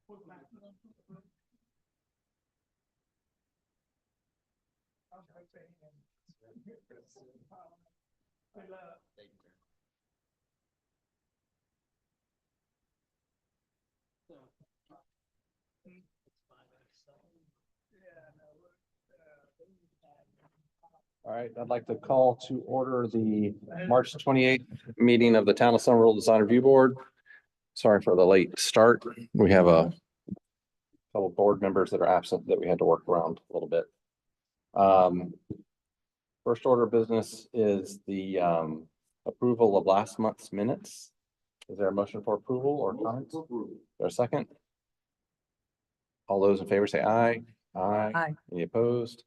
All right, I'd like to call to order the March 28th meeting of the Town of Somerville Design Review Board. Sorry for the late start. We have a couple board members that are absent that we had to work around a little bit. First order of business is the approval of last month's minutes. Is there a motion for approval or comments? Is there a second? All those in favor say aye. Aye. Aye. Any opposed?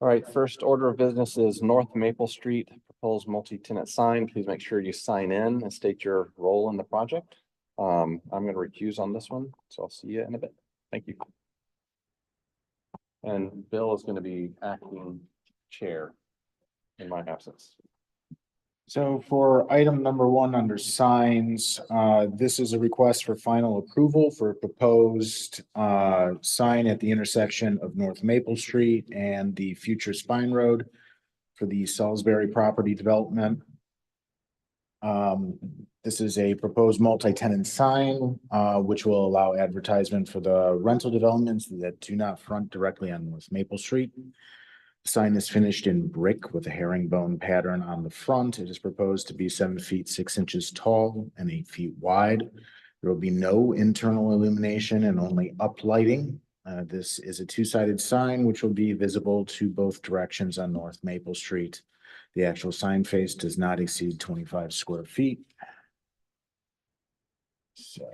All right, first order of business is North Maple Street proposed multi-tenant sign. Please make sure you sign in and state your role in the project. I'm going to recuse on this one, so I'll see you in a bit. Thank you. And Bill is going to be acting chair in my absence. So for item number one under signs, this is a request for final approval for a proposed sign at the intersection of North Maple Street and the future Spine Road for the Salisbury property development. This is a proposed multi-tenant sign, which will allow advertisement for the rental developments that do not front directly on North Maple Street. The sign is finished in brick with a herringbone pattern on the front. It is proposed to be 7 feet 6 inches tall and 8 feet wide. There will be no internal illumination and only uplighting. This is a two-sided sign which will be visible to both directions on North Maple Street. The actual sign face does not exceed 25 square feet. So,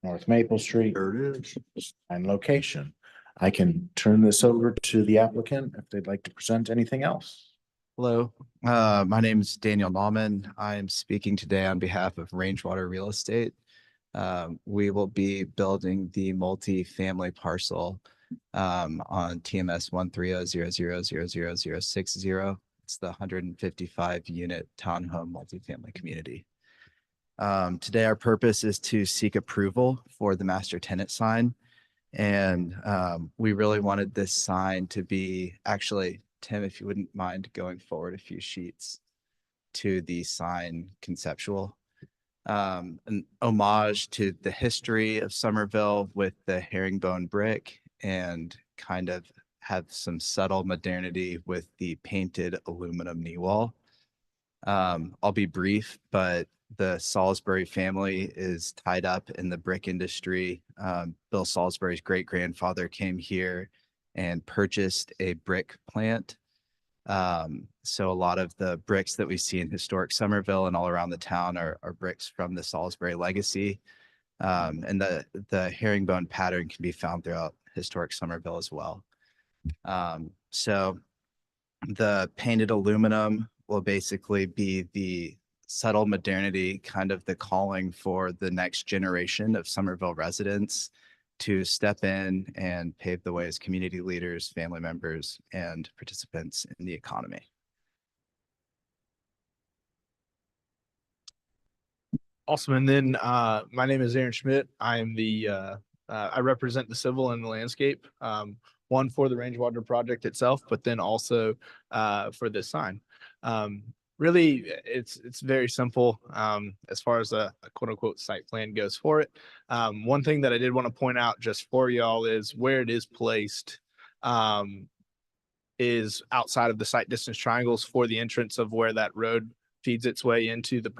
North Maple Street. There it is. And location. I can turn this over to the applicant if they'd like to present anything else. Hello, my name is Daniel Nauman. I am speaking today on behalf of Rangewater Real Estate. We will be building the multi-family parcel on TMS 130000060. It's the 155 unit townhome multifamily community. Today, our purpose is to seek approval for the master tenant sign. And we really wanted this sign to be, actually, Tim, if you wouldn't mind going forward a few sheets to the sign conceptual. An homage to the history of Somerville with the herringbone brick and kind of have some subtle modernity with the painted aluminum knee wall. I'll be brief, but the Salisbury family is tied up in the brick industry. Bill Salisbury's great-grandfather came here and purchased a brick plant. So a lot of the bricks that we see in historic Somerville and all around the town are bricks from the Salisbury legacy. And the herringbone pattern can be found throughout historic Somerville as well. So the painted aluminum will basically be the subtle modernity, kind of the calling for the next generation of Somerville residents to step in and pave the way as community leaders, family members, and participants in the economy. Awesome. And then my name is Aaron Schmidt. I am I represent the civil and the landscape, one for the Rangewater project itself, but then also for this sign. Really, it's very simple as far as a quote unquote site plan goes for it. One thing that I did want to point out just for y'all is where it is placed is outside of the site distance triangles for the entrance of where that road feeds its way into the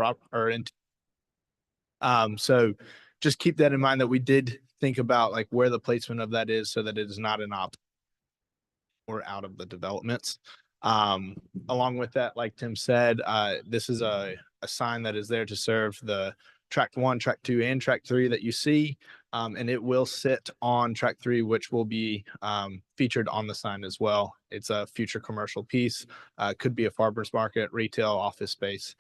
so just keep that in mind that we did think about like where the placement of that is so that it is not an opt or out of the developments. Along with that, like Tim said, this is a sign that is there to serve the track 1, track 2, and track 3 that you see. And it will sit on track 3, which will be featured on the sign as well. It's a future commercial piece, could be a farmer's market, retail, office space,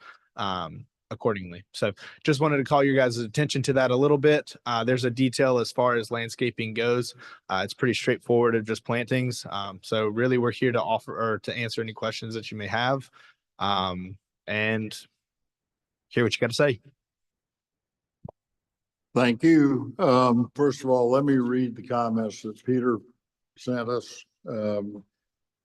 accordingly. So just wanted to call your guys' attention to that a little bit. There's a detail as far as landscaping goes. It's pretty straightforward of just plantings. So really we're here to offer or to answer any questions that you may have and hear what you got to say. Thank you. First of all, let me read the comments that Peter sent us. The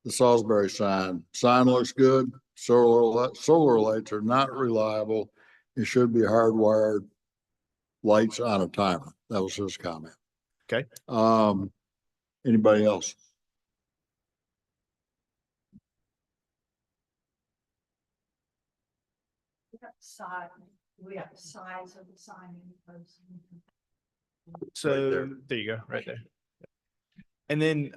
Salisbury sign looks good. Solar lights are not reliable. It should be hardwired lights on a timer. That was his comment. Okay. Anybody else? We have the size of the sign in the post. So there. there you go, right there. And then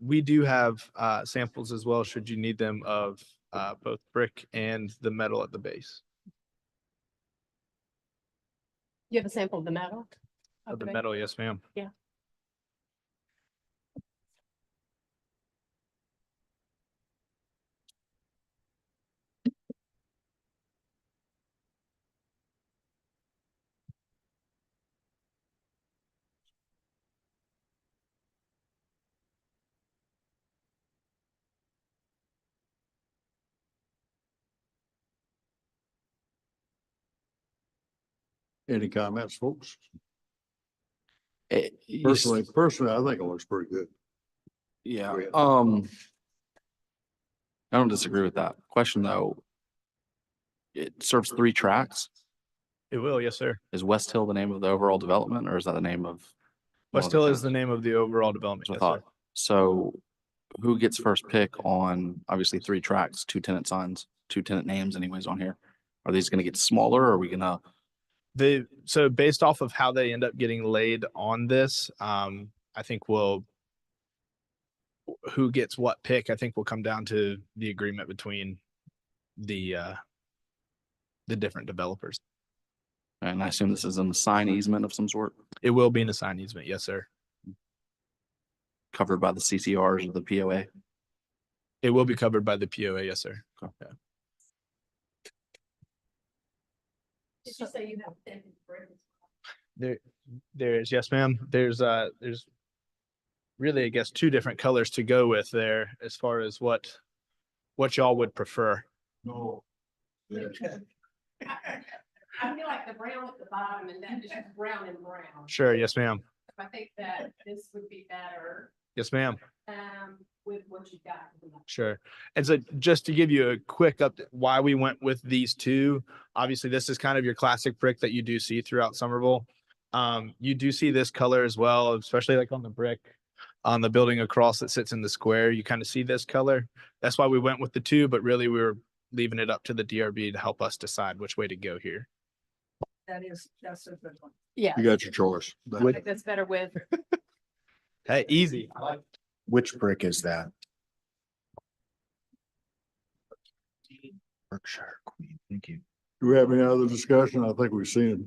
we do have samples as well, should you need them, of both brick and the metal at the base. You have a sample of the metal? Of the Okay. metal, yes, ma'am. Any comments, folks? You Personally, I think it looks pretty good. Yeah, Go ahead. I don't disagree with that. Question though. It serves 3 tracks. It will, yes, sir. Is West Hill the name of the overall development or is that the name of? one West of the Hill is the towns? name of the overall development. That's what I Yes, sir. thought. So who gets first pick on obviously 3 tracks, 2 tenant signs, 2 tenant names anyways on here? Are these gonna get smaller or are we gonna? So based off of how they end up getting laid on this, I think who gets what pick, I think will come down to the agreement between the different developers. And I assume this is an sign easement of some sort It will be an assigned easement, yes, sir. covered by the CCRs or the POA. It will be covered by the POA, yes, sir. Did you say you have thin brick? There is, yes, ma'am. There's really, I guess, 2 different colors to go with there as far as what y'all would prefer. No. I feel like the brown at the bottom and that is just brown and brown. Sure, yes, ma'am. I think that this would be better, Yes, ma'am. with what you got. Sure. And so just to give you a quick update, why we went with these 2, obviously this is kind of your classic brick that you do see throughout Somerville. You do see this color as well, especially like on the brick, on the building across that sits in the square, you kind of see this color. That's why we went with the 2, but really we were leaving it up to the DRB to help us decide which way to go here. That's a good one. Yeah, You got your choice. I think that's better with. Hey, easy. Which brick is that? Berkshire Queen, thank you. Do we have any other discussion? I think we've seen it.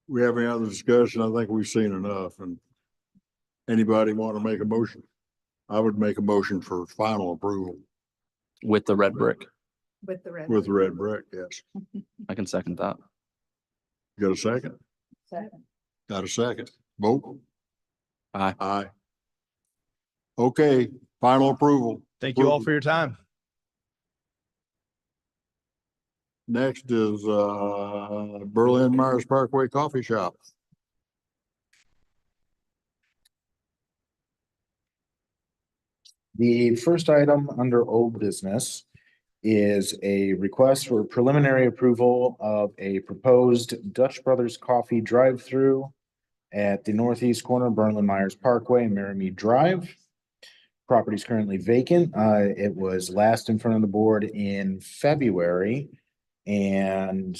We have any other discussion? I think we've seen enough. And anybody want to make a motion? I would make a motion for final approval With the red brick. With the red. with the red brick. Yes. I can second that. Got a second? Second. Got a second? Vote? Aye. Aye. Okay, final approval. Thank you all for your time. Next is Berlin Myers Parkway Coffee Shop. The first item under old business is a request for preliminary approval of a proposed Dutch Brothers Coffee drive-through at the northeast corner of Berlin Myers Parkway and Merrimead Drive. Property is currently vacant. It was last in front of the board in February. And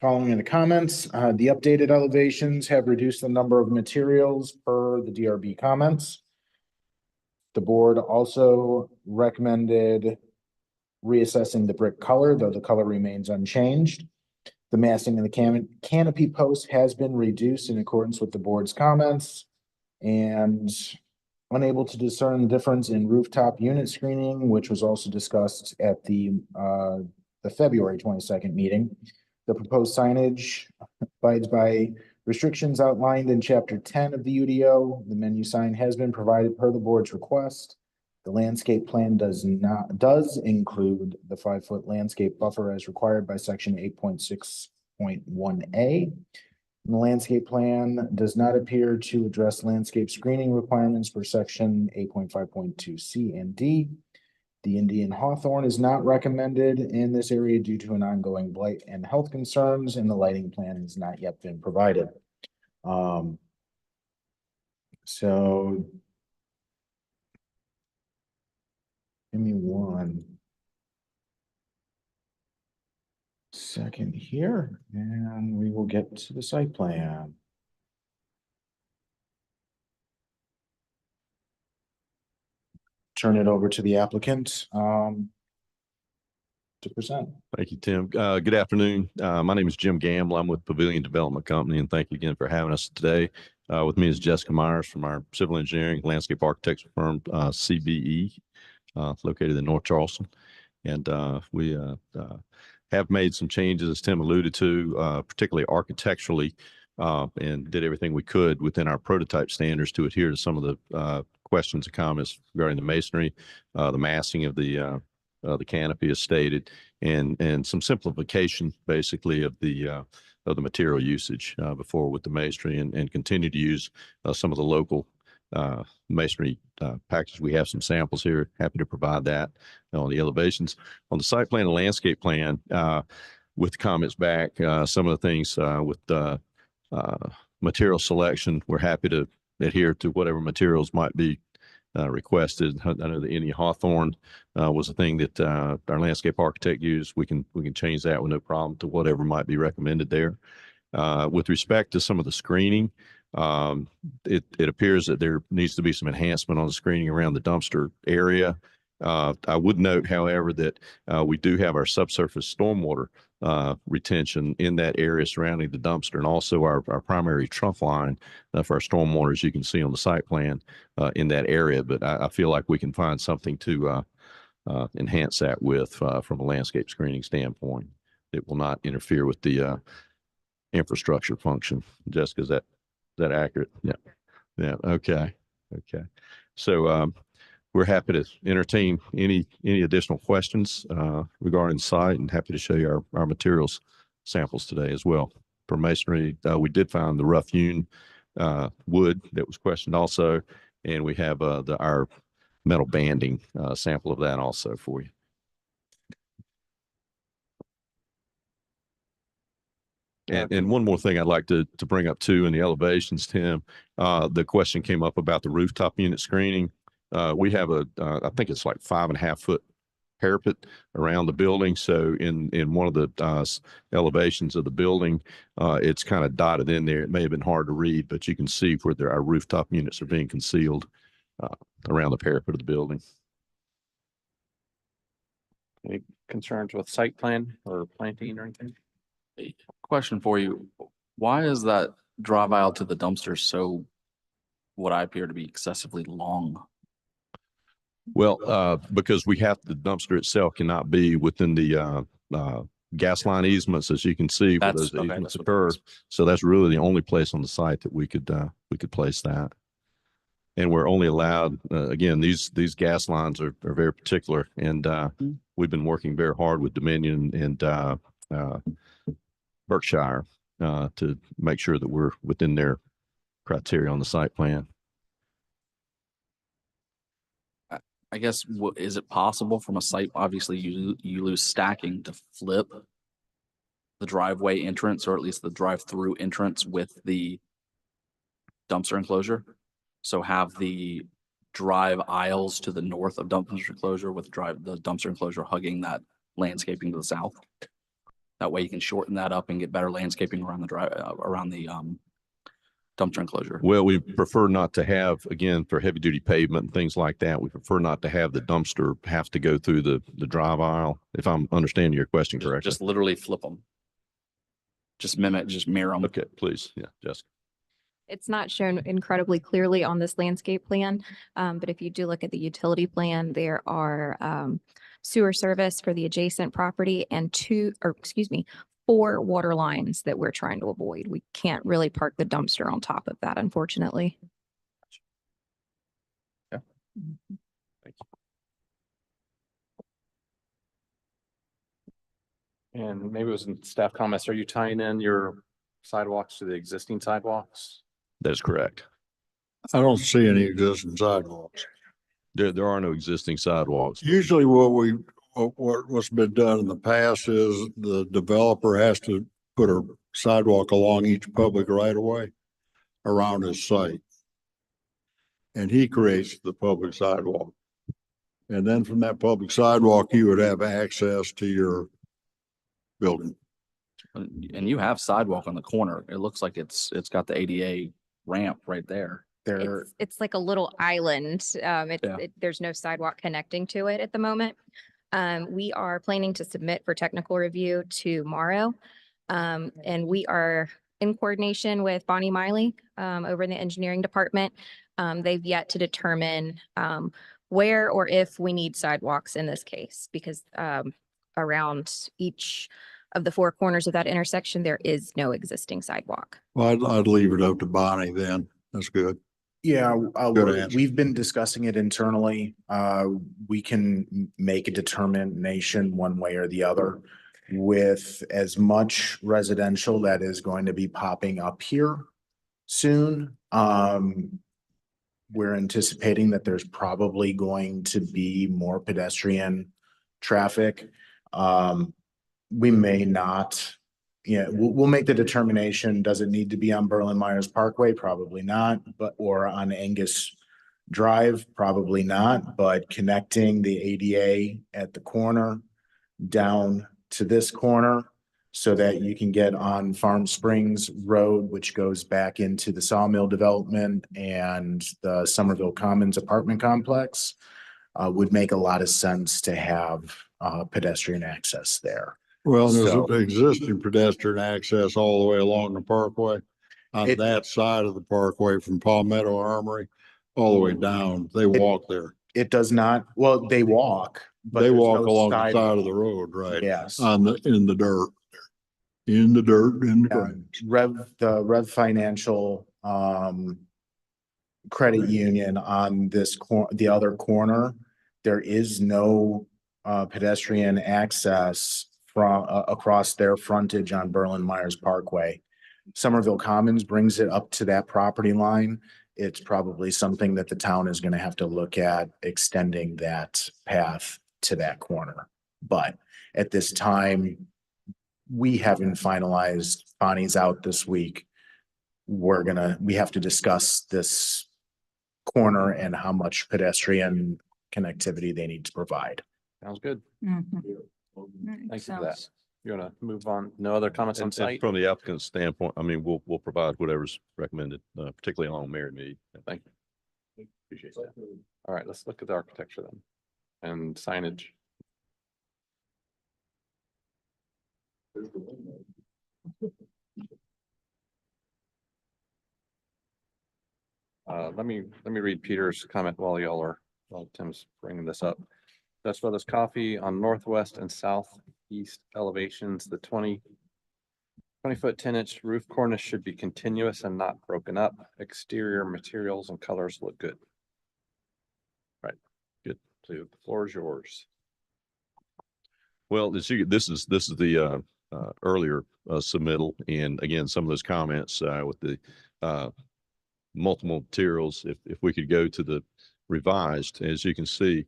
following in the comments, the updated elevations have reduced the number of materials per the DRB comments. The board also recommended reassessing the brick color, though the color remains unchanged. The massing in the canopy post has been reduced in accordance with the board's comments. And unable to discern the difference in rooftop unit screening, which was also discussed at the February 22nd meeting. The proposed signage abides by restrictions outlined in chapter 10 of the UDO. The menu sign has been provided per the board's request. The landscape plan does include the 5-foot landscape buffer as required by section 8.6.1A. The landscape plan does not appear to address landscape screening requirements for section 8.5.2C and D. The Indian hawthorn is not recommended in this area due to an ongoing blight and health concerns, and the lighting plan has not yet been provided. So give me 1 second here, and we will get to the site plan. Turn it over to the applicant to present. Thank you, Tim. Good afternoon. My name is Jim Gamble. I'm with Pavilion Development Company, and thank you again for having us today. With me is Jessica Myers from our civil engineering landscape architecture firm, CBE, located in North Charleston. And we have made some changes, as Tim alluded to, particularly architecturally, and did everything we could within our prototype standards to adhere to some of the questions and comments regarding the masonry, the massing of the canopy as stated, and some simplification basically of the material usage before with the masonry, and continue to use some of the local masonry packages. We have some samples here. Happy to provide that on the elevations. On the site plan and landscape plan, with comments back, some of the things with material selection, we're happy to adhere to whatever materials might be requested. I know the Indian hawthorn was a thing that our landscape architect used. We can change that with no problem to whatever might be recommended there. With respect to some of the screening, it appears that there needs to be some enhancement on the screening around the dumpster area. I would note, however, that we do have our subsurface stormwater retention in that area surrounding the dumpster, and also our primary trunk line for our stormwater, as you can see on the site plan, in that area. But I feel like we can find something to enhance that with from a landscape screening standpoint. It will not interfere with the infrastructure function. Jessica, is that accurate? Yeah. Yeah. Okay. Okay. So we're happy to entertain any additional questions regarding the site, and happy to show you our materials samples today as well. For masonry, we did find the rough hewn wood that was questioned also, and we have our metal banding sample of that also for you. And one more thing I'd like to bring up too in the elevations, Tim, the question came up about the rooftop unit screening. We have I think it's like 5.5 foot parapet around the building. So in one of the elevations of the building, it's kind of dotted in there. It may have been hard to read, but you can see where our rooftop units are being concealed around the parapet of the building. Any concerns with site plan or planting or anything? Question for you. Why is that drive aisle to the dumpster so what I appear to be excessively long? Well, because the dumpster itself cannot be within the gas line easements, as you can see, where those easements occur. So that's really the only place on the site that we could place that. And we're only allowed, again, these gas lines are very particular, and we've been working very hard with Dominion and Berkshire to make sure that we're within their criteria on the site plan. I guess, is it possible from a site, obviously you lose stacking, to flip the driveway entrance, or at least the drive-through entrance with the dumpster enclosure? So have the drive aisles to the north of dumpster enclosure with the dumpster enclosure hugging that landscaping to the south. That way you can shorten that up and get better landscaping around the dumpster enclosure. Well, we prefer not to have, again, for heavy duty pavement and things like that, we prefer not to have the dumpster have to go through the drive aisle, if I'm understanding your question correctly. Just literally flip them. Just mirror them. Okay, please. Yeah, Jessica. It's not shown incredibly clearly on this landscape plan, but if you do look at the utility plan, there are sewer service for the adjacent property and 4 water lines that we're trying to avoid. We can't really park the dumpster on top of that, unfortunately. Yeah. Thank you. And maybe it was in staff comments, are you tying in your sidewalks to the existing sidewalks? That is correct. I don't see any existing sidewalks. There are no existing sidewalks. Usually what's been done in the past is the developer has to put a sidewalk along each public right of way around his site. And he creates the public sidewalk. And then from that public sidewalk, you would have access to your building. And you have sidewalk on the corner. It looks like it's got the ADA ramp right there. There, It's like a little island. Yeah. There's no sidewalk connecting to it at the moment. We are planning to submit for technical review tomorrow. And we are in coordination with Bonnie Miley, over in the engineering department. They've yet to determine, where or if we need sidewalks in this case, because, around each of the four corners of that intersection, there is no existing sidewalk. Well, I'd leave it up to Bonnie then. That's good. yeah, Good answer. we've been discussing it internally. We can make a determination one way or the other. With as much residential that is going to be popping up here soon, we're anticipating that there's probably going to be more pedestrian traffic. We may not, we'll make the determination. Does it need to be on Berlin Myers Parkway? Probably not, or on Angus Drive? Probably not, but connecting the ADA at the corner down to this corner so that you can get on Farm Springs Road, which goes back into the sawmill development and the Somerville Commons apartment complex, would make a lot of sense to have pedestrian access there. Well, there's So- existing pedestrian access all the way along the parkway. On It- that side of the parkway from Palmetto Armory, all the way down. They walk there. It does not, well, they walk. but They there's walk no along the side sidewalk. of the road, right? Yes. In the dirt. In the dirt, in the ground. The Rev Financial, credit union on the other corner, there is no pedestrian access from across their frontage on Berlin Myers Parkway. Somerville Commons brings it up to that property line. It's probably something that the town is going to have to look at extending that path to that corner. But at this time, we haven't finalized. Bonnie's out this week. We have to discuss this corner and how much pedestrian connectivity they need to provide. Sounds good. Mhm. Thank you for that. You want to move on? No other comments on And site? from the applicant's standpoint, I mean, we'll provide whatever's recommended, particularly along Mary Mead. Thank you. Appreciate that. All right, let's look at the architecture then and signage. Let me read Peter's comment while Tim's bringing this up. Dutch Brothers Coffee on northwest and southeast elevations, the 20-foot 10-inch roof cornice should be continuous and not broken up. Exterior materials and colors look good. Right, good. So the floor is yours. Well, this is the earlier submittal, and again, some of those comments with the multiple materials. If we could go to the revised, as you can see,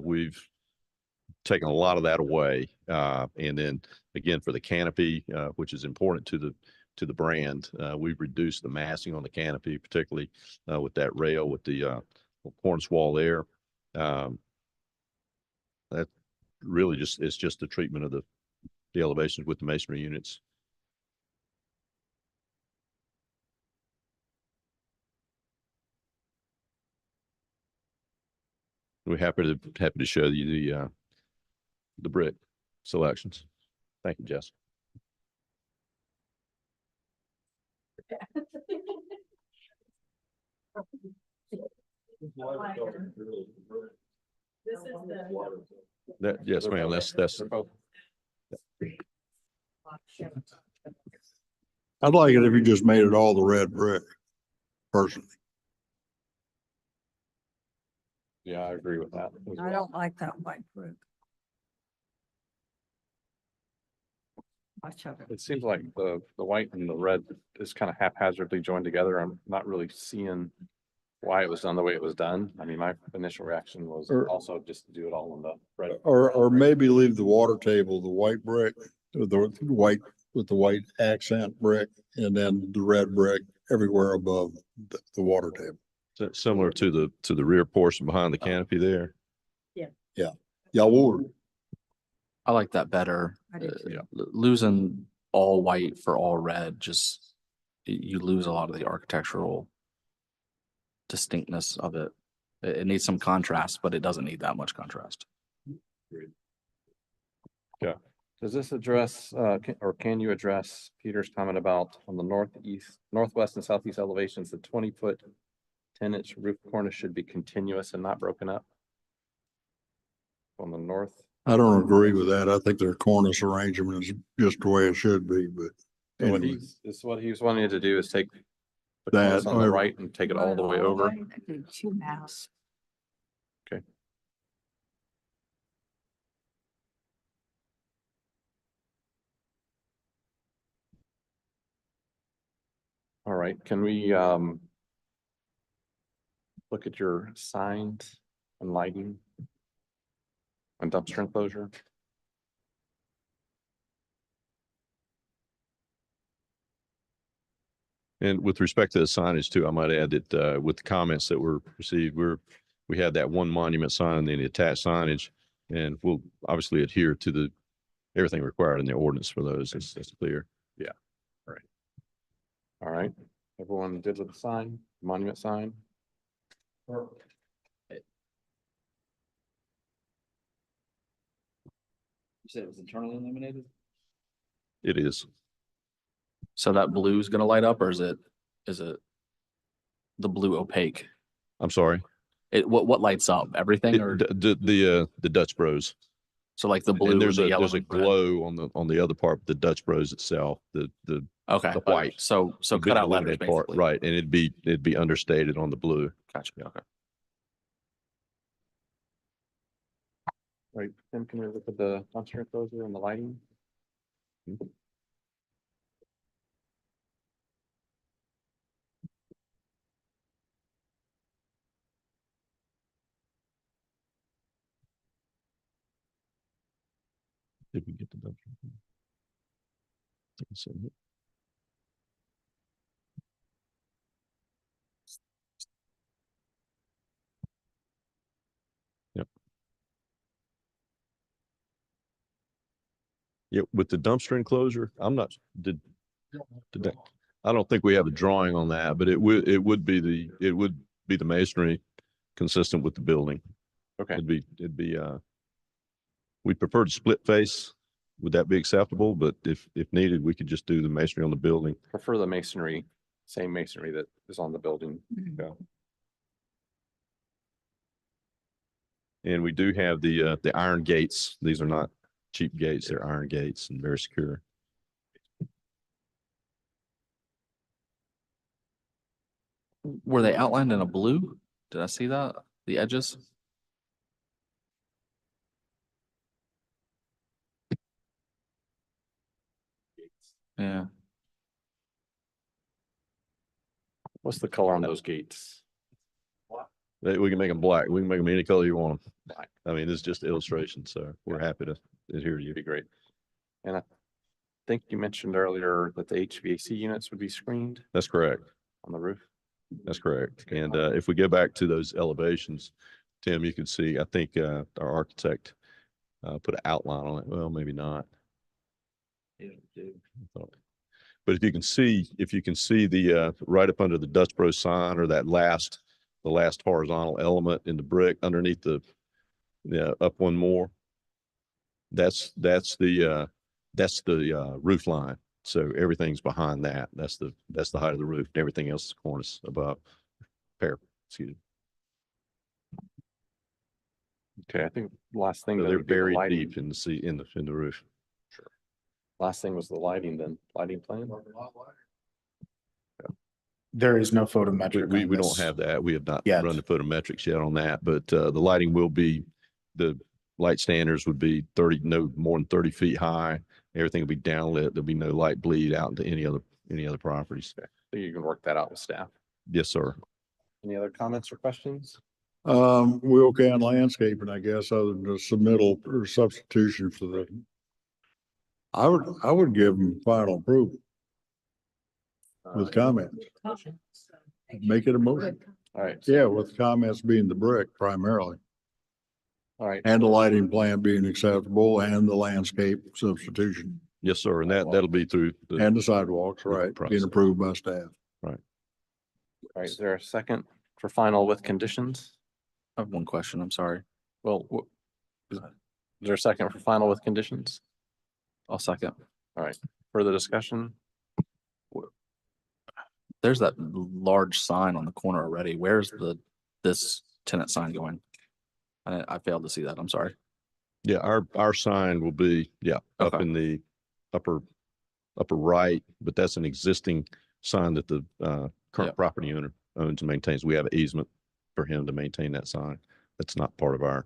we've taken a lot of that away, and then again for the canopy, which is important to the brand, we've reduced the massing on the canopy, particularly with that rail with the cornice wall there. That really it's just the treatment of the elevations with the masonry units. We're happy to show you the brick selections. Thank you, Jess. This is Yes, ma'am. That's They're both. I'd like it if you just made it all the red brick, personally. Yeah, I agree with that. as I well. don't like that white brick. much of it. It seems like the white and the red is kind of haphazardly joined together. I'm not really seeing why it was done the way it was done. I mean, my initial reaction was Or- also just to do it all in the red. Or maybe leave the water table, the white brick, or the white with the white accent brick, and then the red brick everywhere above the water table. Similar to the rear portion behind the canopy there. Y'all would. I like that better. I do too. Losing all white for all red, just you lose a lot of the architectural distinctness of it. It needs some contrast, but it doesn't need that much contrast. Does this address, or can you address Peter's comment about on the northwest and southeast elevations, the 20-foot, 10-inch roof cornice should be continuous and not broken up? On the north, I don't agree with that. I think their cornice arrangement is just the way it should be, but so what anyway. what he was wanting to do is take the That, cornice on the or- right and take it all the way over. Two house. All right, can we look at your signs and lighting and dumpster enclosure? And with respect to the signage too, I might add that with the comments that were received, we have that one monument sign and then the attached signage. And we'll obviously adhere to everything required in the ordinance for those. That's clear. All right, everyone did with the sign, monument sign? You said it was internally illuminated? It is. So that blue is gonna light up, or is it the blue opaque? I'm sorry. What lights up? Everything, or The Dutch Bros. so like the blue And or there's the a yellow? there's a and red? glow on the other part, the Dutch Bros itself, the Okay, the white. So the cut out letters illuminated part, basically. right? And it'd be understated on the blue. Gotcha. Okay. Right, Tim, can we look at the dumpster enclosure and the lighting? Did we get the dumpster? Think it's in here. Yep. Yeah, with the dumpster enclosure, I'm not, did that, I don't think we have a drawing on that, but it would be the masonry consistent with the building. Okay, It'd be, we'd prefer to split face. Would that be acceptable? But if needed, we could just do the masonry on the building. prefer the masonry, same masonry that is on the building. Yeah. And we do have the iron gates. These are not cheap gates. They're iron gates and very secure. Were they outlined in a blue? Did I see that? The edges? Yeah. What's the color on those gates? We can make them black. We can make them any color you want them. Black. I mean, it's just illustration, so we're happy to adhere to you. Be great. And I think you mentioned earlier that the HVAC units would be screened That's correct. on the roof. That's correct. And if we go back to those elevations, Tim, you can see, I think our architect put an outline on it. Well, maybe not. But if you can see the right up under the Dutch Bros sign, or that the last horizontal element in the brick underneath up one more, that's the roof line. So everything's behind that. That's the height of the roof. And everything else is cornice above. Excuse me. Okay, I think the last thing. So then they're would be the buried lighting. deep in the roof. Last thing was the lighting then, lighting plan. There is no photometric. We on don't this. have that. We have not Yet. run the photometrics yet on that, but the lighting will be, the light standards would be no more than 30 feet high. Everything will be downlit. There'll be no light bleed out into any other properties. So you can work that out with staff. Yes, sir. Any other comments or questions? We okay on landscaping, I guess, other than the submittal or substitution for the. I would give them final approval with comments. Make it a motion. All right. Yeah, with comments being the brick primarily, All right. and the lighting plan being acceptable, and the landscape substitution, Yes, sir. And that'll be through the, and the sidewalks, right, process. being approved by staff. All right. Is there a second for final with conditions? I have one question. I'm sorry. Well, is there a second for final with conditions? I'll second. All right. Further discussion? There's that large sign on the corner already. Where's this tenant sign going? I failed to see that. I'm sorry. yeah, our sign will be, up Okay. in the upper right, but that's an existing sign that the current Yeah. property owner owns and maintains. We have an easement for him to maintain that sign. That's not part of our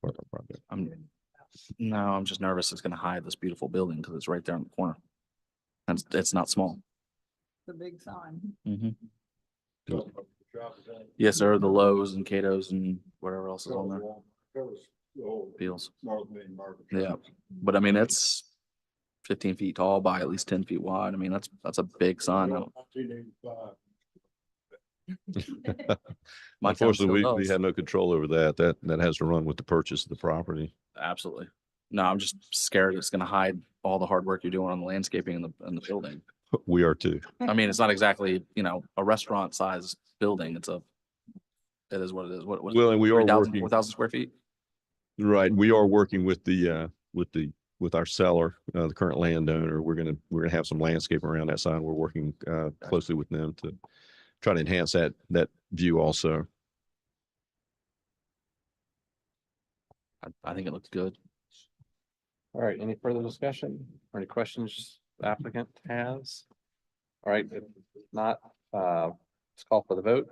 project. I'm just nervous it's gonna hide this beautiful building because it's right there in the corner. And it's not small. The big sign. Yes, sir. The Lowe's and Cato's and whatever else is on there. Feels. Yeah, but I mean, it's 15 feet tall by at least 10 feet wide. I mean, that's a big sign. My town still Unfortunately, we does. have no control over that. That has to run with the purchase of the property. Absolutely. No, I'm just scared it's gonna hide all the hard work you're doing on the landscaping in the building. We are too. I mean, it's not exactly, a restaurant size building. It is what it is. What Well, and we are 3,000, working, 4,000 square feet? right, we are working with with our seller, the current landowner. We're gonna have some landscape around that sign. We're working closely with them to try to enhance that view also. I think it looks good. All right. Any further discussion or any questions the applicant has? All right. If not, let's call for the vote.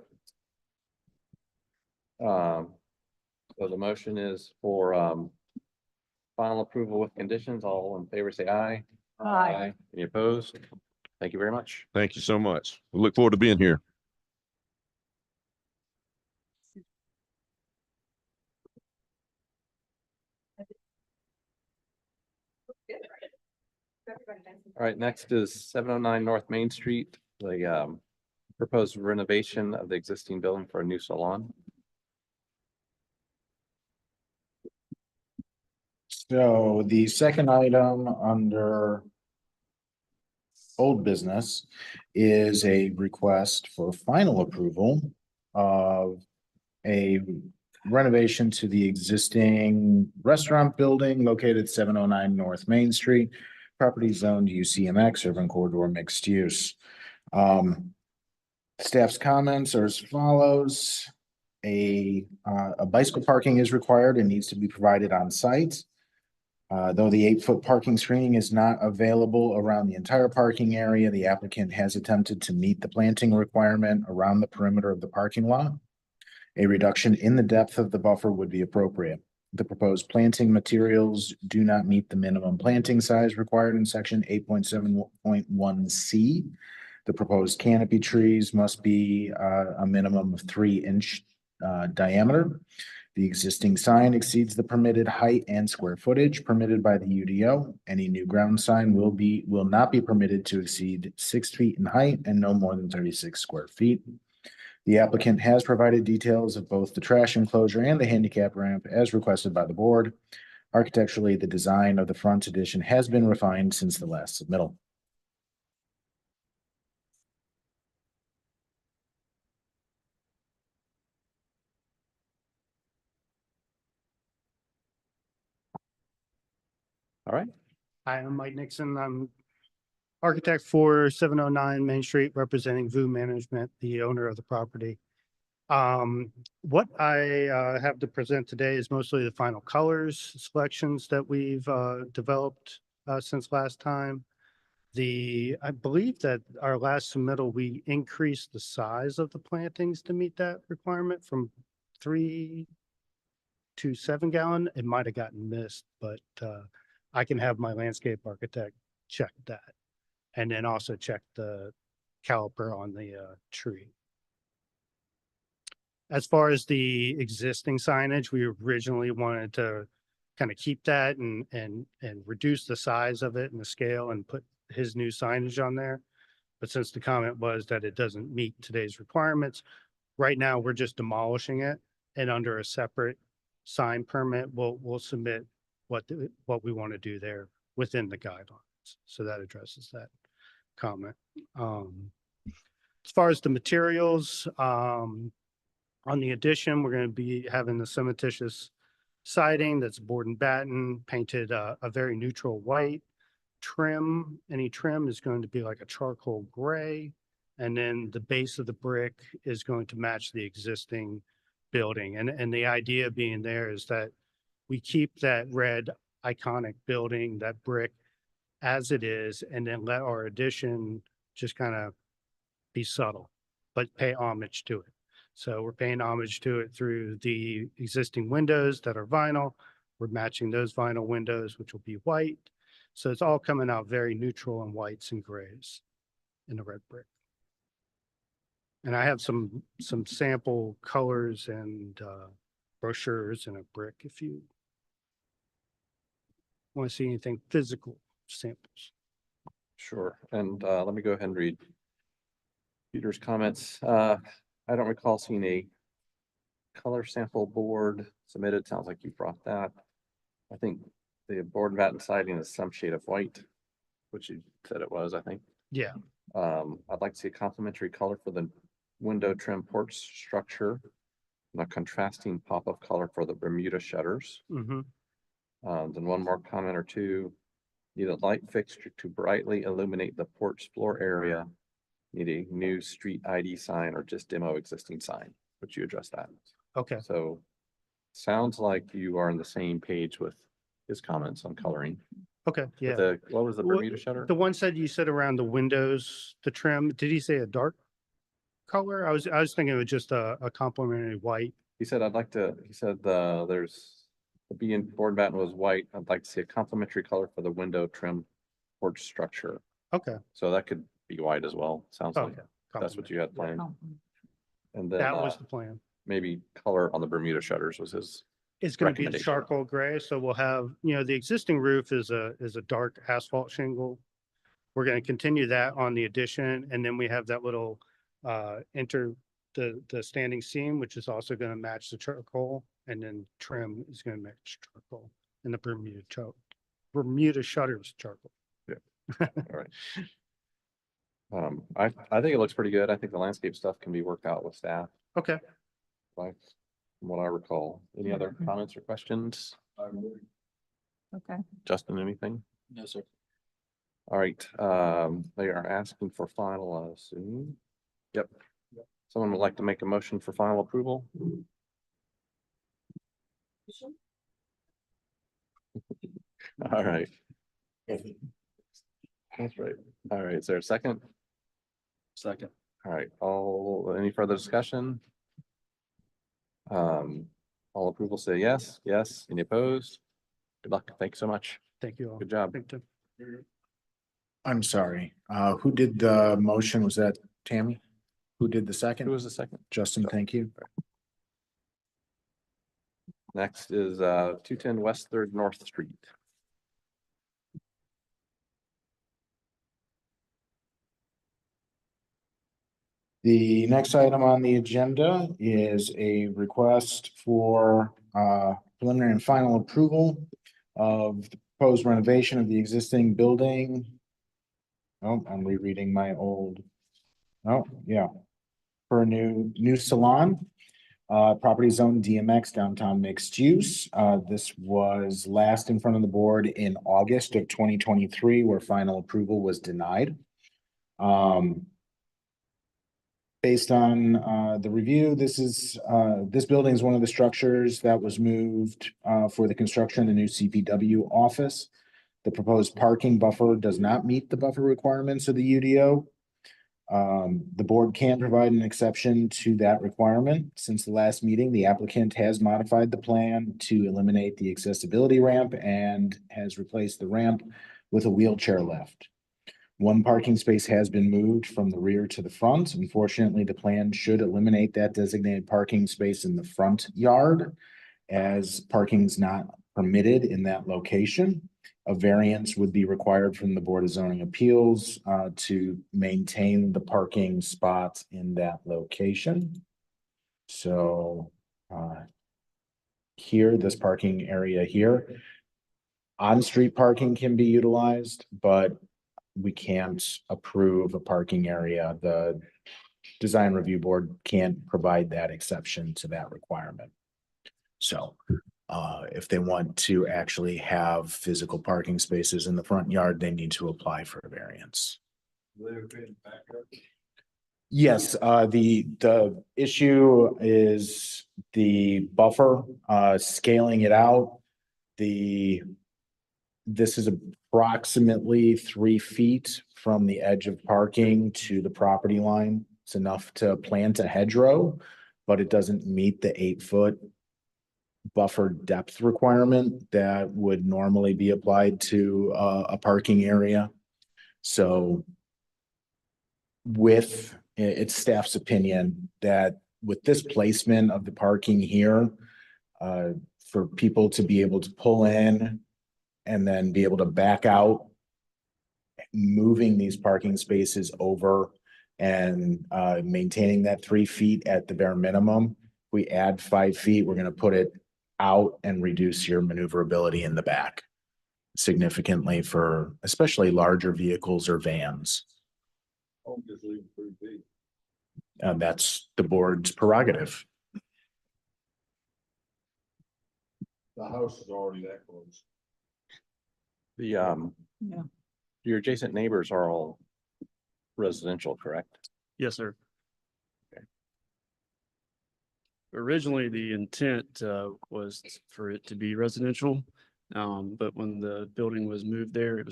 So the motion is for final approval with conditions. All in favor, say aye. Aye. Any opposed? Thank you very much. Thank you so much. We look forward to being here. All right, next is 709 North Main Street, the proposed renovation of the existing building for a new salon. So the second item under old business is a request for final approval of a renovation to the existing restaurant building located 709 North Main Street, property zoned UCMX, urban corridor mixed use. Staff's comments are as follows. A bicycle parking is required and needs to be provided on site. Though the 8-foot parking screening is not available around the entire parking area, the applicant has attempted to meet the planting requirement around the perimeter of the parking lot. A reduction in the depth of the buffer would be appropriate. The proposed planting materials do not meet the minimum planting size required in section 8.7.1C. The proposed canopy trees must be a minimum of 3-inch diameter. The existing sign exceeds the permitted height and square footage permitted by the UDO. Any new ground sign will not be permitted to exceed 6 feet in height and no more than 36 square feet. The applicant has provided details of both the trash enclosure and the handicap ramp as requested by the board. Architecturally, the design of the front addition has been refined since the last submittal. All right. Hi, I'm Mike Nixon. I'm architect for 709 Main Street, representing VU Management, the owner of the property. What I have to present today is mostly the final colors selections that we've developed since last time. I believe that our last submittal, we increased the size of the plantings to meet that requirement from 3 to 7 gallon. It might have gotten missed, but I can have my landscape architect check that. And then also check the caliper on the tree. As far as the existing signage, we originally wanted to kind of keep that and reduce the size of it and the scale and put his new signage on there. But since the comment was that it doesn't meet today's requirements, right now we're just demolishing it, and under a separate sign permit, we'll submit what we want to do there within the guidelines. So that addresses that comment. As far as the materials, on the addition, we're going to be having the cementitious siding that's board and batten, painted a very neutral white. Trim, any trim is going to be like a charcoal gray. And then the base of the brick is going to match the existing building. And the idea being there is that we keep that red iconic building, that brick as it is, and then let our addition just kind of be subtle, but pay homage to it. So we're paying homage to it through the existing windows that are vinyl. We're matching those vinyl windows, which will be white. So it's all coming out very neutral in whites and grays in the red brick. And I have some sample colors and brochures in a brick if you want to see anything physical samples. Sure. And let me go ahead and read Peter's comments. I don't recall seeing a color sample board submitted. Sounds like you brought that. I think the board and batten siding is some shade of white, which you said it was, I think. Yeah. I'd like to see a complementary color for the window trim porch structure and a contrasting pop-up color for the Bermuda shutters. Mm-hmm. Then one more comment or two. Need a light fixture to brightly illuminate the porch floor area. Need a new street ID sign or just demo existing sign. Would you address that? Okay. So sounds like you are on the same page with his comments on coloring. Okay. Yeah. What was the Bermuda shutter? The one said you said around the windows, the trim. Did he say a dark color? I was thinking it was just a complementary white. He said, he said, there's the B and board batten was white. I'd like to see a complementary color for the window trim porch structure. Okay. So that could be white as well. Sounds like Okay. that's what you had planned. And then That was the plan. maybe color on the Bermuda shutters was his. It's going to be the recommendation. charcoal gray. So we'll have, the existing roof is a dark asphalt shingle. We're going to continue that on the addition. And then we have that little the standing seam, which is also going to match the charcoal, and then trim is going to match charcoal, and the Bermuda shutters charcoal. All right. I think it looks pretty good. I think the landscape stuff can be worked out with staff, Okay. like from what I recall. Any other comments or questions? Okay. Justin, anything? No, sir. All right, they are asking for final, soon. Yep. Someone would like to make a motion for final approval? All right. That's right. All right, is there a second? Second. All right, any further discussion? All approval say yes, yes. Any opposed? Good luck. Thanks so much. Thank you all. Good job. Thank you. I'm sorry. Who did the motion? Was that Tammy? Who did the second? Who was the second? Justin, thank you. Next is 210 West 3rd North Street. The next item on the agenda is a request for preliminary and final approval of the proposed renovation of the existing building. Oh, I'm rereading my old. Oh, yeah. For a new salon, property zone DMX downtown mixed use. This was last in front of the board in August of 2023, where final approval was denied. Based on the review, this building is one of the structures that was moved for the construction of the new CPW office. The proposed parking buffer does not meet the buffer requirements of the UDO. The board can provide an exception to that requirement. Since the last meeting, the applicant has modified the plan to eliminate the accessibility ramp and has replaced the ramp with a wheelchair lift. One parking space has been moved from the rear to the front. Unfortunately, the plan should eliminate that designated parking space in the front yard, as parking is not permitted in that location. A variance would be required from the Board of Zoning Appeals to maintain the parking spots in that location. So here, this parking area here, on-street parking can be utilized, but we can't approve a parking area. The Design Review Board can't provide that exception to that requirement. So if they want to actually have physical parking spaces in the front yard, they need to apply for a variance. Yes, the issue is the buffer, scaling it out. This is approximately 3 feet from the edge of parking to the property line. It's enough to plant a hedgerow, but it doesn't meet the 8-foot buffer depth requirement that would normally be applied to a parking area. So with it's staff's opinion that with this placement of the parking here, for people to be able to pull in and then be able to back out, moving these parking spaces over and maintaining that 3 feet at the bare minimum. We add 5 feet, we're going to put it out and reduce your maneuverability in the back significantly for especially larger vehicles or vans. That's the board's prerogative. The house is already that close. Your adjacent neighbors are all residential, correct? Yes, sir. Originally, the intent was for it to be residential, but when the building was moved there,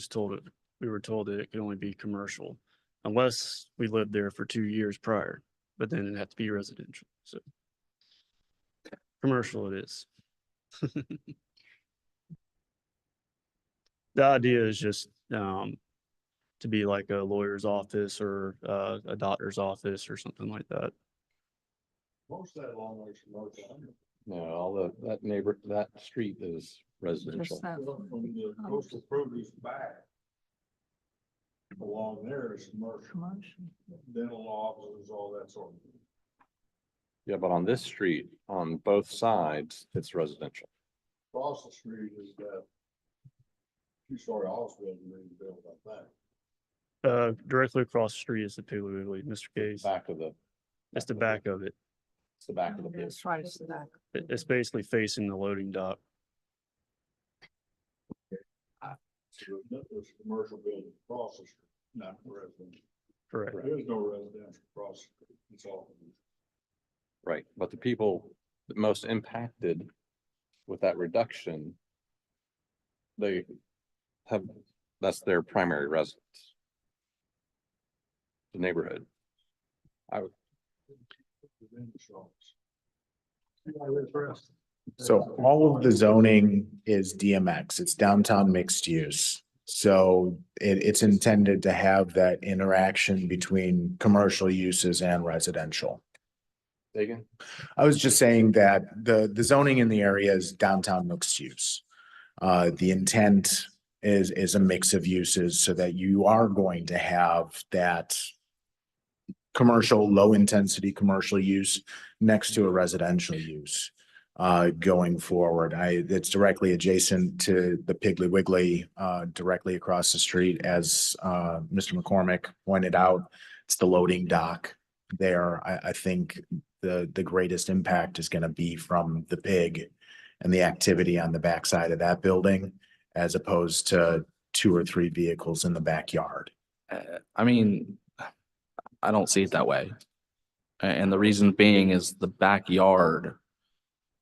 we were told that it could only be commercial unless we lived there for 2 years prior, but then it had to be residential. So commercial it is. The idea is just to be like a lawyer's office or a doctor's office or something like that. Most of that long ways from North Carolina. No, that street is residential. The coastal produce back. Along there is commercial. Dental offices, all that sort of thing. Yeah, but on this street, on both sides, it's residential. Across the street is that 2-story office building being built like that. Directly across the street is the Piggly Wiggly, Mr. Case. Back of the. It's the back of it. It's the back of the. That's right, it's the back. It's basically facing the loading dock. So there's a commercial building across the street, not residential. Correct. There's no residential across the street. It's all. Right, but the people most impacted with that reduction, that's their primary residence. The neighborhood. So all of the zoning is DMX. It's downtown mixed use. So it's intended to have that interaction between commercial uses and residential. Again? I was just saying that the zoning in the area is downtown mixed use. The intent is a mix of uses so that you are going to have that commercial, low intensity commercial use next to a residential use going forward. It's directly adjacent to the Piggly Wiggly, directly across the street, as Mr. McCormick pointed out. It's the loading dock there. I think the greatest impact is going to be from the pig and the activity on the backside of that building, as opposed to 2 or 3 vehicles in the backyard. I mean, I don't see it that way. And the reason being is the backyard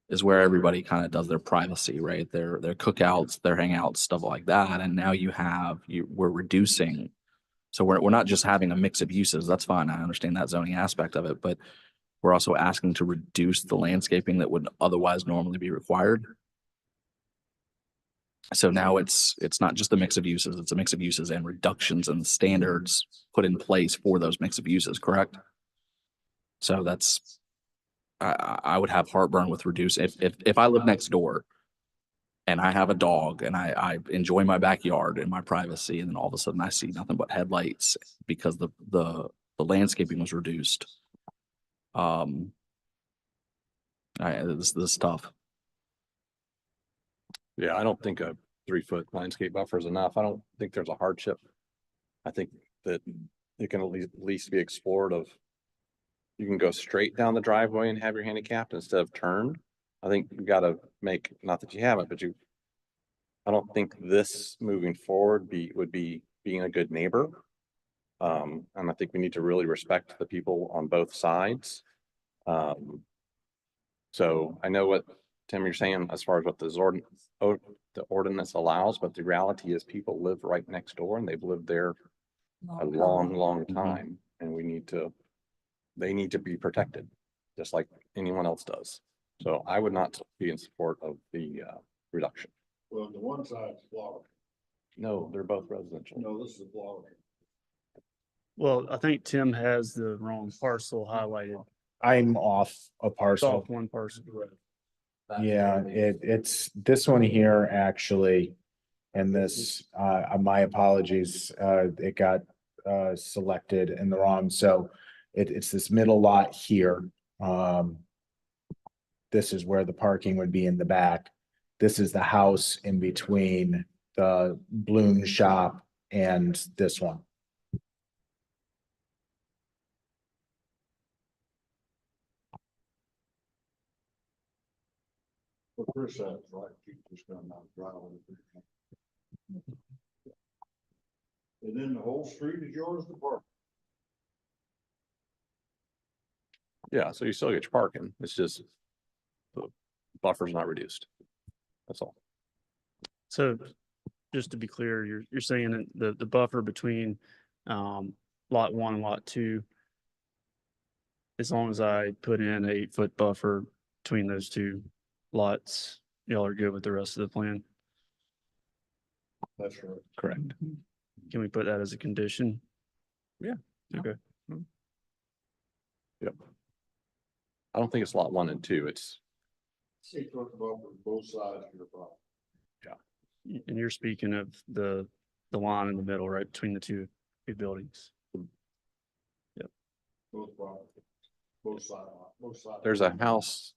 is where everybody kind of does their privacy, right? Their cookouts, their hangouts, stuff like that. And now we're reducing So we're not just having a mix of uses. That's fine. I understand that zoning aspect of it, but we're also asking to reduce the landscaping that would otherwise normally be required. So now it's not just a mix of uses, it's a mix of uses and reductions in the standards put in place for those mix of uses, correct? So that's, I would have heartburn with reduce, if I live next door and I have a dog and I enjoy my backyard and my privacy, and then all of a sudden I see nothing but headlights because the landscaping was reduced. This is tough. Yeah, I don't think a 3-foot landscape buffer is enough. I don't think there's a hardship. I think that it can at least be explored of, you can go straight down the driveway and have your handicapped instead of turned. I think you gotta make, not that you haven't, but I don't think this moving forward would be being a good neighbor. And I think we need to really respect the people on both sides. So I know what, Tim, you're saying as far as what the ordinance allows, but the reality is people live right next door and they've lived there a long time, and they need to be protected, just like anyone else does. So I would not be in support of the reduction. Well, the one side's Florida. No, they're both residential. No, this is Florida. Well, I think Tim has the wrong parcel highlighted. I'm off a It's parcel. off one parcel. Yeah, it's this one here, actually. And this, my apologies, it got selected in the wrong, so it's this middle lot here. This is where the parking would be in the back. This is the house in between the balloon shop and this one. Well, Chris said, right, keep this going out driveway. And then the whole street is yours to park. Yeah, so you still get your parking. It's just the buffer's not reduced. That's all. So just to be clear, you're saying that the buffer between lot 1 and lot 2, as long as I put in an 8-foot buffer between those two lots, y'all are good with the rest of the plan? That's right. Correct. Can we put that as a condition? Yeah. Okay. Yep. I don't think it's lot 1 and 2. It's, 8 foot buffer both sides of your property. And you're speaking of the line in the middle, right, between the two buildings. Both properties. Both sides. there's a house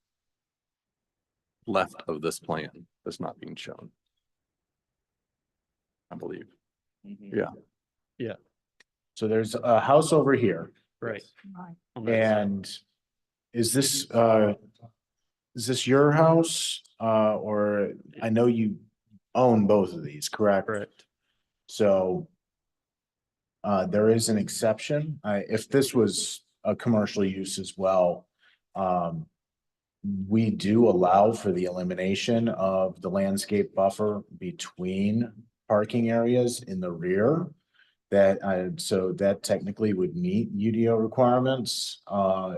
left of this plan that's not being shown, I believe. Yeah. So there's a house over here, Right. Right. On that side. and is this your house? Or I know you own both of these, correct? Correct. So there is an exception. If this was a commercial use as well, we do allow for the elimination of the landscape buffer between parking areas in the rear. So that technically would meet UDO requirements,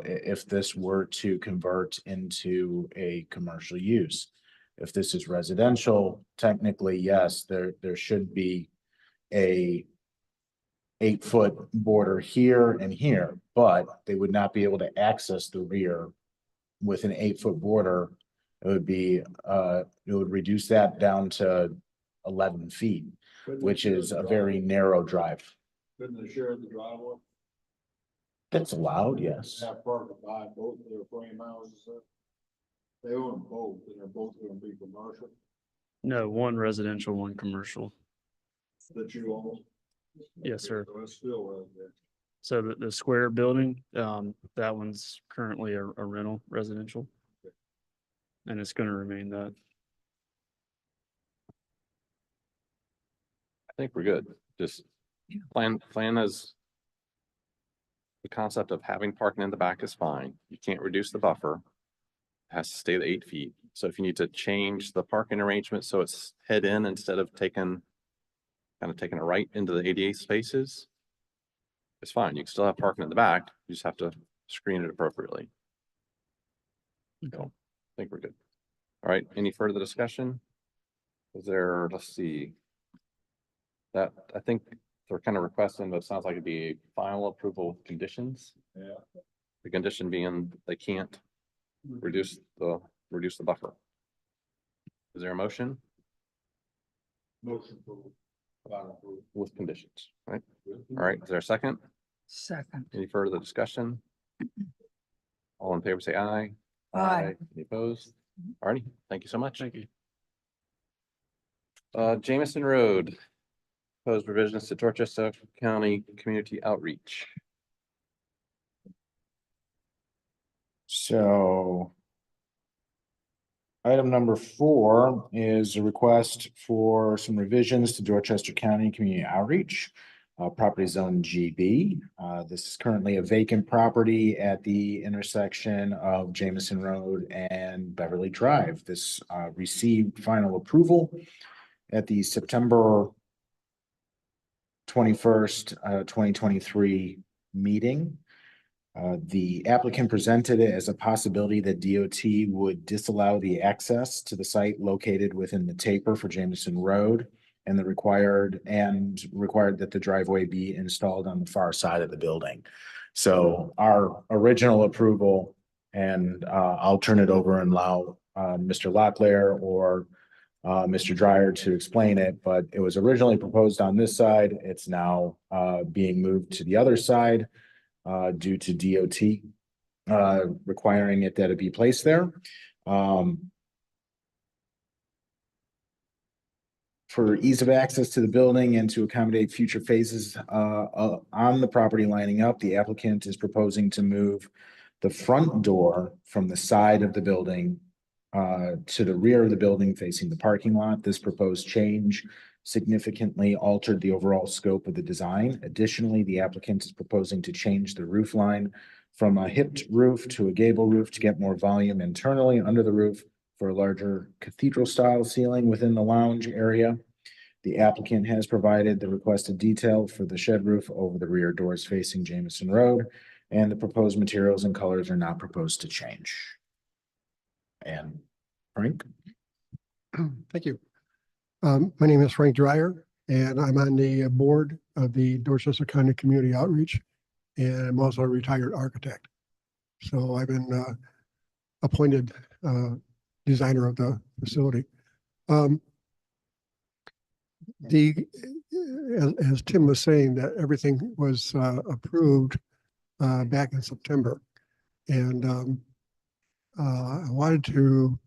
if this were to convert into a commercial use. If this is residential, technically, yes, there should be a 8-foot border here and here, but they would not be able to access the rear with an 8-foot border. It would reduce that down to 11 feet, which is a very narrow drive. Couldn't they share the driveway? That's allowed, yes. Have parking behind both of their frame houses. They own both, and they're both gonna be commercial No, one residential, one commercial. that you own. Yes, sir. So it's still residential. So the square building, that one's currently a rental residential. And it's gonna remain that. I think we're good. Just plan as the concept of having parking in the back is fine. You can't reduce the buffer. It has to stay the 8 feet. So if you need to change the parking arrangement so it's head in instead of taking a right into the ADA spaces, it's fine. You can still have parking in the back. You just have to screen it appropriately. So, I think we're good. All right, any further discussion? Is there, let's see. That, I think they're kind of requesting, but it sounds like it'd be final approval with conditions. Yeah. The condition being they can't reduce the buffer. Is there a motion Motion for final approval. with conditions, right? All right, is there a second? Second. Any further discussion? All in favor, say aye. Aye. Any opposed? All righty, thank you so much. Thank you. Jamison Road. Proposed revisions to Dorchester County Community Outreach. So item number 4 is a request for some revisions to Dorchester County Community Outreach, property zone GB. This is currently a vacant property at the intersection of Jamison Road and Beverly Drive. This received final approval at the September 21st, 2023 meeting. The applicant presented it as a possibility that DOT would disallow the access to the site located within the taper for Jamison Road and required that the driveway be installed on the far side of the building. So our original approval, and I'll turn it over and allow Mr. Locklear or Mr. Dryer to explain it, but it was originally proposed on this side. It's now being moved to the other side due to DOT requiring it that it be placed there. For ease of access to the building and to accommodate future phases on the property lining up, the applicant is proposing to move the front door from the side of the building to the rear of the building facing the parking lot. This proposed change significantly altered the overall scope of the design. Additionally, the applicant is proposing to change the roof line from a hipped roof to a gable roof to get more volume internally under the roof for a larger cathedral style ceiling within the lounge area. The applicant has provided the requested detail for the shed roof over the rear doors facing Jamison Road, and the proposed materials and colors are not proposed to change. And Frank? Thank you. My name is Frank Dryer, and I'm on the board of the Dorchester County Community Outreach, and I'm also a retired architect. So I've been appointed designer of the facility. As Tim was saying, that everything was approved back in September, and I wanted to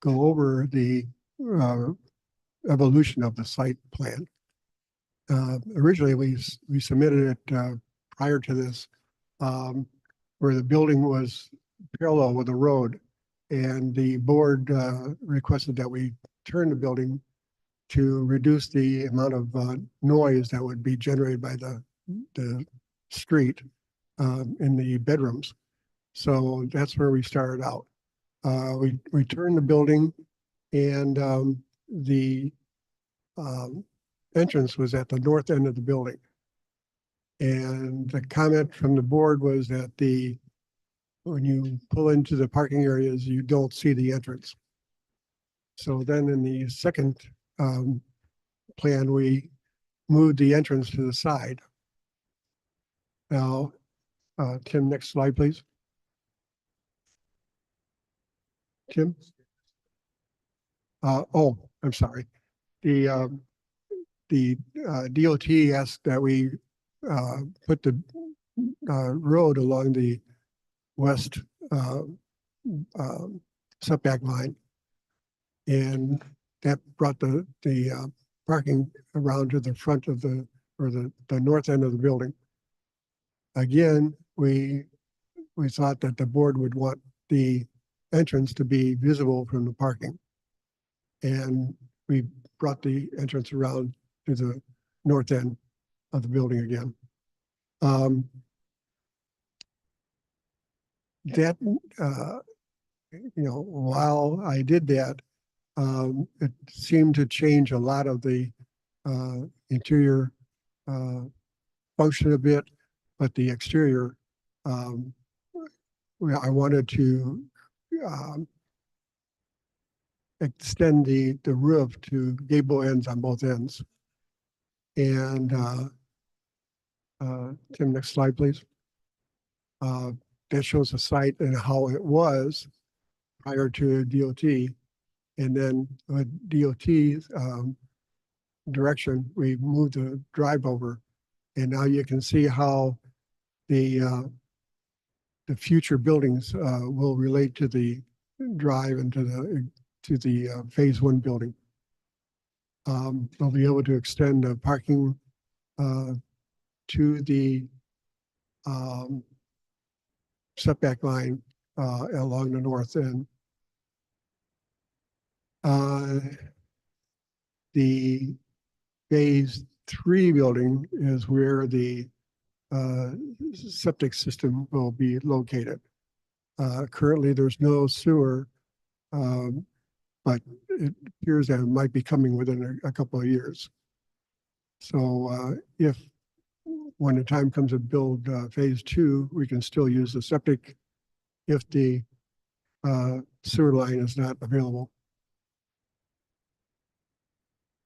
go over the evolution of the site plan. Originally, we submitted it prior to this, where the building was parallel with the road, and the board requested that we turn the building to reduce the amount of noise that would be generated by the street in the bedrooms. So that's where we started out. We turned the building, and the entrance was at the north end of the building. And the comment from the board was that when you pull into the parking areas, you don't see the entrance. So then in the second plan, we moved the entrance to the side. Now, Tim, next slide, please. Tim? Oh, I'm sorry. The DOT asked that we put the road along the west setback line, and that brought the parking around to the front of the north end of the building. Again, we thought that the board would want the entrance to be visible from the parking, and we brought the entrance around to the north end of the building again. While I did that, it seemed to change a lot of the interior function a bit. but the exterior, I wanted to extend the roof to gable ends on both ends. And Tim, next slide, please. That shows the site and how it was prior to DOT. And then with DOT's direction, we moved the drive over. And now you can see how the future buildings will relate to the drive and to the phase one building. They'll be able to extend the parking to the setback line along the north end. The phase three building is where the septic system will be located. Currently, there's no sewer, but it appears that it might be coming within a couple of years. So if when the time comes to build phase two, we can still use the septic if the sewer line is not available.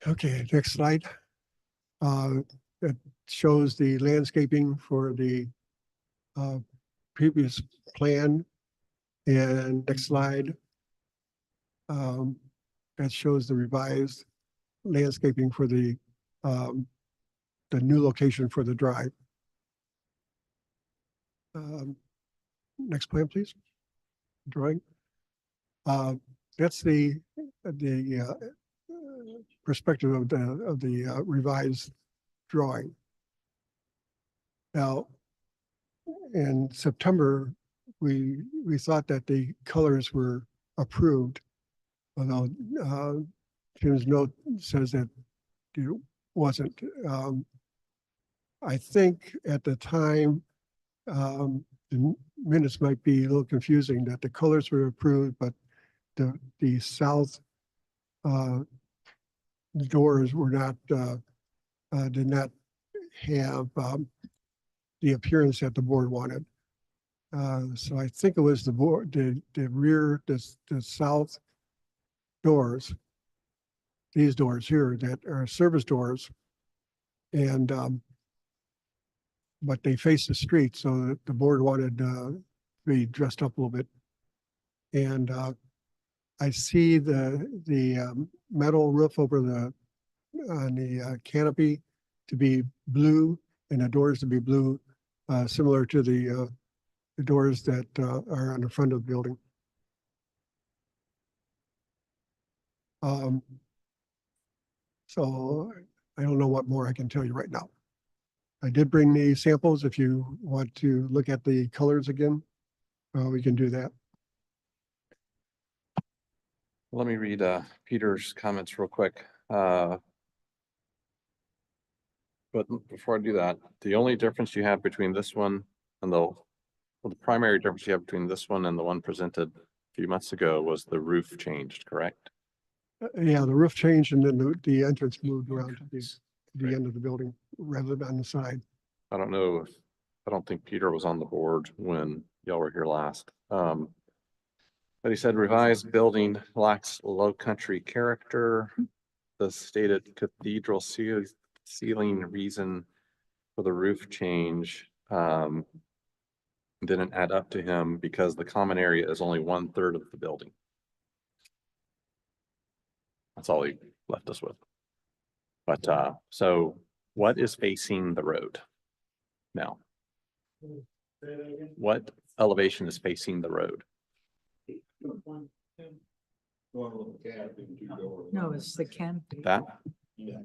Okay, next slide. It shows the landscaping for the previous plan. And next slide. That shows the revised landscaping for the new location for the drive. Next plan, please. Drawing. That's the perspective of the revised drawing. Now, in September, we thought that the colors were approved, although Jim's note says that it wasn't. I think at the time, the minutes might be a little confusing that the colors were approved, but the south doors were not, did not have the appearance that the board wanted. So I think it was the board, the rear, the south doors, these doors here that are service doors, and but they face the street, so the board wanted to be dressed up a little bit. And I see the metal roof over on the canopy to be blue and the doors to be blue, similar to the doors that are on the front of the building. So I don't know what more I can tell you right now. I did bring the samples. If you want to look at the colors again, we can do that. Let me read Peter's comments real quick. But before I do that, the only difference you have between this one and the primary difference you have between this one and the one presented a few months ago was the roof changed, correct? Yeah, the roof changed and then the entrance moved around to the end of the building rather than on the side. I don't know. I don't think Peter was on the board when y'all were here last. But he said revised building lacks low country character. The stated cathedral ceiling reason for the roof change didn't add up to him because the common area is only 1/3 of the building. That's all he left us with. But so what is facing the road now? What elevation is facing the road? No, it's the canopy. That? Yeah.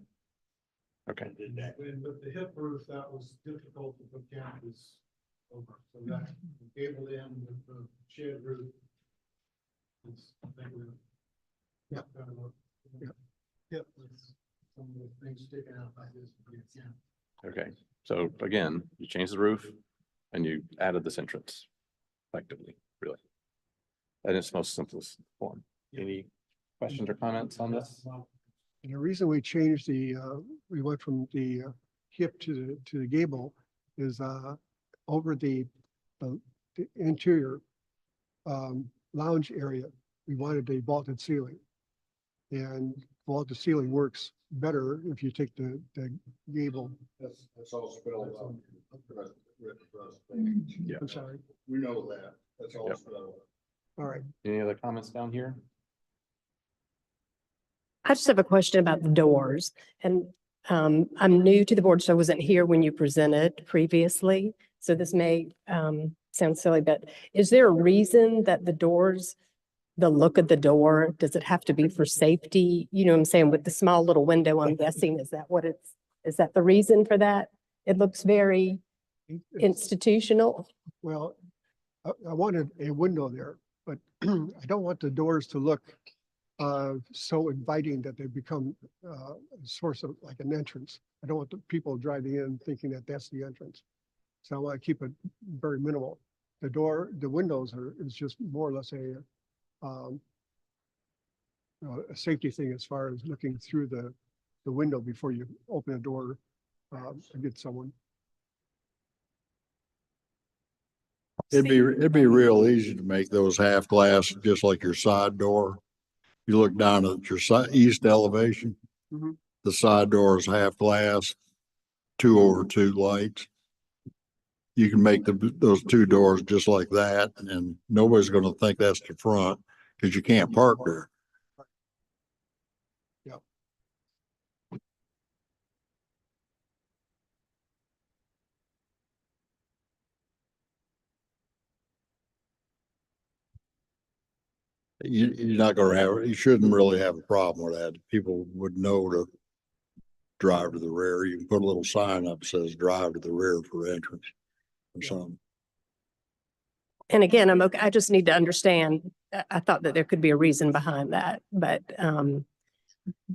Okay. With the hip roof, that was difficult to put canopies over, so that gable end with the shed roof. Yeah. Hip with some of the things sticking out like this. Okay, so again, you changed the roof and you added this entrance effectively, really. At its most simplest form. Any questions or comments on this? And the reason we changed we went from the hip to the gable is over the interior lounge area, we wanted a vaulted ceiling. And vaulted ceiling works better if you take the gable. That's all spelled out. Yeah. I'm sorry. We know that. That's all Yep. spelled out. All right. Any other comments down here? I just have a question about the doors, and I'm new to the board, so I wasn't here when you presented previously. So this may sound silly, but is there a reason that the doors, the look of the door, does it have to be for safety? You know what I'm saying? With the small little window, I'm guessing, is that the reason for that? It looks very institutional. Well, I wanted a window there, but I don't want the doors to look so inviting that they become a source of like an entrance. I don't want the people driving in thinking that that's the entrance. So I want to keep it very minimal. The windows is just more or less a safety thing as far as looking through the window before you open a door to get someone. It'd be real easy to make those half glass, just like your side door. You look down at your east elevation. Mhm. The side door is half glass, 2/2 lights. You can make those two doors just like that, and nobody's gonna think that's the front, because you can't park there. Yep. You shouldn't really have a problem with that. People would know to drive to the rear. You can put a little sign up that says drive to the rear for entrance or something. And again, I'm okay. I just need to understand. I thought that there could be a reason behind that, but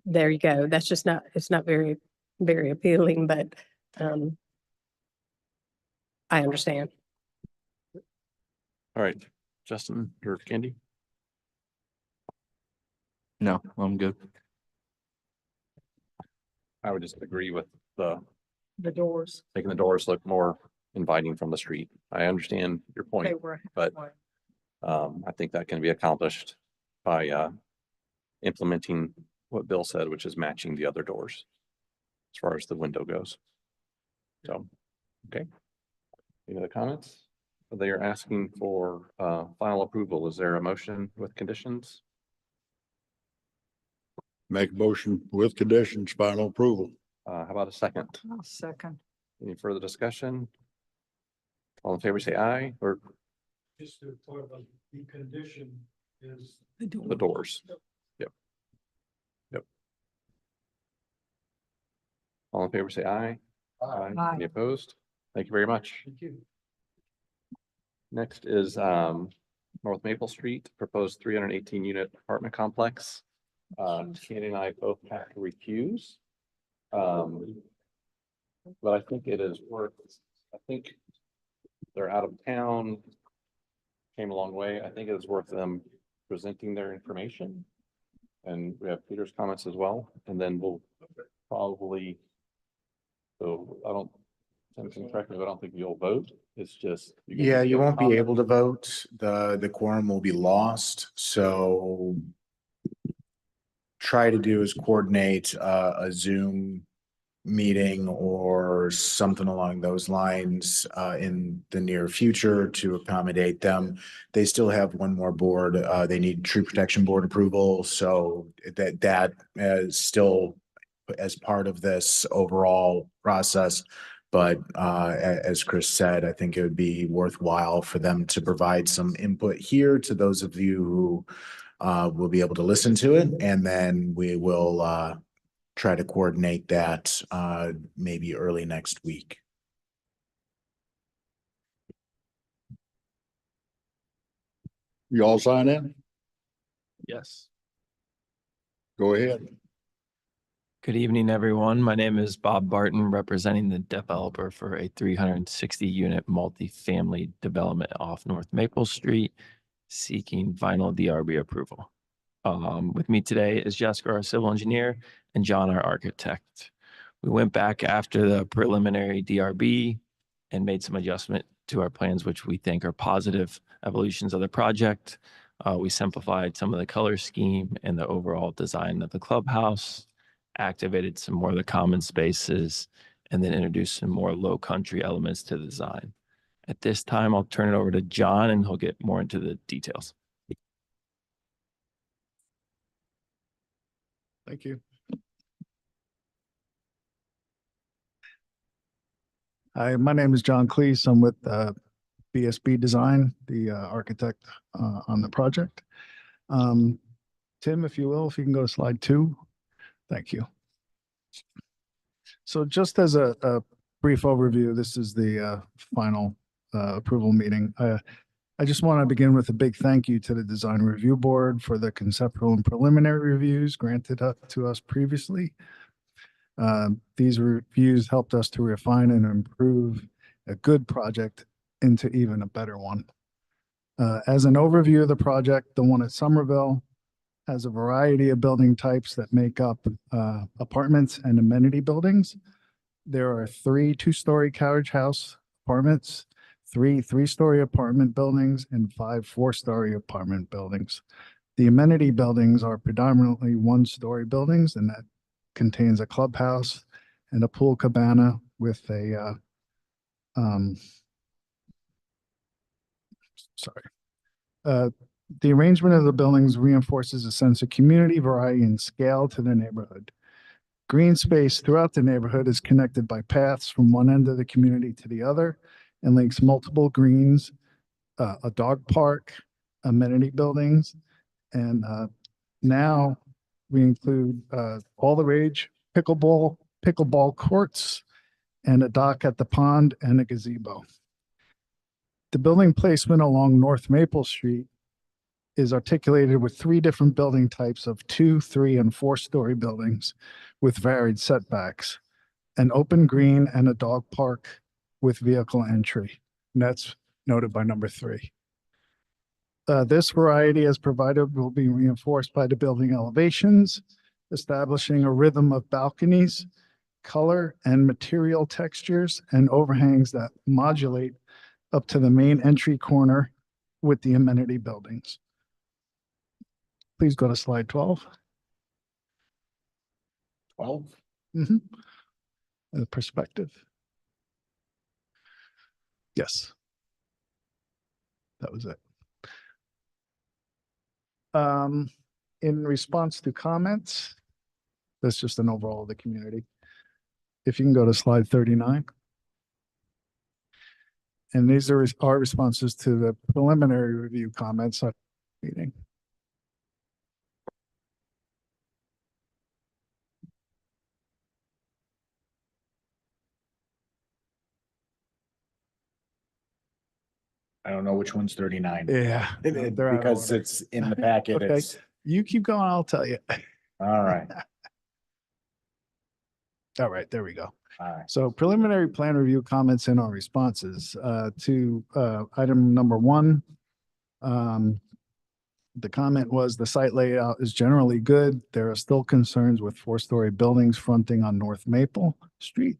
there you go. That's just not, it's not very, very appealing, but I understand. All right, Justin or Candy? No, I'm good. I would just agree with The doors. making the doors look more inviting from the street. I understand your point, but I think that can be accomplished by implementing what Bill said, which is matching the other doors as far as the window goes. So, okay. Any other comments? They are asking for final approval. Is there a motion with conditions? Make a motion with conditions, final approval. How about a second? I'll second. Any further discussion? All in favor, say aye, or Just to clarify, the condition is the doors. Yep. Yep. All in favor, say aye. Aye. Aye. Any opposed? Thank you very much. Thank you. Next is North Maple Street, proposed 318 unit apartment complex. Candy and I both have to recuse. But I think it is worth, I think they're out of town, came a long way. I think it is worth them presenting their information. And we have Peter's comments as well, and then we'll probably, so I don't, correct me, but I don't think you'll vote. It's just. Yeah, you won't be able to vote. The quorum will be lost, so try to do is coordinate a Zoom meeting or something along those lines in the near future to accommodate them. They still have one more board. They need tree protection board approval, so that is still as part of this overall process. But as Chris said, I think it would be worthwhile for them to provide some input here to those of you who will be able to listen to it, and then we will try to coordinate that maybe early next week. You all sign in? Yes. Go ahead. Good evening, everyone. My name is Bob Barton, representing the developer for a 360 unit multifamily development off North Maple Street, seeking final DRB approval. With me today is Jessica, our civil engineer, and John, our architect. We went back after the preliminary DRB and made some adjustment to our plans, which we think are positive evolutions of the project. We simplified some of the color scheme and the overall design of the clubhouse, activated some more of the common spaces, and then introduced some more low country elements to the design. At this time, I'll turn it over to John and he'll get more into the details. Thank you. Hi, my name is John Cleese. I'm with BSB Design, the architect on the project. Tim, if you will, if you can go to slide 2. Thank you. So just as a brief overview, this is the final approval meeting. I just want to begin with a big thank you to the Design Review Board for the conceptual and preliminary reviews granted up to us previously. These reviews helped us to refine and improve a good project into even a better one. As an overview of the project, the one at Somerville has a variety of building types that make up apartments and amenity buildings. There are 3 2-story carriage house apartments, 3 3-story apartment buildings, and 5 4-story apartment buildings. The amenity buildings are predominantly 1-story buildings, and that contains a clubhouse and a pool cabana with a the arrangement of the buildings reinforces a sense of community, variety, and scale to the neighborhood. Green space throughout the neighborhood is connected by paths from one end of the community to the other and links multiple greens, a dog park, amenity buildings, and now we include all the rage pickleball courts, and a dock at the pond and a gazebo. The building placement along North Maple Street is articulated with 3 different building types of 2, 3, and 4-story buildings with varied setbacks, an open green and a dog park with vehicle entry. And that's noted by number 3. This variety as provided will be reinforced by the building elevations, establishing a rhythm of balconies, color and material textures, and overhangs that modulate up to the main entry corner with the amenity buildings. Please go to slide 12. 12? Mm-hmm. The perspective. Yes. That was it. In response to comments, that's just an overall of the community. If you can go to slide 39. And these are our responses to the preliminary review comments at the meeting. I don't know which one's 39. Yeah, they're out of because order. it's in the packet. Okay. It's You keep going, I'll tell you. all right. All right, there we go. All right. So preliminary plan review comments and our responses to item number 1. The comment was the site layout is generally good. There are still concerns with 4-story buildings fronting on North Maple Street.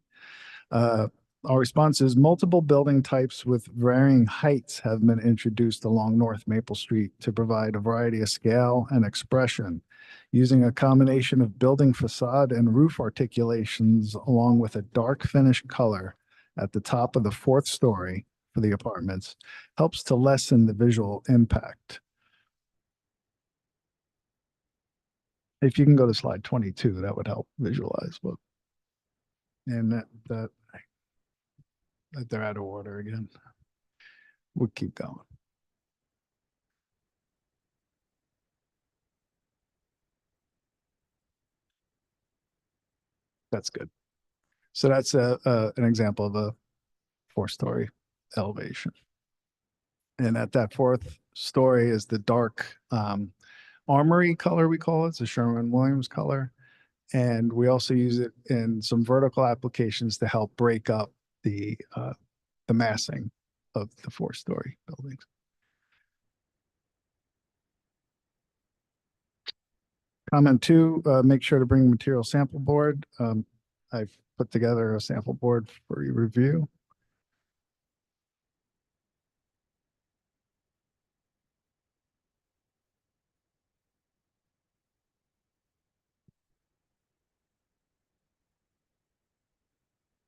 Our response is multiple building types with varying heights have been introduced along North Maple Street to provide a variety of scale and expression, using a combination of building facade and roof articulations along with a dark finish color at the top of the 4th story for the apartments helps to lessen the visual impact. If you can go to slide 22, that would help visualize what. And that they're out of order again. We'll keep going. That's good. So that's an example of a 4-story elevation. And at that 4th story is the dark armory color, we call it. It's a Sherwin-Williams color. And we also use it in some vertical applications to help break up the massing of the 4-story buildings. Comment 2, make sure to bring material sample board. I've put together a sample board for your review.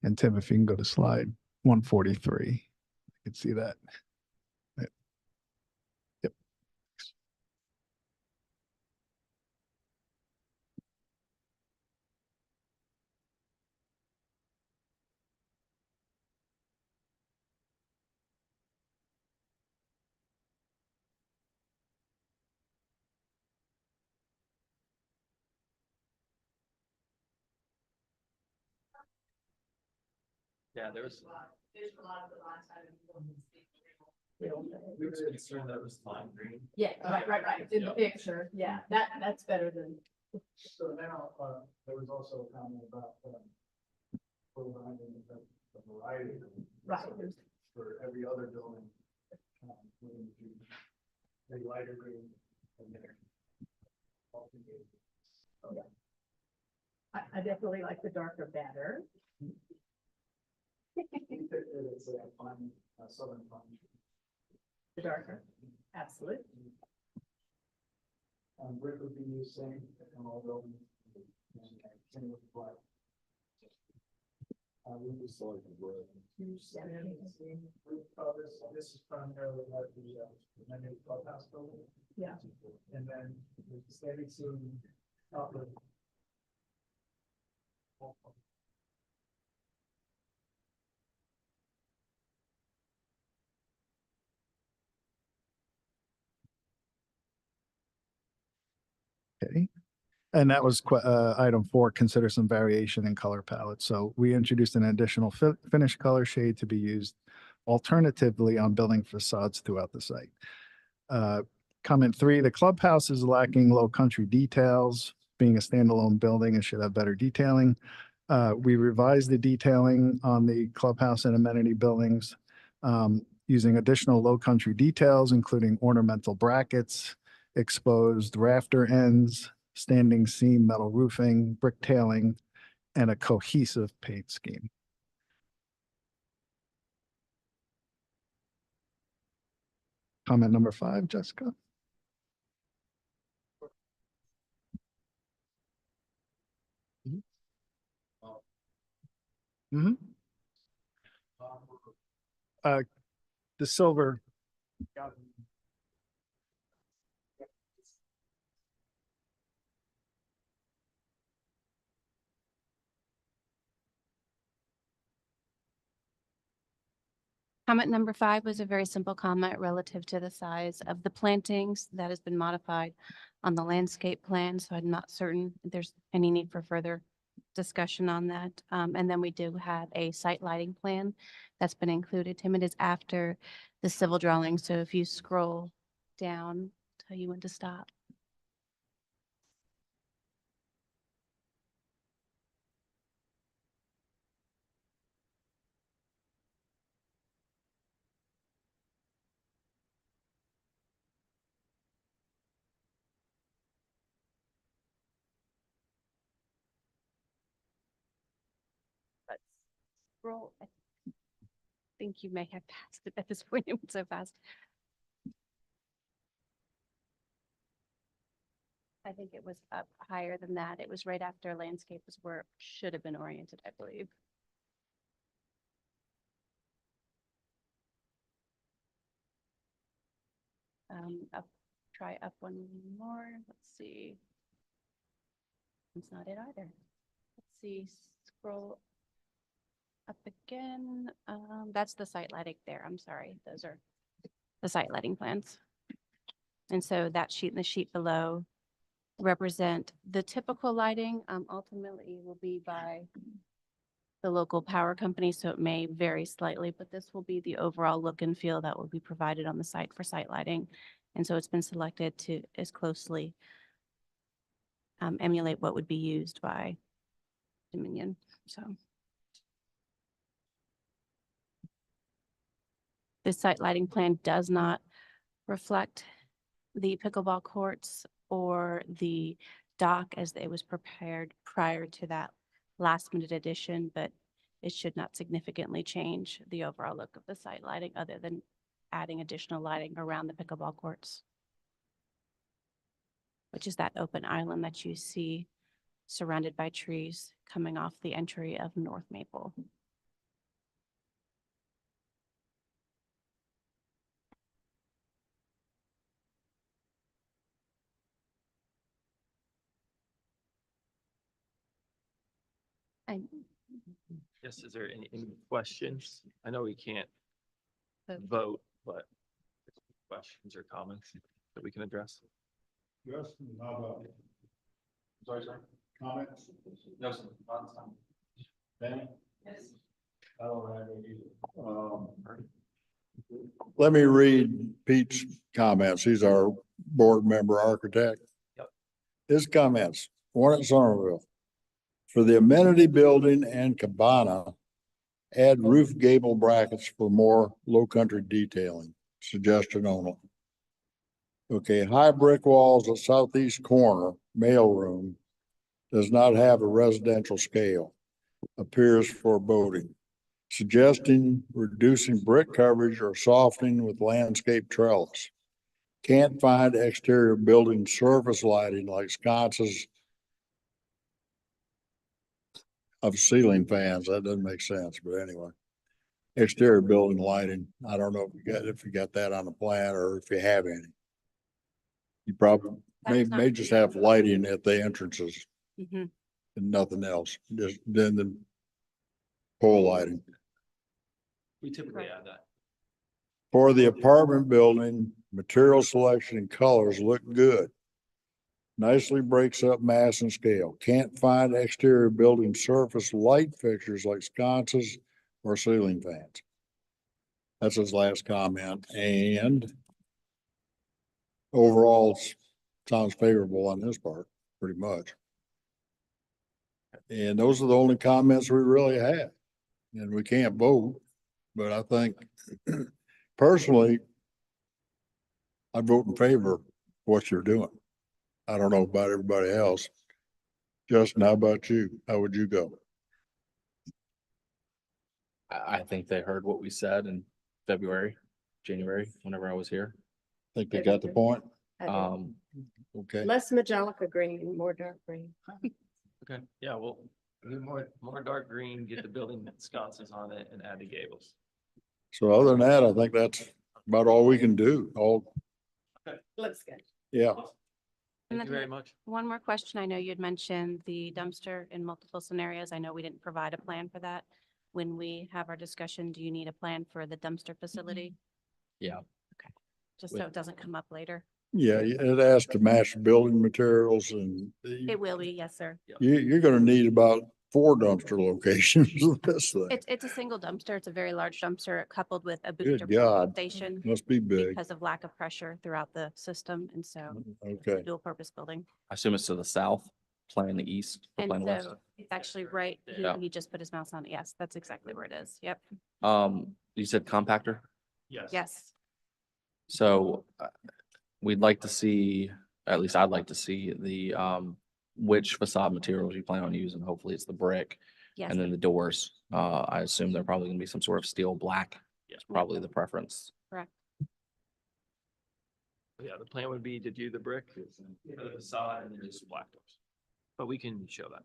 And Tim, if you can go to slide 143, you can see that. Right. Yep. Yeah, there was. Yeah, We were concerned that it was fine green. right, in the picture, yeah, that's better than. So now, there was also a comment about, providing the variety. Right. For every other building. A lighter green. And there. I definitely like the darker better. It's a fine, southern fine. The darker, absolutely. Brick would be used same in all buildings. Same with black. We just like the brick. This is primarily like the new clubhouse building. Yeah. And then the standing seam top of. Okay. And that was item 4, consider some variation in color palette. So we introduced an additional finish color shade to be used alternatively on building facades throughout the site. Comment 3, the clubhouse is lacking low country details. Being a standalone building, it should have better detailing. We revised the detailing on the clubhouse and amenity buildings using additional low country details, including ornamental brackets, exposed rafter ends, standing seam metal roofing, brick tailing, and a cohesive paint scheme. Comment number 5, Jessica. Mm-hmm. The silver. Comment number 5 was a very simple comment relative to the size of the plantings that has been modified on the landscape plan. So I'm not certain if there's any need for further discussion on that. And then we do have a site lighting plan that's been included. Tim, it is after the civil drawing. So if you scroll down, tell you when to stop. But scroll, I think you may have passed it at this point. It went so fast. I think it was up higher than that. It was right after landscape was where it should have been oriented, I believe. Try up one more. Let's see. It's not it either. Let's see. Scroll up again. That's the site lighting there. I'm sorry. Those are the site lighting plans. And so that sheet and the sheet below represent the typical lighting. Ultimately will be by the local power company, so it may vary slightly, but this will be the overall look and feel that will be provided on the site for site lighting. And so it's been selected to as closely emulate what would be used by Dominion. So this site lighting plan does not reflect the pickleball courts or the dock as it was prepared prior to that last minute addition, but it should not significantly change the overall look of the site lighting other than adding additional lighting around the pickleball courts, which is that open island that you see surrounded by trees coming off the entry of North Maple. Yes, is there any questions? I know we can't So- vote, but questions or comments that we can address? Yes, how about? Sorry, sir. Comments? No, sir. Danny? I don't have any either. Let me read Pete's comments. He's our board member architect. Yep. His comments, one at Somerville. For the amenity building and cabana, add roof gable brackets for more low country detailing. Suggestion only. Okay, high brick walls at southeast corner, mailroom, does not have a residential scale. Appears foreboding. Suggesting reducing brick coverage or softening with landscape trellis. Can't find exterior building surface lighting like sconces of ceiling fans. That doesn't make sense, but anyway. Exterior building lighting. I don't know if you got that on the plan or if you have any. You probably may just have lighting at the entrances Mhm. and nothing else, just then the pole lighting. We typically add that. For the apartment building, material selection and colors look good. Nicely breaks up mass and scale. Can't find exterior building surface light fixtures like sconces or ceiling fans. That's his last comment, and overall, sounds favorable on this part, pretty much. And those are the only comments we really have. And we can't vote, but I think personally, I vote in favor of what you're doing. I don't know about everybody else. Justin, how about you? How would you go? I think they heard what we said in February, January, whenever I was here. Think they got the point? I do. Okay. Less magenta green, more dark green. Okay, yeah, well, do more dark green, get the building sconces on it and add the gables. So other than that, I think that's about all we can do. Looks good. Yeah. And Thank you then very much. One more question. I know you had mentioned the dumpster in multiple scenarios. I know we didn't provide a plan for that. When we have our discussion, do you need a plan for the dumpster facility? Yeah. Just so it doesn't come up later. Yeah, it has to match building materials and It will be, yes, sir. you're gonna need about 4 dumpster locations with this thing. It's a single dumpster. It's a very large dumpster coupled with a Good booster pump God. station Must be big. because of lack of pressure throughout the system. And so Okay. dual purpose building. I assume it's to the south, playing the east, or And playing west. so it's actually right, Yeah. he just put his mouse on it. Yes, that's exactly where it is. Yep. You said compactor? Yes. Yes. So we'd like to see, at least I'd like to see the, which facade materials you plan on using. Hopefully it's the brick. Yes. And then the doors. I assume they're probably gonna be some sort of steel black. Yes. Probably the preference. Correct. Yeah, the plan would be to do the brick, the facade, and then just black doors. But we can show that.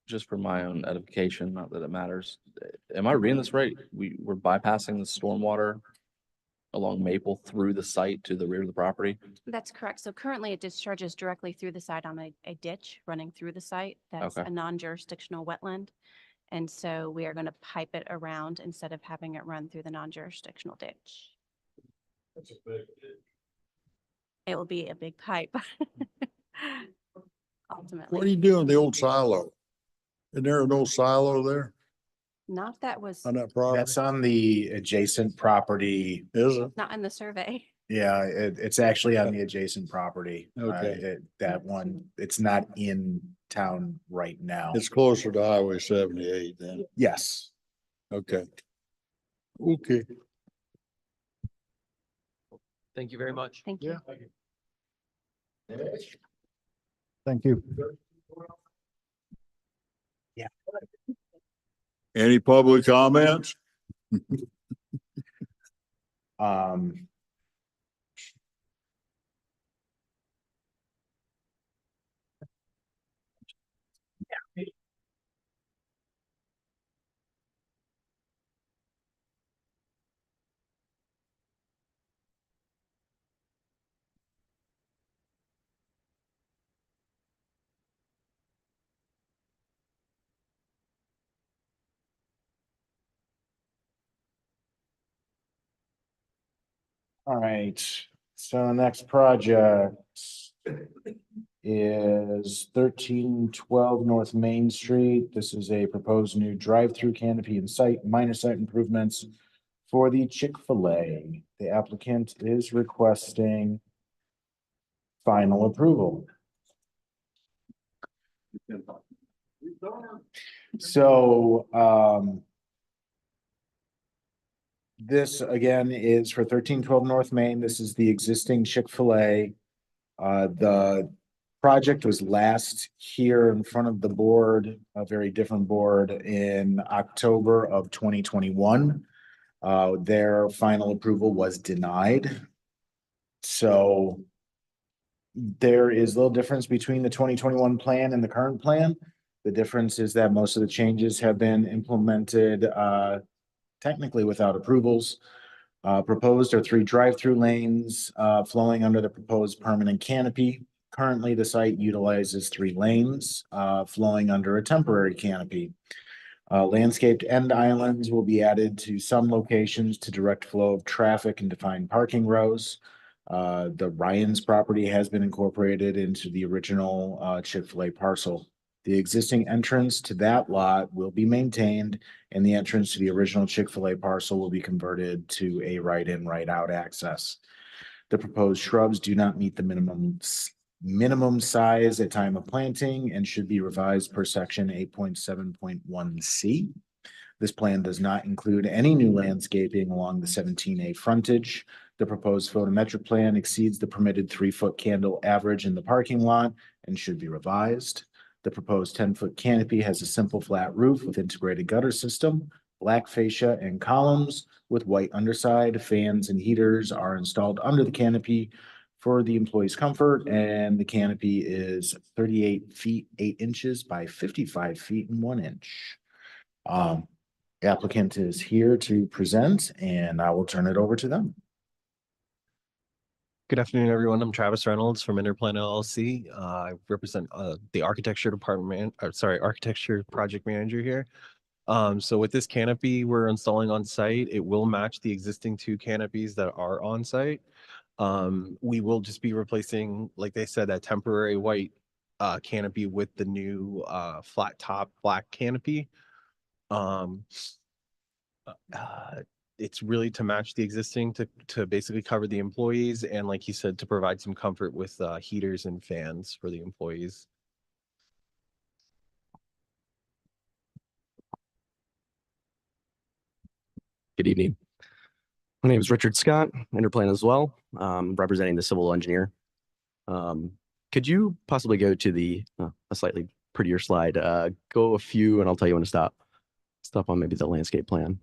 Just for my own edification, not that it matters. Am I reading this right? We're bypassing the stormwater along Maple through the site to the rear of the property? That's correct. So currently it discharges directly through the site on a ditch running through the site. That's Okay. a non-jurisdictional wetland. And so we are going to pipe it around instead of having it run through the non-jurisdictional ditch. That's a big. It will be a big pipe. What are Ultimately, you doing with the old silo? Isn't there an old silo there not that was on that property? That's on the adjacent property. Is it? not in the survey. Yeah, it's actually on the adjacent property. Okay. That one, it's not in town right now. It's closer to Highway 78 then. Yes. Okay. Okay. Thank you very much. Thank you. Thank you. Any public comments? Um, All right, so next project is 1312 North Main Street. This is a proposed new drive-through canopy and minor site improvements for the Chick-fil-A. The applicant is requesting final approval. So, this again is for 1312 North Main. This is the existing Chick-fil-A. The project was last here in front of the board, a very different board, in October of 2021. Their final approval was denied. So there is a little difference between the 2021 plan and the current plan. The difference is that most of the changes have been implemented technically without approvals. Proposed are 3 drive-through lanes flowing under the proposed permanent canopy. Currently, the site utilizes 3 lanes flowing under a temporary canopy. Landscaped end islands will be added to some locations to direct flow of traffic and define parking rows. The Ryan's property has been incorporated into the original Chick-fil-A parcel. The existing entrance to that lot will be maintained, and the entrance to the original Chick-fil-A parcel will be converted to a right-in, right-out access. The proposed shrubs do not meet the minimum size at time of planting and should be revised per section 8.7.1C. This plan does not include any new landscaping along the 17A frontage. The proposed photometric plan exceeds the permitted 3-foot candle average in the parking lot and should be revised. The proposed 10-foot canopy has a simple flat roof with integrated gutter system, black fascia and columns with white underside. Fans and heaters are installed under the canopy for the employee's comfort, and the canopy is 38 feet 8 inches by 55 feet and 1 inch. Applicant is here to present, and I will turn it over to them. Good afternoon, everyone. I'm Travis Reynolds from Interplan LLC. I represent the architecture department, architecture project manager here. So with this canopy we're installing on site, it will match the existing 2 canopies that are on site. We will just be replacing, like they said, that temporary white canopy with the new flat top black canopy. It's really to match the existing to basically cover the employees, and like he said, to provide some comfort with heaters and fans for the employees. Good evening. My name is Richard Scott, Interplan as well, representing the civil engineer. Could you possibly go to a slightly prettier slide? Go a few and I'll tell you when to stop. Stop on maybe the landscape plan.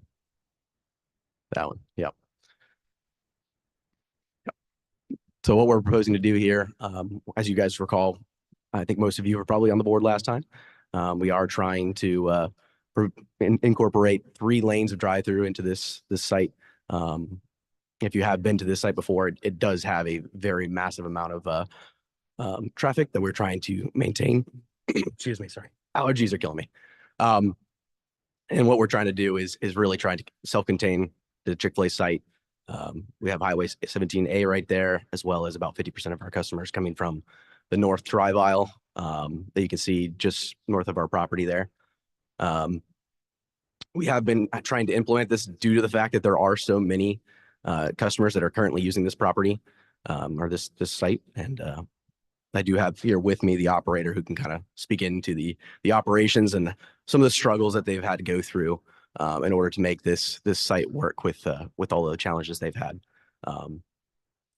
That one, yep. So what we're proposing to do here, as you guys recall, I think most of you were probably on the board last time. We are trying to incorporate 3 lanes of drive-through into this site. If you have been to this site before, it does have a very massive amount of traffic that we're trying to maintain. Excuse me, sorry. Allergies are killing me. And what we're trying to do is really trying to self-contain the Chick-fil-A site. We have Highway 17A right there, as well as about 50% of our customers coming from the north drive aisle that you can see just north of our property there. We have been trying to implement this due to the fact that there are so many customers that are currently using this property or this site. And I do have here with me the operator who can kind of speak into the operations and some of the struggles that they've had to go through in order to make this site work with all the challenges they've had.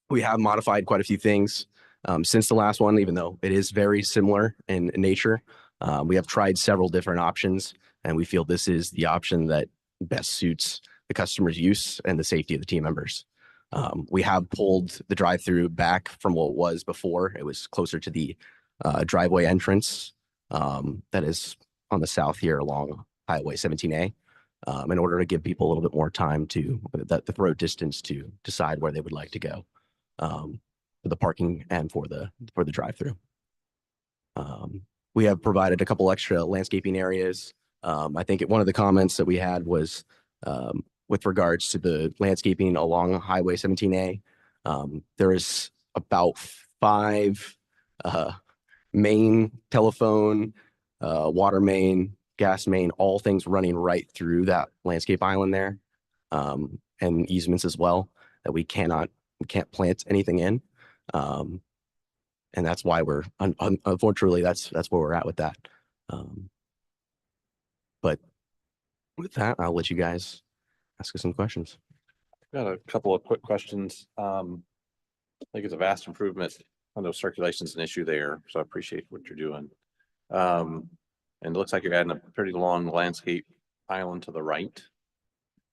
We have modified quite a few things since the last one, even though it is very similar in nature. We have tried several different options, and we feel this is the option that best suits the customer's use and the safety of the team members. We have pulled the drive-through back from what it was before. It was closer to the driveway entrance that is on the south here along Highway 17A. In order to give people a little bit more time to the road distance to decide where they would like to go for the parking and for the drive-through. We have provided a couple extra landscaping areas. I think one of the comments that we had was with regards to the landscaping along Highway 17A. There is about 5 main, telephone, water main, gas main, all things running right through that landscape island there. And easements as well that we can't plant anything in. And that's why we're unfortunately that's where we're at with that. But with that, I'll let you guys ask us some questions. Got a couple of quick questions. I think it's a vast improvement. I know circulation's an issue there, so I appreciate what you're doing. And it looks like you're adding a pretty long landscape island to the right.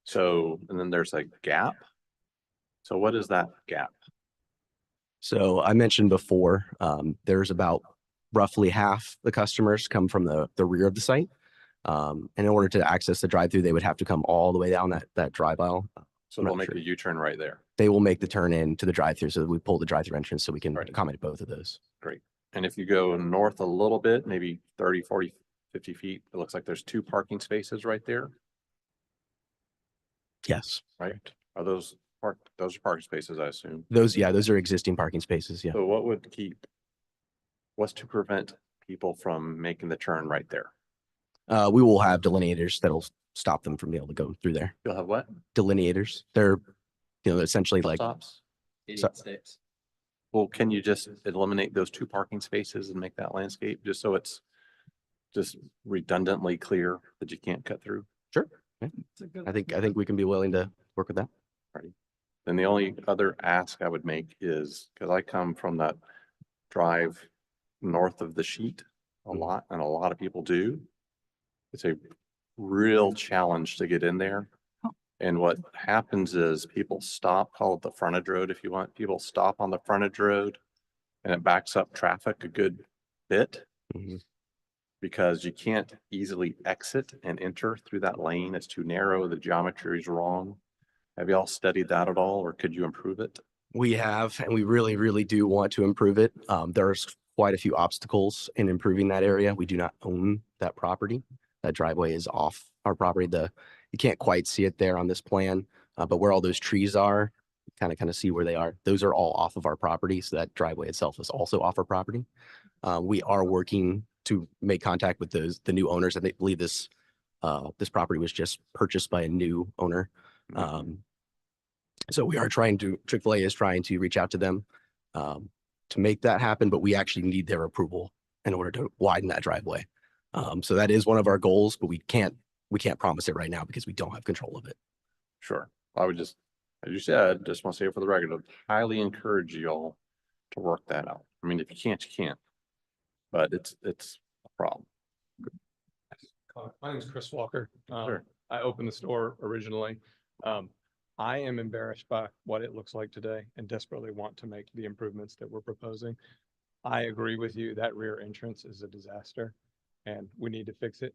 So, and then there's a gap. So what is that gap? So I mentioned before, there's about roughly half the customers come from the rear of the site. And in order to access the drive-through, they would have to come all the way down that drive aisle. So they'll make a U-turn right there. They will make the turn in to the drive-through, so that we pull the drive-through entrance so we can accommodate both of those. Great. And if you go north a little bit, maybe 30, 40, 50 feet, it looks like there's 2 parking spaces right there, Yes. right? Are those are parking spaces, I assume? Those are existing parking spaces. Yeah. So what's to prevent people from making the turn right there? We will have delineators that'll stop them from being able to go through there. You'll have what? Delineators. They're, essentially like Stops? Steps. Well, can you just eliminate those 2 parking spaces and make that landscape just so it's just redundantly clear that you can't cut through? Sure. Yeah. I think we can be willing to work with that. Right. Then the only other ask I would make is, because I come from that drive north of the sheet a lot, and a lot of people do. It's a real challenge to get in there. And what happens is people stop, call it the frontage road if you want. People stop on the frontage road and it backs up traffic a good bit. Because you can't easily exit and enter through that lane. It's too narrow. The geometry is wrong. Have you all studied that at all, or could you improve it? We have, and we really, really do want to improve it. There's quite a few obstacles in improving that area. We do not own that property. That driveway is off our property. You can't quite see it there on this plan, but where all those trees are, kind of see where they are. Those are all off of our property. So that driveway itself is also off our property. We are working to make contact with the new owners. I believe this property was just purchased by a new owner. So we are Chick-fil-A is trying to reach out to them to make that happen, but we actually need their approval in order to widen that driveway. So that is one of our goals, but we can't promise it right now because we don't have control of it. Sure. I would just, as you said, just want to say it for the record, I'd highly encourage you all to work that out. I mean, if you can't, you can't, but it's a problem. My name is Chris Walker. Sure. I opened the store originally. I am embarrassed by what it looks like today and desperately want to make the improvements that we're proposing. I agree with you that rear entrance is a disaster and we need to fix it.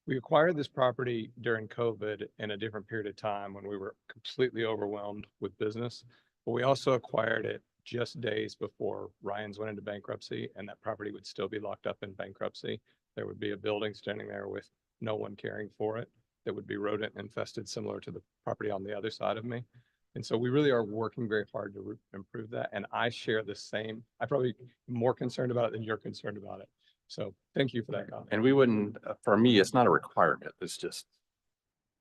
We acquired this property during COVID in a different period of time when we were completely overwhelmed with business, but we also acquired it just days before Ryan's went into bankruptcy, and that property would still be locked up in bankruptcy. There would be a building standing there with no one caring for it that would be rodent infested, similar to the property on the other side of me. And so we really are working very hard to improve that. And I share the same, I'm probably more concerned about it than you're concerned about it. So thank you for that comment. And we wouldn't, for me, it's not a requirement. It's just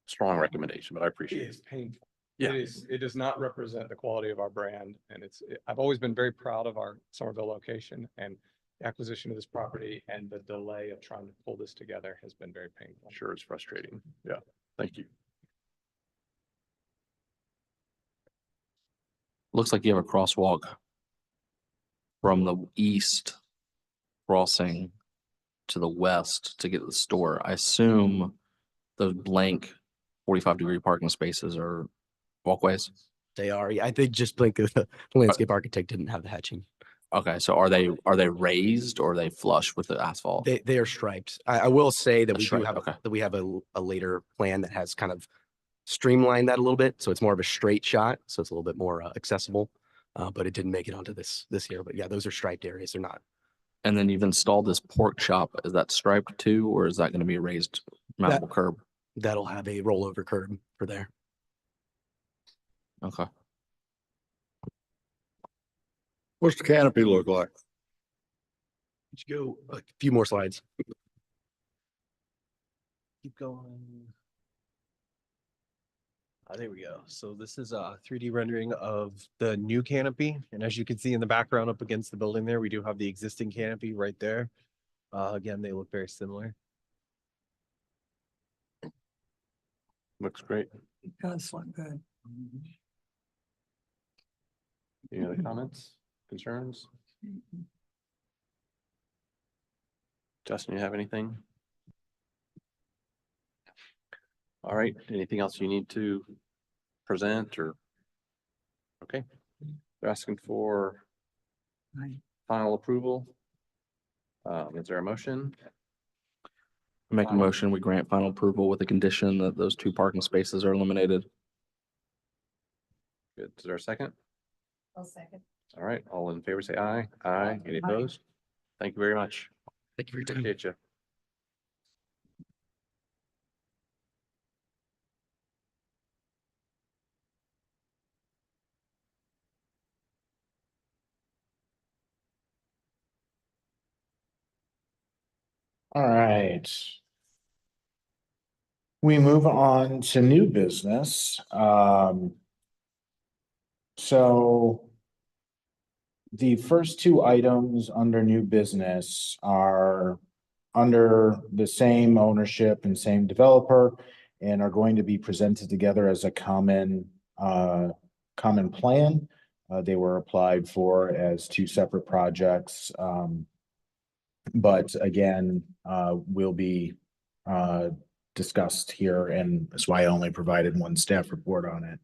strong recommendation, but I appreciate It it. is painful. Yeah. It does not represent the quality of our brand. And I've always been very proud of our Somerville location, and the acquisition of this property and the delay of trying to pull this together has been very painful. Sure, it's frustrating. Yeah, thank you. Looks like you have a crosswalk from the east crossing to the west to get to the store. I assume those blank 45-degree parking spaces are walkways. They are. I think just like the landscape architect didn't have the hatching. Okay, so are they raised or are they flush with the asphalt? They are striped. I will say that They're we do striped, have okay. that we have a later plan that has kind of streamlined that a little bit, so it's more of a straight shot, so it's a little bit more accessible. But it didn't make it onto this year. But yeah, those are striped areas. They're not. And then you've installed this pork chop. Is that striped too, or is that going to be a raised mountable curb? That'll have a rollover curb for there. Okay. What's the canopy look like? Go a few more slides. Keep going. There we go. So this is a 3D rendering of the new canopy. And as you can see in the background up against the building there, we do have the existing canopy right there. Again, they look very similar. Looks great. It does look good. Any other comments, concerns? Justin, you have anything? All right, anything else you need to present or? Okay, they're asking for final approval. Is there a motion? Make a Final. motion, we grant final approval with the condition that those 2 parking spaces are eliminated. Good, is there a second? I'll second. All right, all in favor, say aye. Aye, any opposed? Thank you very much. Thank you for your time. Appreciate you. All right. We move on to new business. So the first 2 items under new business are under the same ownership and same developer and are going to be presented together as a common plan. They were applied for as 2 separate projects. But again, will be discussed here, and that's why I only provided 1 staff report on it.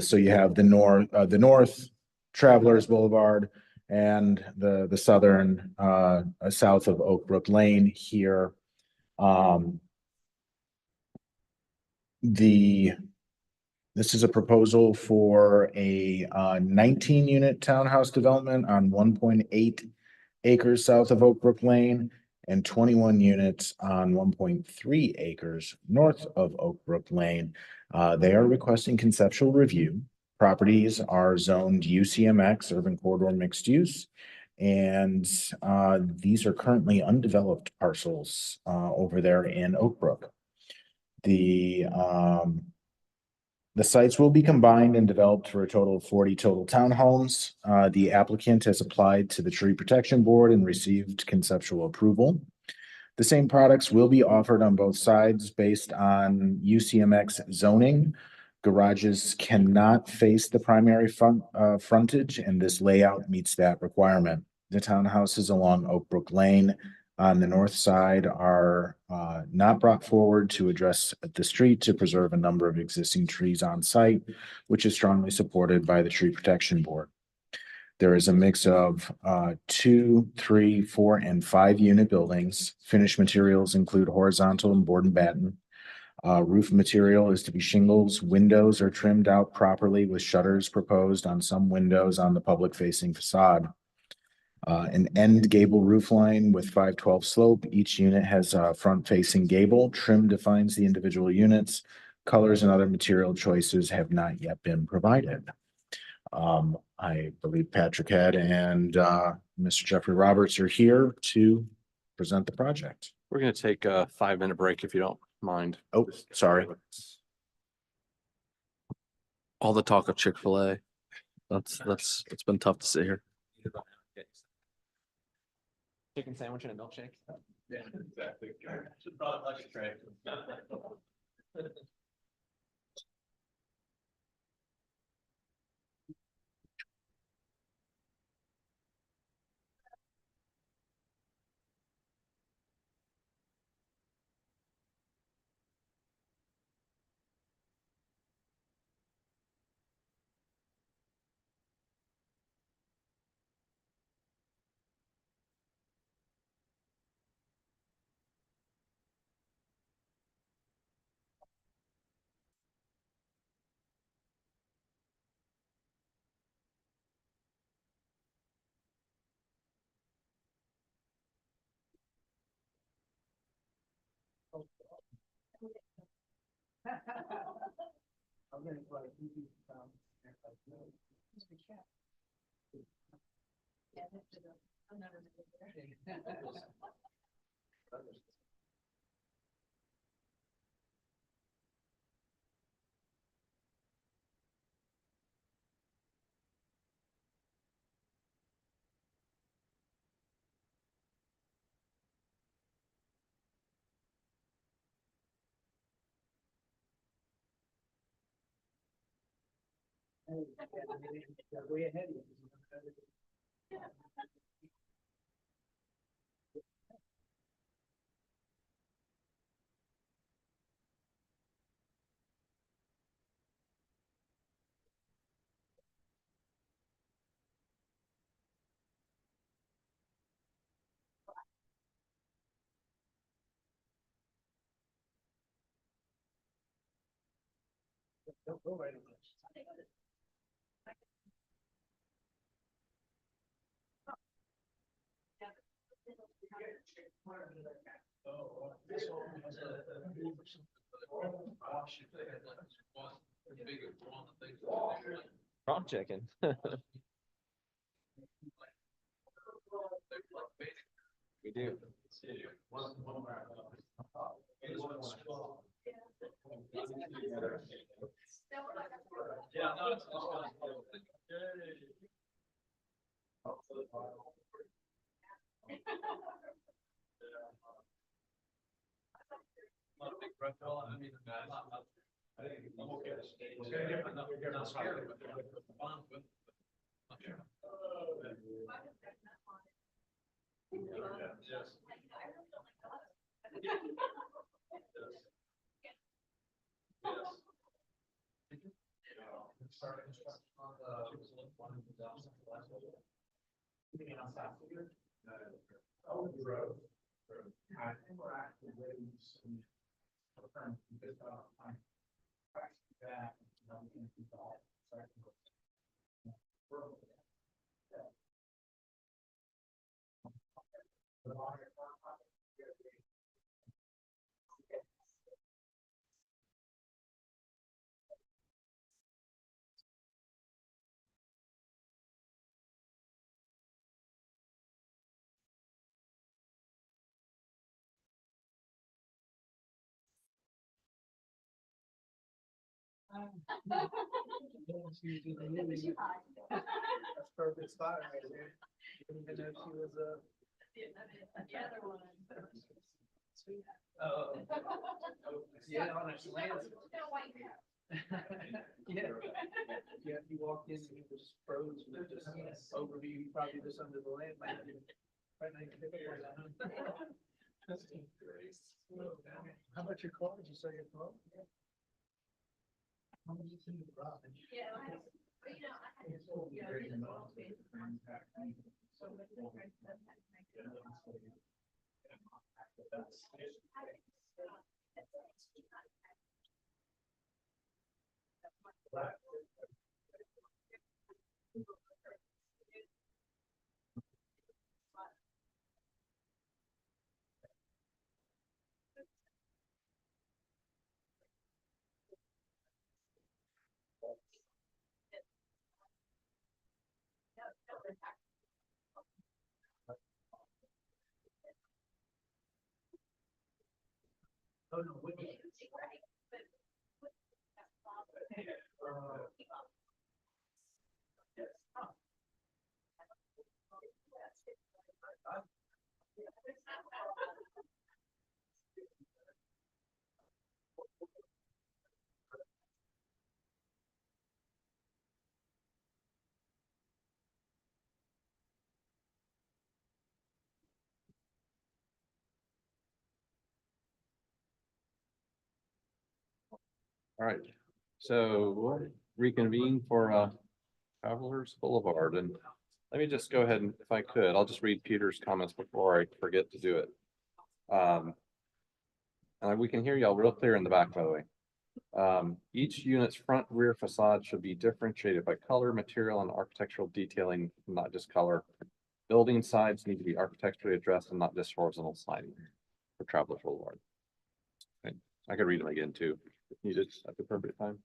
So you have the north Travelers Boulevard and the southern south of Oak Brook Lane here. This is a proposal for a 19-unit townhouse development on 1.8 acres south of Oak Brook Lane and 21 units on 1.3 acres north of Oak Brook Lane. They are requesting conceptual review. Properties are zoned UCMX, Urban Corridor Mixed Use, and these are currently undeveloped parcels over there in Oak Brook. The sites will be combined and developed for a total of 40 total townhomes. The applicant has applied to the Tree Protection Board and received conceptual approval. The same products will be offered on both sides based on UCMX zoning. Garages cannot face the primary frontage, and this layout meets that requirement. The townhouses along Oak Brook Lane on the north side are not brought forward to address the street to preserve a number of existing trees on site, which is strongly supported by the Tree Protection Board. There is a mix of 2, 3, 4, and 5 unit buildings. Finished materials include horizontal and board and batten. Roof material is to be shingles. Windows are trimmed out properly with shutters proposed on some windows on the public facing facade. An end gable roof line with 512 slope. Each unit has a front facing gable. Trim defines the individual units. Colors and other material choices have not yet been provided. I believe Patrick Head and Mr. Jeffrey Roberts are here to present the project. We're gonna take a 5-minute break if you don't mind. Oh, sorry. All the talk of Chick-fil-A. It's been tough to sit here. Chicken sandwich and a milkshake. Yeah, exactly. Should probably like a tray. Prompt checking. We do. That's perfect spot right there. Didn't even know she was the other one. Oh. Yeah, on a slant. Yeah. Yeah, if you walked in and it was froze with just overview, probably just under the lamp. Right now you can pick up on that, huh? That's great. How about your car? Did you sell your car? How much is in the garage? Yeah, but you know, I had to, you know, it's all space. So with the difference of oh, no, we don't. All right, so we'll reconvene for Travelers Boulevard, and let me just go ahead and, if I could, I'll just read Peter's comments before I forget to do it. We can hear y'all real clear in the back, by the way. Each unit's front rear facade should be differentiated by color, material, and architectural detailing, not just color. Building sides need to be architecturally addressed and not just horizontal siding for Travelers Boulevard. Okay. I could read them again too, if needed at the appropriate time.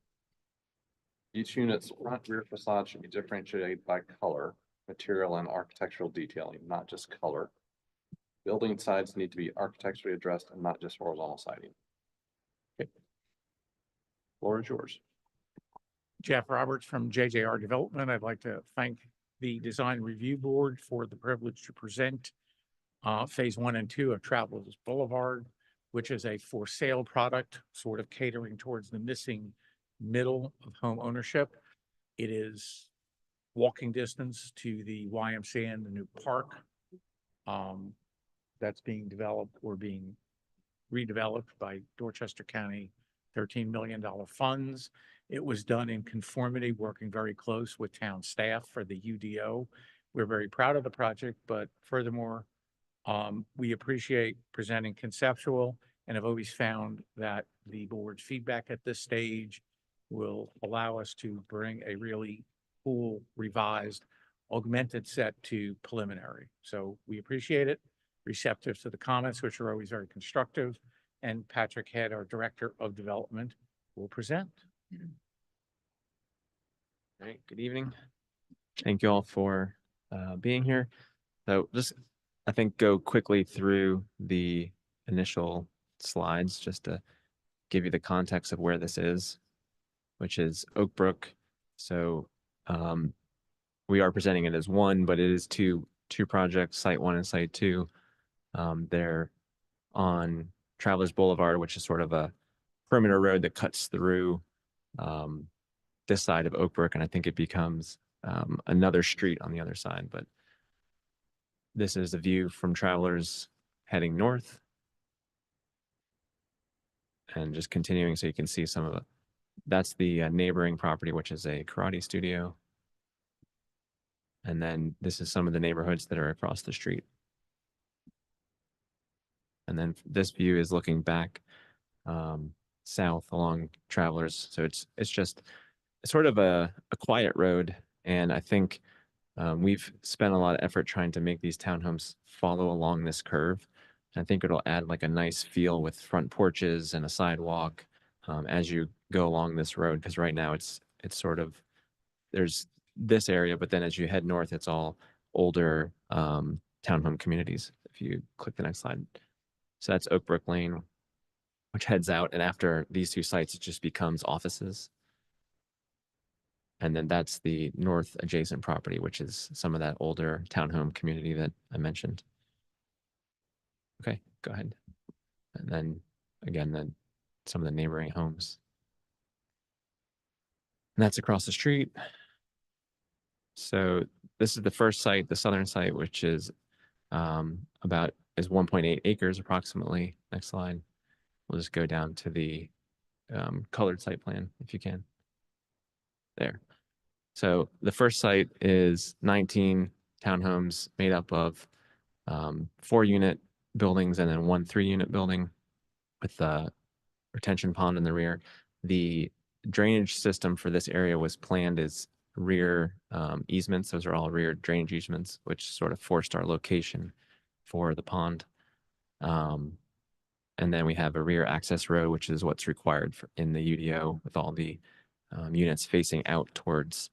Each unit's front rear facade should be differentiated by color. material and architectural detailing, not just color. Building sides need to be architecturally addressed and not just horizontal siding. Okay. Floor is yours. Jeff Roberts from JJR Development. I'd like to thank the Design Review Board for the privilege to present Phase 1 and 2 of Travelers Boulevard, which is a for sale product, sort of catering towards the missing middle of home ownership. It is walking distance to the YMCA and the new park that's being developed or being redeveloped by Dorchester County $13 million funds. It was done in conformity, working very close with town staff for the UDO. We're very proud of the project, but furthermore, we appreciate presenting conceptual and have always found that the board's feedback at this stage will allow us to bring a really cool, revised, augmented set to preliminary. So we appreciate it, receptive to the comments, which are always very constructive. And Patrick Head, our Director of Development, will present. All right, good evening. Thank you all for being here. So just, I think, go quickly through the initial slides just to give you the context of where this is, which is Oak Brook. So we are presenting it as one, but it is two projects, Site 1 and Site 2. They're on Travelers Boulevard, which is sort of a perimeter road that cuts through this side of Oak Brook, and I think it becomes another street on the other side. But this is the view from Travelers heading north, and just continuing so you can see some of it. That's the neighboring property, which is a karate studio. And then this is some of the neighborhoods that are across the street. And then this view is looking back south along Travelers. So it's just sort of a quiet road. And I think we've spent a lot of effort trying to make these townhomes follow along this curve. And I think it'll add like a nice feel with front porches and a sidewalk as you go along this road. Because right now it's sort of, there's this area, but then as you head north, it's all older townhome communities. If you click the next slide. So that's Oak Brook Lane, which heads out. And after these two sites, it just becomes offices. And then that's the north adjacent property, which is some of that older townhome community that I mentioned. Okay, go ahead. And then again, then some of the neighboring homes. And that's across the street. So this is the first site, the southern site, which is is 1.8 acres approximately. Next slide. We'll just go down to the colored site plan if you can. There. So the first site is 19 townhomes made up of 4-unit buildings and then 1 3-unit building with a retention pond in the rear. The drainage system for this area was planned as rear easements. Those are all rear drainage easements, which sort of forced our location for the pond. And then we have a rear access road, which is what's required in the UDO with all the units facing out towards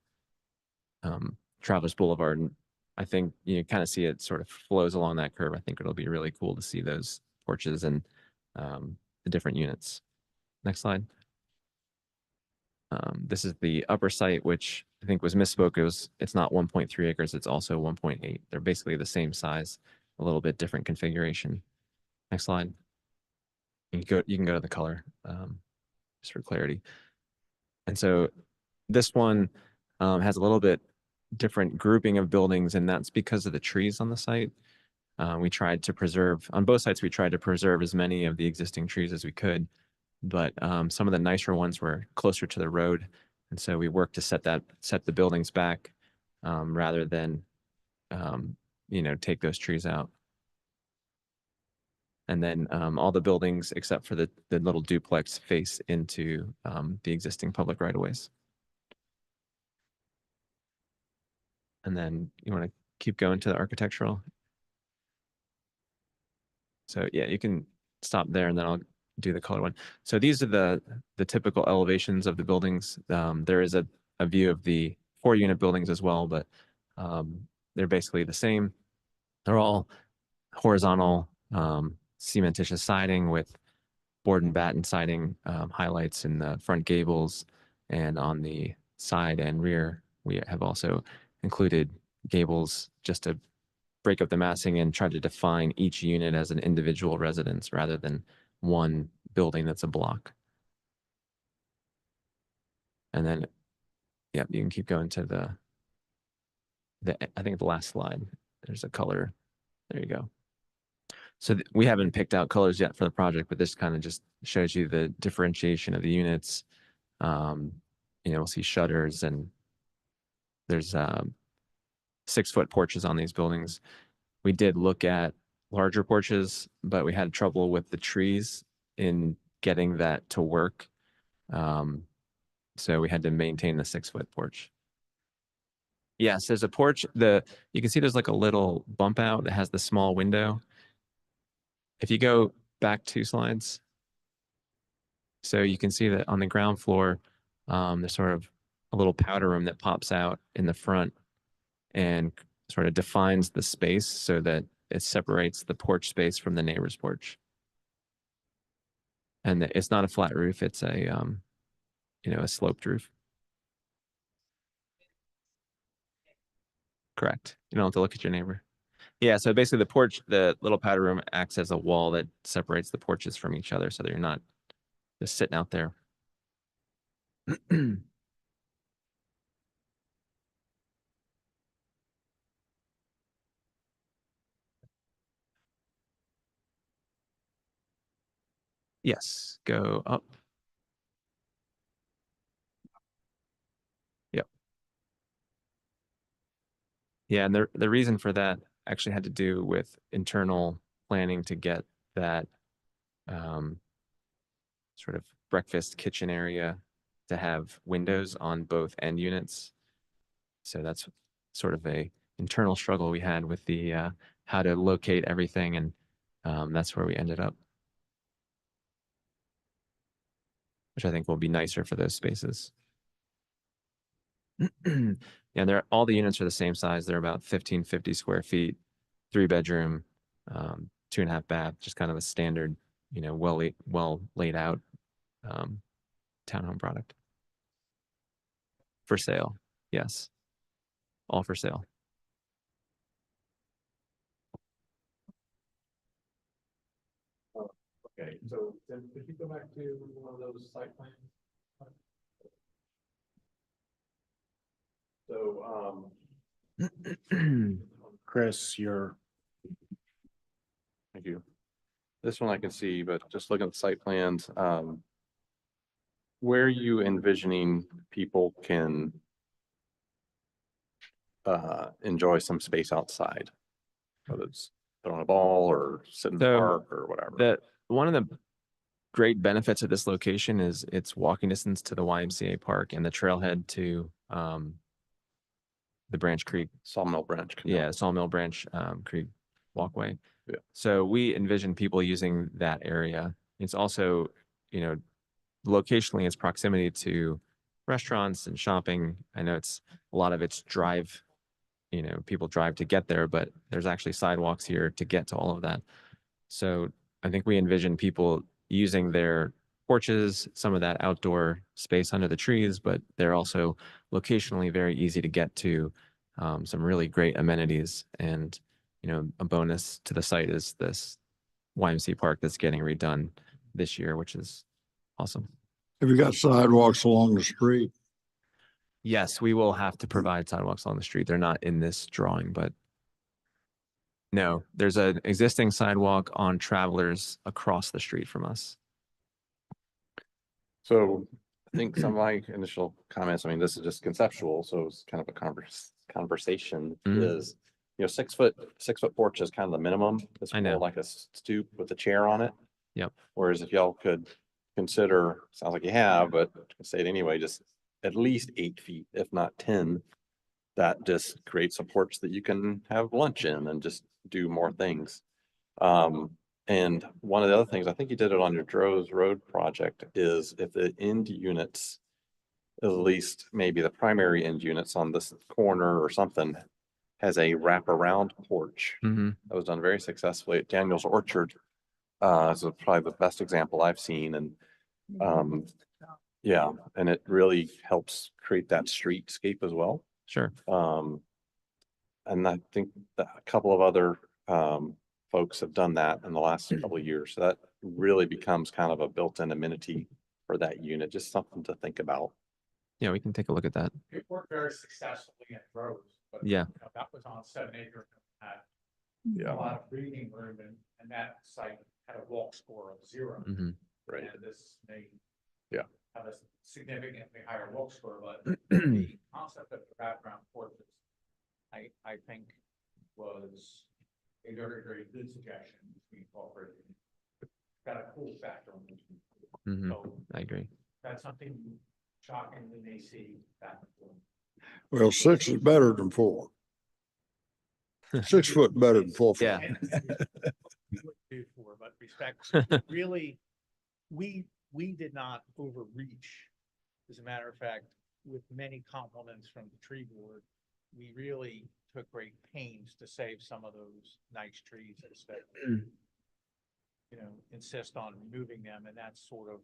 Travelers Boulevard. And I think you kind of see it sort of flows along that curve. I think it'll be really cool to see those porches and the different units. Next slide. This is the upper site, which I think was misspoke. It's not 1.3 acres. It's also 1.8. They're basically the same size, a little bit different configuration. Next slide. You can go to the color just for clarity. And so this one has a little bit different grouping of buildings, and that's because of the trees on the site. We tried to preserve, on both sites, we tried to preserve as many of the existing trees as we could, but some of the nicer ones were closer to the road. And so we worked to set the buildings back rather than, take those trees out. And then all the buildings, except for the little duplex, face into the existing public right-of-ways. And then you want to keep going to the architectural. So yeah, you can stop there and then I'll do the color one. So these are the typical elevations of the buildings. There is a view of the 4-unit buildings as well, but they're basically the same. They're all horizontal cementitious siding with board and batten siding highlights in the front gables, and on the side and rear, we have also included gables just to break up the massing and try to define each unit as an individual residence rather than one building that's a block. And then, yeah, you can keep going to I think the last slide, there's a color. There you go. So we haven't picked out colors yet for the project, but this kind of just shows you the differentiation of the units. We'll see shutters, and there's 6-foot porches on these buildings. We did look at larger porches, but we had trouble with the trees in getting that to work. So we had to maintain the 6-foot porch. Yes, there's a porch. You can see there's like a little bump out that has the small window. If you go back 2 slides, so you can see that on the ground floor, there's sort of a little powder room that pops out in the front and sort of defines the space so that it separates the porch space from the neighbor's porch. And it's not a flat roof; it's a sloped roof. Correct. You don't have to look at your neighbor. Yeah, so basically the porch, the little powder room acts as a wall that separates the porches from each other so that you're not just sitting out there. Yes, go up. Yep. Yeah, and the reason for that actually had to do with internal planning to get that sort of breakfast kitchen area to have windows on both end units. So that's sort of a internal struggle we had with the how to locate everything, and that's where we ended up, which I think will be nicer for those spaces. Yeah, all the units are the same size. They're about 1550 square feet, 3-bedroom, 2.5 bath, just kind of a standard, well laid out townhome product. For sale, yes, all for sale. Okay, so then could you go back to one of those site plans? So, Chris, you're. Thank you. This one I can see, but just looking at the site plans, where are you envisioning people can enjoy some space outside? Whether it's throwing a ball or sit in the park or whatever. One of the great benefits of this location is it's walking distance to the YMCA park and the trailhead to the Branch Creek. Sawmill Branch. Yeah, Sawmill Branch Creek walkway. Yeah. So we envision people using that area. It's also, locationally, its proximity to restaurants and shopping. I know a lot of it's drive, people drive to get there, but there's actually sidewalks here to get to all of that. So I think we envision people using their porches, some of that outdoor space under the trees, but they're also locationally very easy to get to, some really great amenities. And, a bonus to the site is this YMCA park that's getting redone this year, which is awesome. Have you got sidewalks along the street? Yes, we will have to provide sidewalks along the street. They're not in this drawing, but no, there's an existing sidewalk on Travelers across the street from us. So I think some of my initial comments, I mean, this is just conceptual, so it's kind of a conversation is, 6-foot porch is kind of the minimum. It's more like a stoop with a chair on it. Yep. Whereas if y'all could consider, sounds like you have, but say it anyway, just at least 8 feet, if not 10, that just creates a porch that you can have lunch in and just do more things. And one of the other things, I think you did it on your Droz Road project, is if the end units, at least maybe the primary end units on this corner or something, has a wraparound porch. Mhm. That was done very successfully at Daniel's Orchard. So probably the best example I've seen, and yeah, and it really helps create that streetscape as well. Sure. And I think that a couple of other folks have done that in the last couple of years. So that really becomes kind of a built-in amenity for that unit, just something to think about. Yeah, we can take a look at that. It worked very successfully at Rose, but Yeah. That was on 7 acre. Had Yeah. a lot of breathing room, and that site had a walk score of 0. Mhm. Right. And this may Yeah. have a significantly higher walk score, but the concept of the background porches, I think was a very, very good suggestion to be incorporated. Got a cool factor on it. Mhm. So I agree. that's something shocking we may see back and forth. Well, 6 is better than 4. 6 foot better than 4 foot. Yeah. Do for, but respect, really, we did not overreach. As a matter of fact, with many compliments from the tree board, we really took great pains to save some of those nice trees instead of, insist on removing them, and that sort of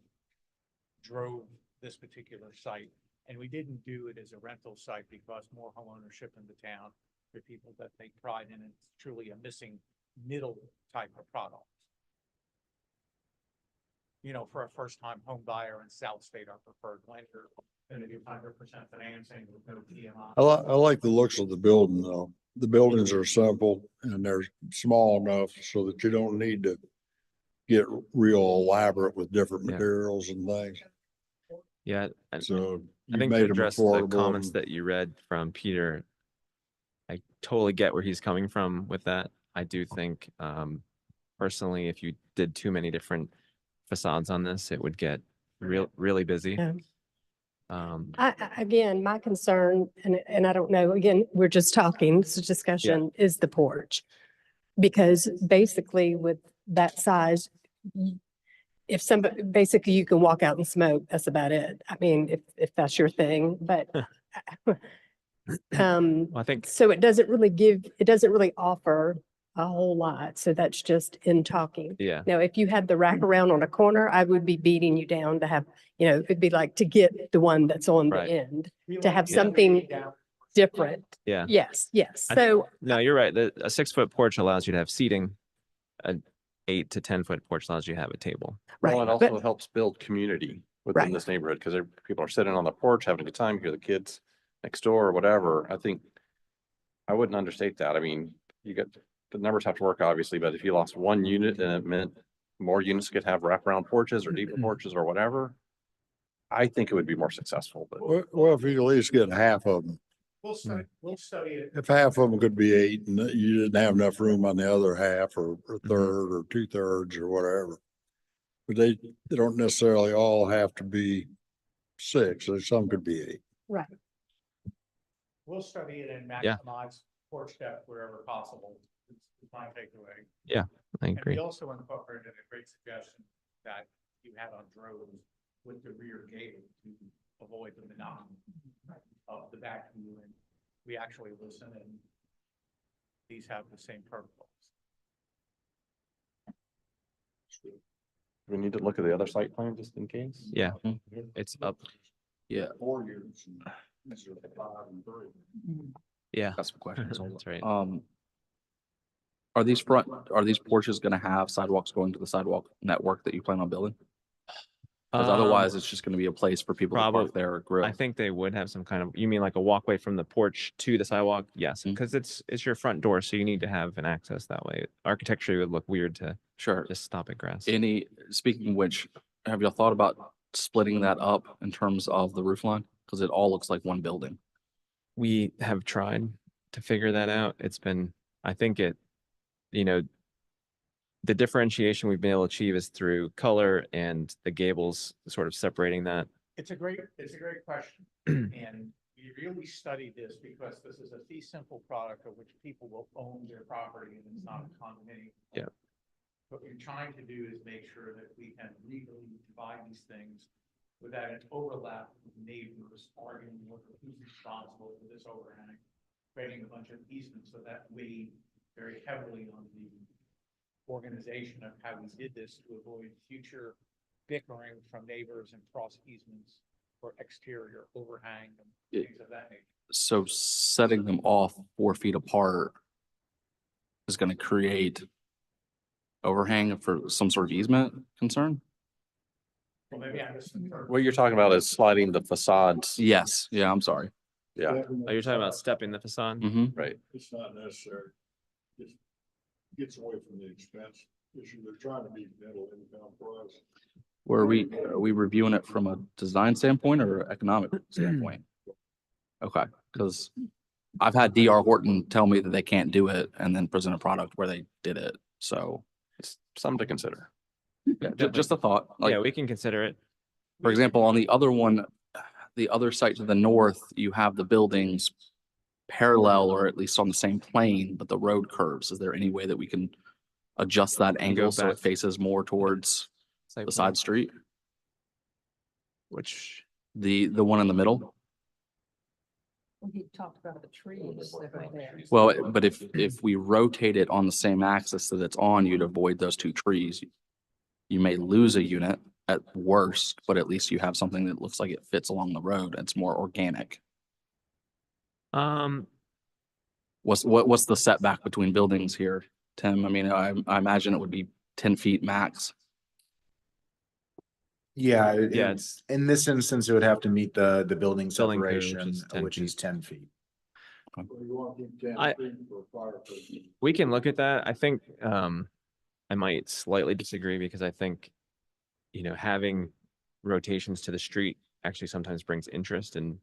drove this particular site. And we didn't do it as a rental site because more home ownership in the town for people that take pride in it. It's truly a missing middle type of product. For a first-time home buyer in South State, our preferred lender, going to do 100% financing with no PMI. I like the looks of the building though. The buildings are simple and they're small enough so that you don't need to get real elaborate with different Yeah. materials and things. Yeah. And So I you think to made them address the affordable. comments and- that you read from Peter, I totally get where he's coming from with that. I do think, personally, if you did too many different facades on this, it would get really busy. Yeah. Um, Again, my concern, and I don't know, again, we're just talking, this is discussion, is the porch. Because basically with that size, if somebody, basically you can walk out and smoke, that's about it. I mean, if that's your thing, but I think so it doesn't really offer a whole lot. So that's just in talking. Yeah. Now, if you had the wraparound on a corner, I would be beating you down to have, it'd be like to get the one that's on the Right. end, to have Yeah. something different. Yeah. Yes. I- So No, you're right. A 6-foot porch allows you to have seating. An 8 to 10-foot porch allows you to have a table. Right, Well, it also but- helps build community within Right. this neighborhood because people are sitting on the porch having a good time. You hear the kids next door or whatever. I think I wouldn't understate that. I mean, the numbers have to work obviously, but if you lost one unit and it meant more units could have wraparound porches or deeper porches or whatever, I think it would be more successful. But Well, if you at least get half of them, We'll study it. if half of them could be 8 and you didn't have enough room on the other half or a Mm-hmm. third or 2/3 or whatever. But they don't necessarily all have to be 6. Some could be 8. Right. We'll study it and Yeah. maximize porch depth wherever possible. It's my takeaway. Yeah, I And agree. we also incorporated a great suggestion that you had on droves with the rear gable to avoid the monotony of the back view. And we actually listen, and these have the same protocols. we need to look at the other site plan just in case. Yeah. It's up. Yeah. 4 units. These are 5 and 3. Yeah. Got some questions. That's right. Are these porches gonna have sidewalks going to the sidewalk network that you plan on building? Because otherwise, it's just gonna be a place for people to probably- park there or grill. I think they would have some kind of, you mean like a walkway from the porch to the sidewalk? Yes, Mm-hmm. because it's your front door, so you need to have an access that way. Architecturally, it would look weird to Sure. just stop at grass. Speaking of which, have y'all thought about splitting that up in terms of the roof line? Because it all looks like one building. We have tried to figure that out. It's been, I think the differentiation we've been able to achieve is through color and the gables sort of separating that. It's a great question. And we really studied this because this is a fee simple product of which people will own their property and it's not a condominium. Yeah. What we're trying to do is make sure that we can legally divide these things without an overlap with neighbors arguing over who's responsible for this overhang. creating a bunch of easements, so that weighed very heavily on the organization of how we did this to avoid future bickering from neighbors and cross easements for exterior overhang and things of that nature. So setting them off 4 feet apart is going to create overhang for some sort of easement concern? Well, maybe I just. What you're talking about is sliding the facades. Yes, yeah, I'm sorry. Yeah. Oh, you're talking about stepping the facade? Hmm. Right. It's not necessary. Just gets away from the expense issue. They're trying to be middle income for us. Are we reviewing it from a design standpoint or economic standpoint? Okay, because I've had DR Horton tell me that they can't do it and then present a product where they did it. So It's something to consider. yeah, just a thought. Like, Yeah, we can consider it. for example, on the other one, the other site to the north, you have the buildings parallel or at least on the same plane, but the road curves. Is there any way that we can adjust that angle so back. it faces more towards the side street? Which, The one in the middle? We talked about the trees that were there. Well, but if we rotate it on the same axis that it's on, you'd avoid those 2 trees. You may lose a unit at worst, but at least you have something that looks like it fits along the road. It's more organic. What's the setback between buildings here, Tim? I mean, I imagine it would be 10 feet max. Yeah, Yeah, it's, in this instance, it would have to meet the building Building code, which separation, is 10 which is feet. 10 feet. Well, you want to keep 10 I- feet for fire protection. we can look at that. I think, I might slightly disagree because I think, having rotations to the street actually sometimes brings interest and,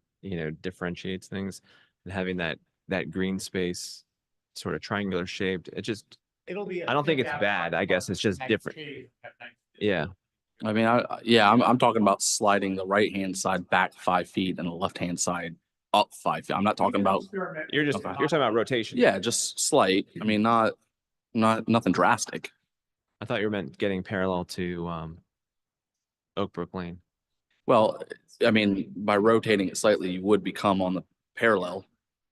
differentiates things. And having that green space sort of triangular shaped, it just, It'll be. I don't think it's bad. I guess it's just different. Yeah. I mean, I'm talking about sliding the right-hand side back 5 feet and the left-hand side up 5 feet. I'm not talking about, You're talking about rotation. yeah, just slight. I mean, not nothing drastic. I thought you meant getting parallel to, Oak Brook Lane. Well, I mean, by rotating it slightly, you would become on the parallel,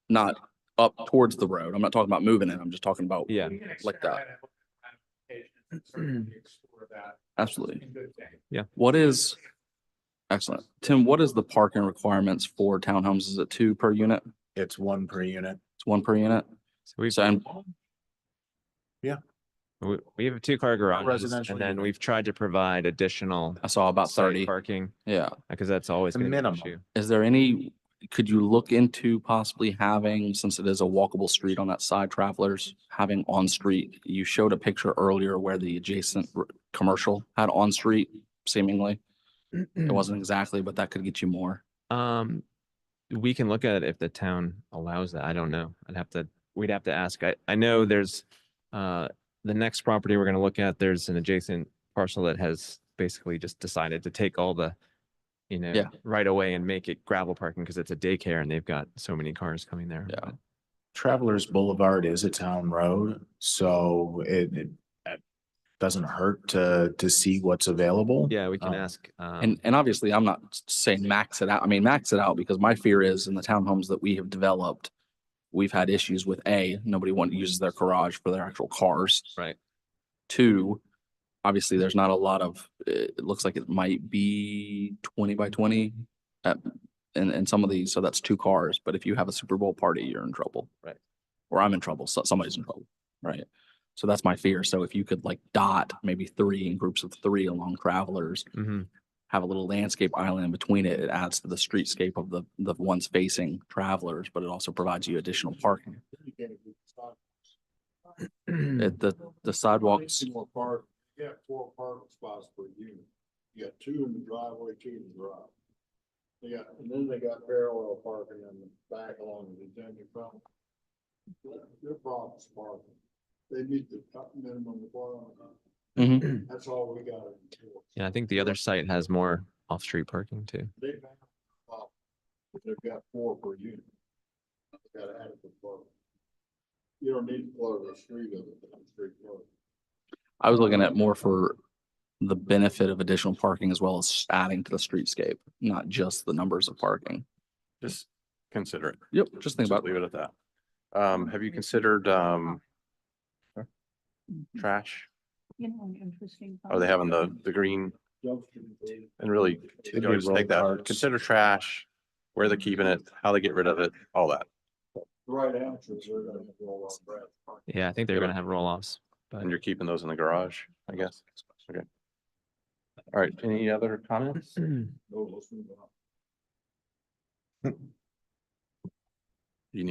not up towards the road. I'm not talking about moving it. I'm just talking about Yeah. like that. Absolutely. Yeah. What is, excellent. Tim, what is the parking requirements for townhomes? Is it 2 per unit? It's 1 per unit. It's 1 per unit? So we've, So, and we have 2-car garages Residential and then unit. we've tried to provide additional I saw about site 30. parking Yeah. because that's always The going to be an minimum. issue. Is there any, could you look into possibly having, since it is a walkable street on that side, travelers, having on-street? You showed a picture earlier where the adjacent commercial had on-street seemingly. It wasn't exactly, but that could get you more. We can look at it if the town allows that. I don't know. We'd have to ask. I know there's, the next property we're going to look at, there's an adjacent parcel that has basically just decided to take all the, Yeah. right away and make it gravel parking because it's a daycare and they've got so many cars coming there. Yeah. Travelers Boulevard is a town road, so it doesn't hurt to see what's available. Yeah, we can ask. And obviously, I'm not saying max it out. I mean, max it out because my fear is in the townhomes that we have developed, we've had issues with nobody uses their garage for their actual cars. Right. 2, obviously, there's not a lot of, it looks like it might be 20 by 20 in some of these. So that's 2 cars. But if you have a Super Bowl party, you're in trouble. Right. Or I'm in trouble. So somebody's in trouble. Right. So that's my fear. So if you could like dot maybe 3 in groups of 3 along travelers, Mhm. have a little landscape island in between it, it adds to the streetscape of the ones facing travelers, but it also provides you additional parking. The sidewalks, More park, you got 4 parking spots per unit. You got 2 in the driveway, 2 in the garage. And then they got parallel parking in the back along the detention front. Their problem's parking. They meet the minimum requirement. Mhm. That's all we got. to enforce. Yeah, I think the other site has more off-street parking too. They've got 4 per unit. They've got adequate parking. You don't need to close the street of it, on street road. I was looking at more for the benefit of additional parking as well as adding to the streetscape, not just the numbers of parking. Just consider it. Yep, just think about Leave it at that. Have you considered, trash? You know, an interesting. Are they having the green? And really, Could George, be road take that, carts. consider trash, where they're keeping it, how they get rid of it, all that. The right answers are gonna roll off Brad. Yeah, I think they're gonna have roll-offs, but And you're keeping those in the garage, I guess. Okay. All right, any other comments? You need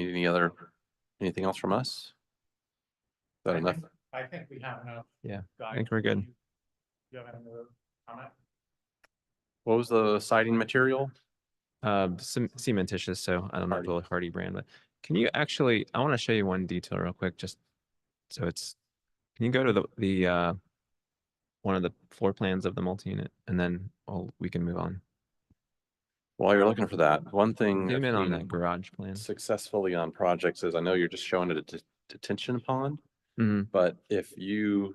anything else from us? Is that enough? I think we have enough. yeah, I think we're good. You have another comment? What was the siding material? Cementitious, so I don't know the Hardy brand, but can you actually, I want to show you one detail real quick, just so it's, can you go to the one of the floor plans of the multi-unit and then we can move on. While you're looking for that, one thing. Zoom I've in on seen that garage plan. successfully on projects is, I know you're just showing it a detention pond, Mhm. but if you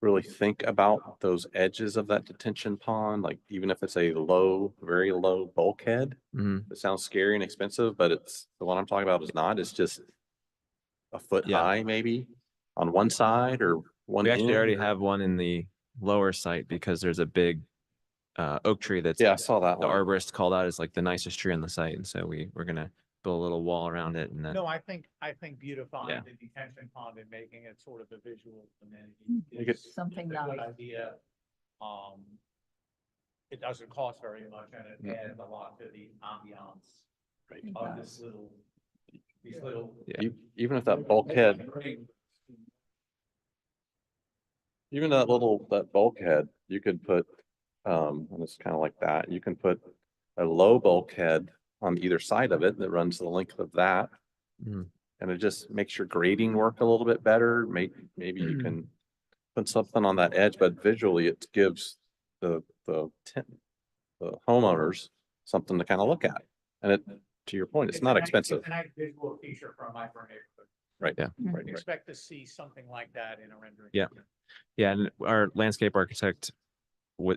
really think about those edges of that detention pond, like even if it's a low, very low bulkhead, Mhm. it sounds scary and expensive, but it's, the one I'm talking about is not, it's just a foot Yeah. high maybe on one side or one We actually end, already or- have one in the lower site because there's a big oak tree that's, Yeah, I saw that the one. arborist called out as like the nicest tree on the site, and so we're gonna build a little wall around it and then. No, I think beautifying Yeah. the detention pond and making it sort of a visual amenity You could- is Something a good nice. idea. It doesn't cost very much and it adds a lot to the ambiance of this little, these little. Yeah. Even if that bulkhead, even that bulkhead, you could put, and it's kind of like that, you can put a low bulkhead on either side of it that runs the length of that. Mhm. And it just makes your grading work a little bit better. Maybe you can put something on that edge, but visually it gives the homeowners something to kind of look at. And it, to your point, it's not expensive. It's a nice visual feature from my neighborhood. Right. Yeah. Right. Expect to see something like that in a rendering. Yeah. Yeah, and our landscape architect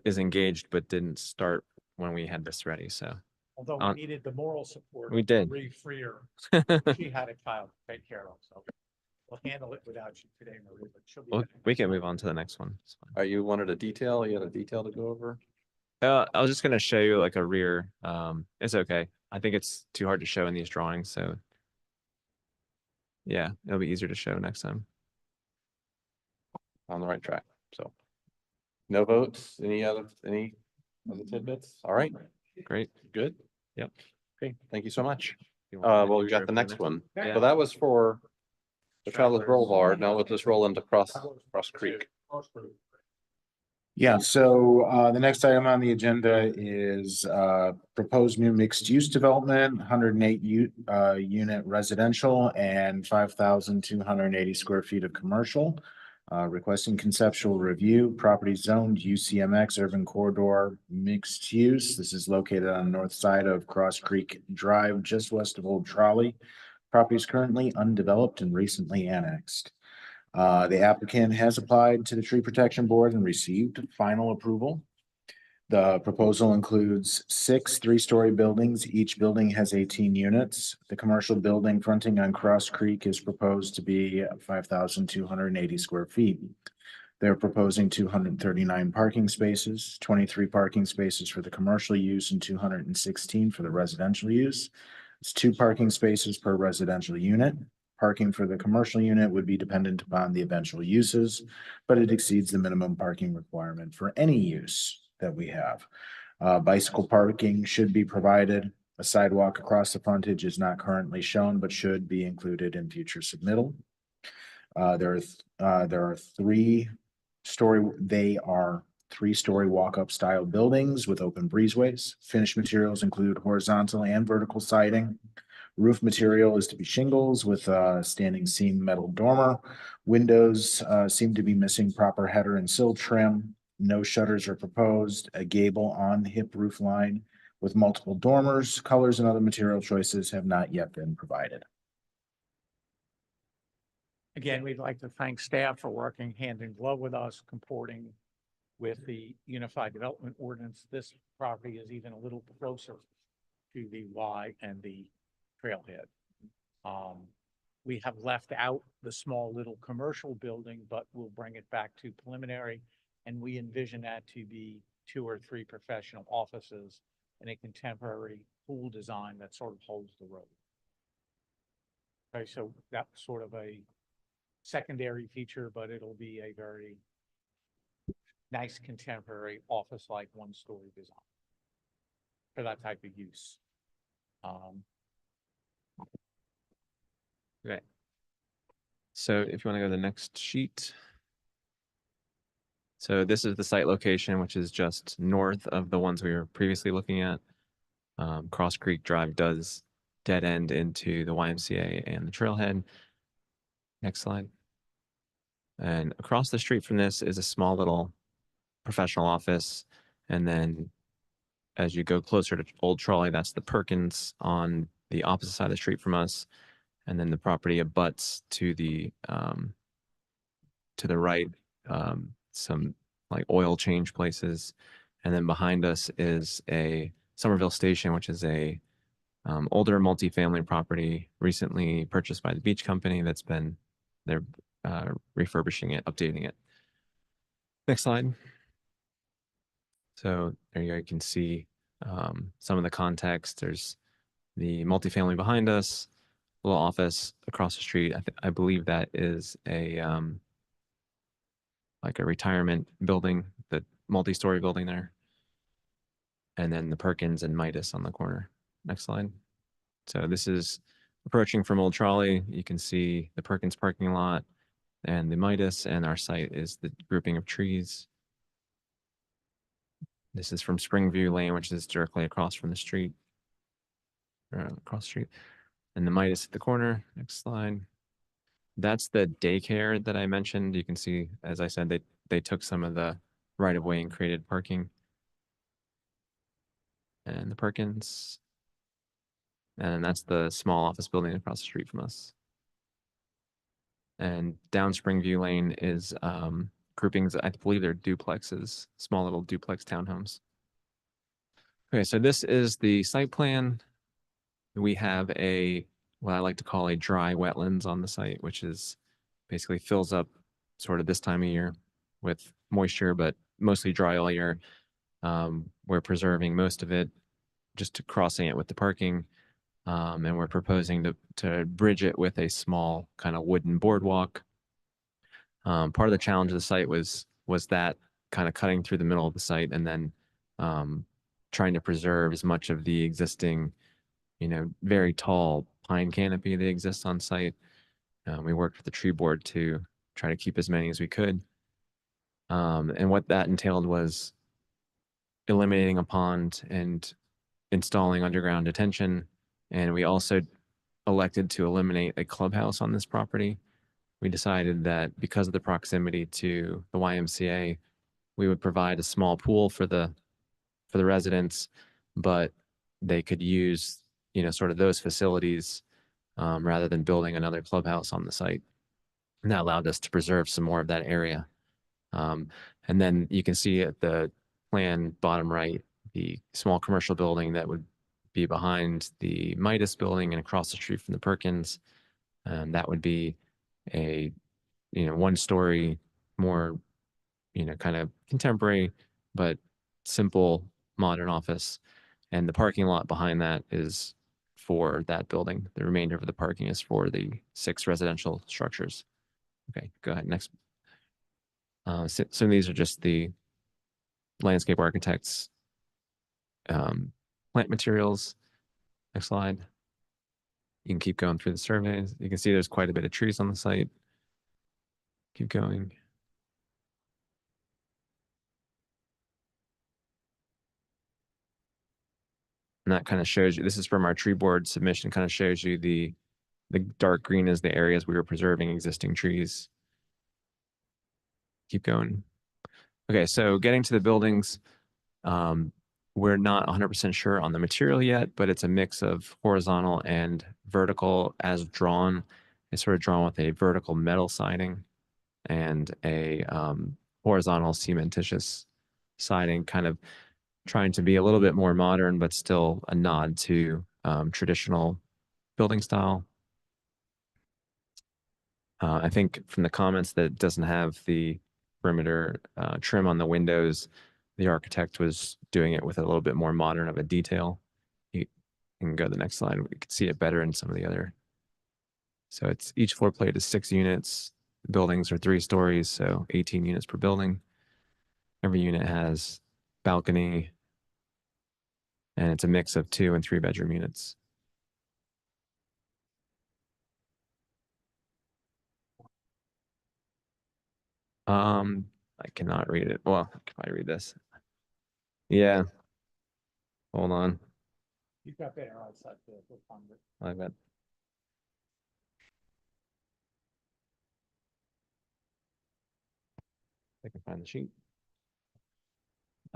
is engaged, but didn't start when we had this ready, so. Although we needed the moral support. We of did. Marie Freer. She had a child to take care of, so we'll handle it without you today, Marie, but she'll be. Well, back. we can move on to the next one. It's fine. You wanted a detail? You had a detail to go over? I was just gonna show you like a rear, it's okay. I think it's too hard to show in these drawings, so. Yeah, it'll be easier to show next time. On the right track, so. No votes, any other tidbits? All right, Great. good. Yep. Okay, thank you so much. You want Well, to we got the intro next for one. Yeah. So that was for the Travelers Boulevard. Now let's just roll into Cross Creek. Yeah, so the next item on the agenda is proposed new mixed-use development, 108 unit residential and 5,280 square feet of commercial. Requesting conceptual review, property zoned UCMX urban corridor mixed use. This is located on the north side of Cross Creek Drive, just west of Old Trolley. Property is currently undeveloped and recently annexed. The applicant has applied to the Tree Protection Board and received final approval. The proposal includes 6 three-story buildings. Each building has 18 units. The commercial building fronting on Cross Creek is proposed to be 5,280 square feet. They're proposing 239 parking spaces, 23 parking spaces for the commercial use and 216 for the residential use. It's 2 parking spaces per residential unit. Parking for the commercial unit would be dependent upon the eventual uses, but it exceeds the minimum parking requirement for any use that we have. Bicycle parking should be provided. A sidewalk across the frontage is not currently shown, but should be included in future submittal. There are 3-story walk-up style buildings with open breezeways. Finished materials include horizontal and vertical siding. Roof material is to be shingles with standing seam metal dormer. Windows seem to be missing proper header and sill trim. No shutters are proposed. A gable on hip roof line with multiple dormers. Colors and other material choices have not yet been provided. Again, we'd like to thank staff for working hand in glove with us, comporting with the Unified Development Ordinance. This property is even a little closer to the Y and the trailhead. We have left out the small little commercial building, but we'll bring it back to preliminary. And we envision that to be 2 or 3 professional offices and a contemporary pool design that sort of holds the road. Okay, so that's sort of a secondary feature, but it'll be a very nice contemporary office-like one-story design for that type of use. Okay. So if you want to go to the next sheet. So this is the site location, which is just north of the ones we were previously looking at. Cross Creek Drive does dead end into the YMCA and the trailhead. Next slide. And across the street from this is a small little professional office. And then as you go closer to Old Trolley, that's the Perkins on the opposite side of the street from us. And then the property abuts to the right, some like oil change places. And then behind us is a Somerville Station, which is a older multifamily property recently purchased by the beach company that's been, they're refurbishing it, updating it. Next slide. So there you go, you can see some of the context. There's the multifamily behind us, little office across the street. I believe that is a like a retirement building, the multi-story building there. And then the Perkins and Midas on the corner. Next slide. So this is approaching from Old Trolley. You can see the Perkins parking lot and the Midas, and our site is the grouping of trees. This is from Springview Lane, which is directly across from the street, across the street. And the Midas at the corner. Next slide. That's the daycare that I mentioned. You can see, as I said, they took some of the right of way and created parking. And the Perkins. And that's the small office building across the street from us. And down Springview Lane is groupings, I believe they're duplexes, small little duplex townhomes. Okay, so this is the site plan. We have what I like to call a dry wetlands on the site, which is basically fills up sort of this time of year with moisture, but mostly dry all year. We're preserving most of it, just crossing it with the parking. And we're proposing to bridge it with a small kind of wooden boardwalk. Part of the challenge of the site was that kind of cutting through the middle of the site and then trying to preserve as much of the existing, very tall pine canopy that exists on site. We worked with the tree board to try to keep as many as we could. And what that entailed was eliminating a pond and installing underground detention. And we also elected to eliminate a clubhouse on this property. We decided that because of the proximity to the YMCA, we would provide a small pool for the residents, but they could use, sort of those facilities rather than building another clubhouse on the site. And that allowed us to preserve some more of that area. And then you can see at the plan bottom right, the small commercial building that would be behind the Midas building and across the street from the Perkins. That would be a, 1-story, more, kind of contemporary, but simple modern office. And the parking lot behind that is for that building. The remainder of the parking is for the 6 residential structures. Okay, go ahead. Next. So these are just the landscape architects plant materials. Next slide. You can keep going through the surveys. You can see there's quite a bit of trees on the site. Keep going. And that kind of shows you, this is from our tree board submission, kind of shows you the dark green is the areas we were preserving existing trees. Keep going. Okay, so getting to the buildings, we're not 100% sure on the material yet, but it's a mix of horizontal and vertical as drawn. It's sort of drawn with a vertical metal siding and a horizontal cementitious siding, kind of trying to be a little bit more modern, but still a nod to traditional building style. I think from the comments that it doesn't have the perimeter trim on the windows, the architect was doing it with a little bit more modern of a detail. You can go to the next slide. We could see it better in some of the other. So it's each floor plate is 6 units. The buildings are 3 stories, so 18 units per building. Every unit has balcony, and it's a mix of 2 and 3 bedroom units. I cannot read it. Well, I can probably read this. Yeah. Hold on. You've got better eyesight to find it. I bet. I can find the sheet.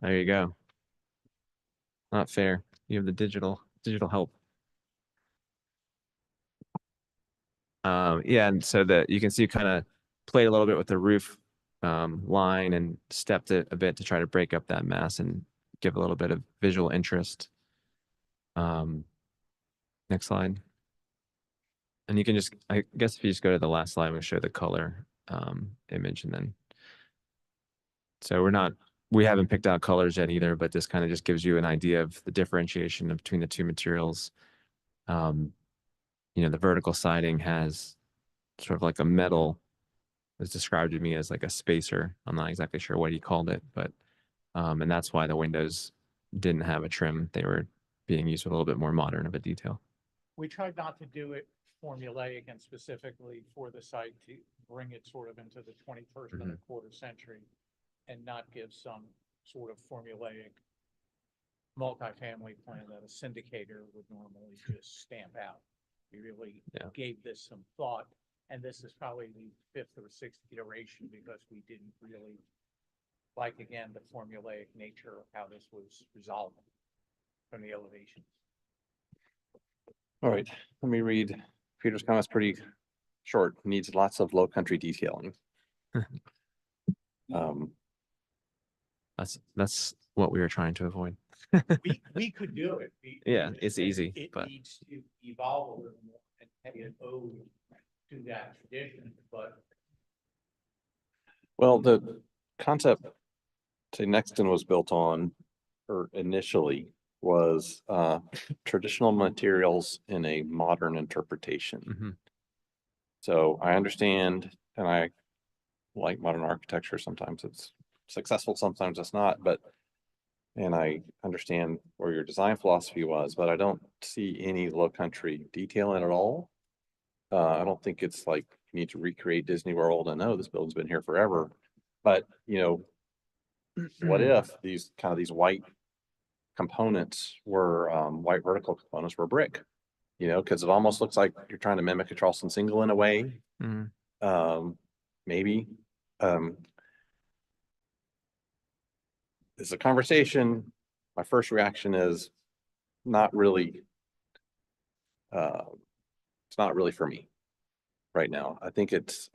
There you go. Not fair. You have the digital help. Yeah, and so that you can see kind of played a little bit with the roof line and stepped it a bit to try to break up that mass and give a little bit of visual interest. Next slide. And you can just, I guess if you just go to the last slide, we'll show the color image and then. So we haven't picked out colors yet either, but this kind of just gives you an idea of the differentiation between the 2 materials. You know, the vertical siding has sort of like a metal, was described to me as like a spacer. I'm not exactly sure what he called it, but, and that's why the windows didn't have a trim. They were being used with a little bit more modern of a detail. We tried not to do it formulaic and specifically for the site to bring it sort of into the 21st and a quarter century and not give some sort of formulaic multifamily plan that a syndicator would normally just stamp out. We really gave this some thought, and this is probably the 5th or 6th iteration because we didn't really like, again, the formulaic nature of how this was resolved from the elevations. All right, let me read. Peter's comment's pretty short, needs lots of low country detailing. That's what we were trying to avoid. we could do it. Yeah, it's easy, It but needs to evolve a little more and pay an ode to that tradition, but Well, the concept, say Nexton was built on, or initially was traditional materials in a modern interpretation. So I understand, and I like modern architecture. Sometimes it's successful, sometimes it's not, but, and I understand where your design philosophy was, but I don't see any low country detail in it at all. I don't think it's like you need to recreate Disney World and this building's been here forever. But, you know, what if these kind of these white components were white vertical components were brick, you know, because it almost looks like you're trying to mimic a Charleston single in a way. Maybe it's a conversation. My first reaction is not really it's not really for me right now. I think it's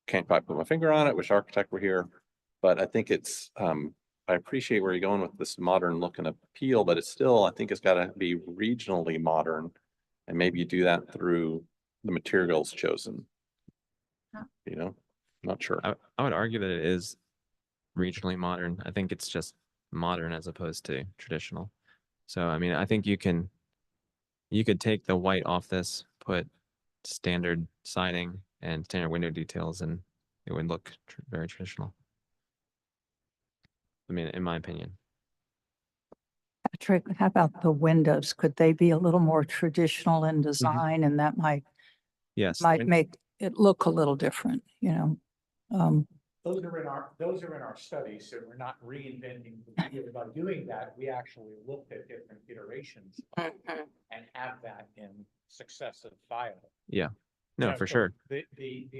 can't quite put my finger on it. Wish architect were here, but I think it's I appreciate where you're going with this modern look and appeal, but it's still, I think it's got to be regionally modern, and maybe you do that through the materials chosen. You know, not sure. I would argue that it is regionally modern. I think it's just modern as opposed to traditional. So, I mean, I think you could take the white off this, put standard siding and standard window details, and it would look very traditional. I mean, in my opinion. Patrick, how about the windows? Could they be a little more traditional in design, and that might make it look a little different, you know? those are in our studies, so we're not reinventing the wheel. By doing that, we actually looked at different iterations and have that in successive file. Yeah, no, for sure. The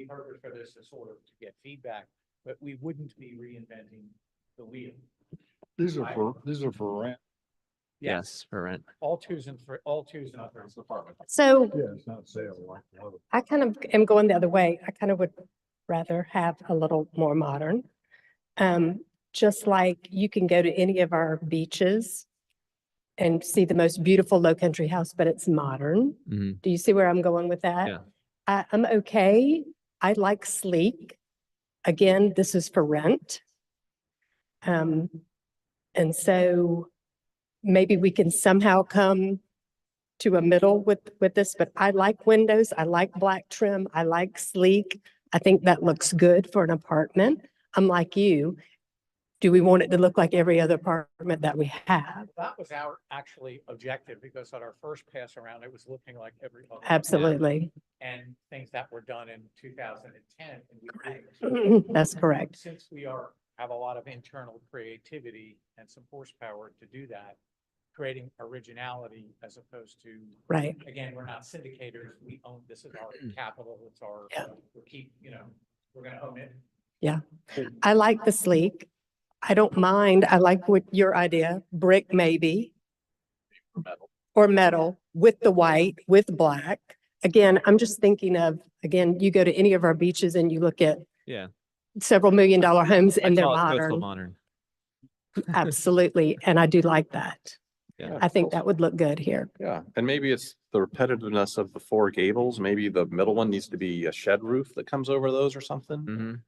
purpose for this is sort of to get feedback, but we wouldn't be reinventing the wheel. These are for rent. Yes, for rent. All twos and threes. So Yeah, it's not sale like the other. I kind of am going the other way. I kind of would rather have a little more modern. Just like you can go to any of our beaches and see the most beautiful low country house, but it's modern. Do you see where I'm going with that? Yeah. I'm okay. I like sleek. Again, this is for rent. And so maybe we can somehow come to a middle with this, but I like windows. I like black trim. I like sleek. I think that looks good for an apartment. I'm like you. Do we want it to look like every other apartment that we have? That was our actually objective because at our first pass around, it was looking like every other. Absolutely. And things that were done in 2010. And we That's correct. Since we have a lot of internal creativity and some horsepower to do that, creating originality as opposed to. Right. Again, we're not syndicators. We own, this is our capital. It's our, we're gonna own it. Yeah. I like the sleek. I don't mind. I like what your idea, brick maybe. Or metal with the white, with black. Again, I'm just thinking of, again, you go to any of our beaches and you look at several $1 million homes and they're modern. Absolutely. And I do like that. Yeah. I think that would look good here. Yeah, and maybe it's the repetitiveness of the four gables. Maybe the middle one needs to be a shed roof that comes over those or something.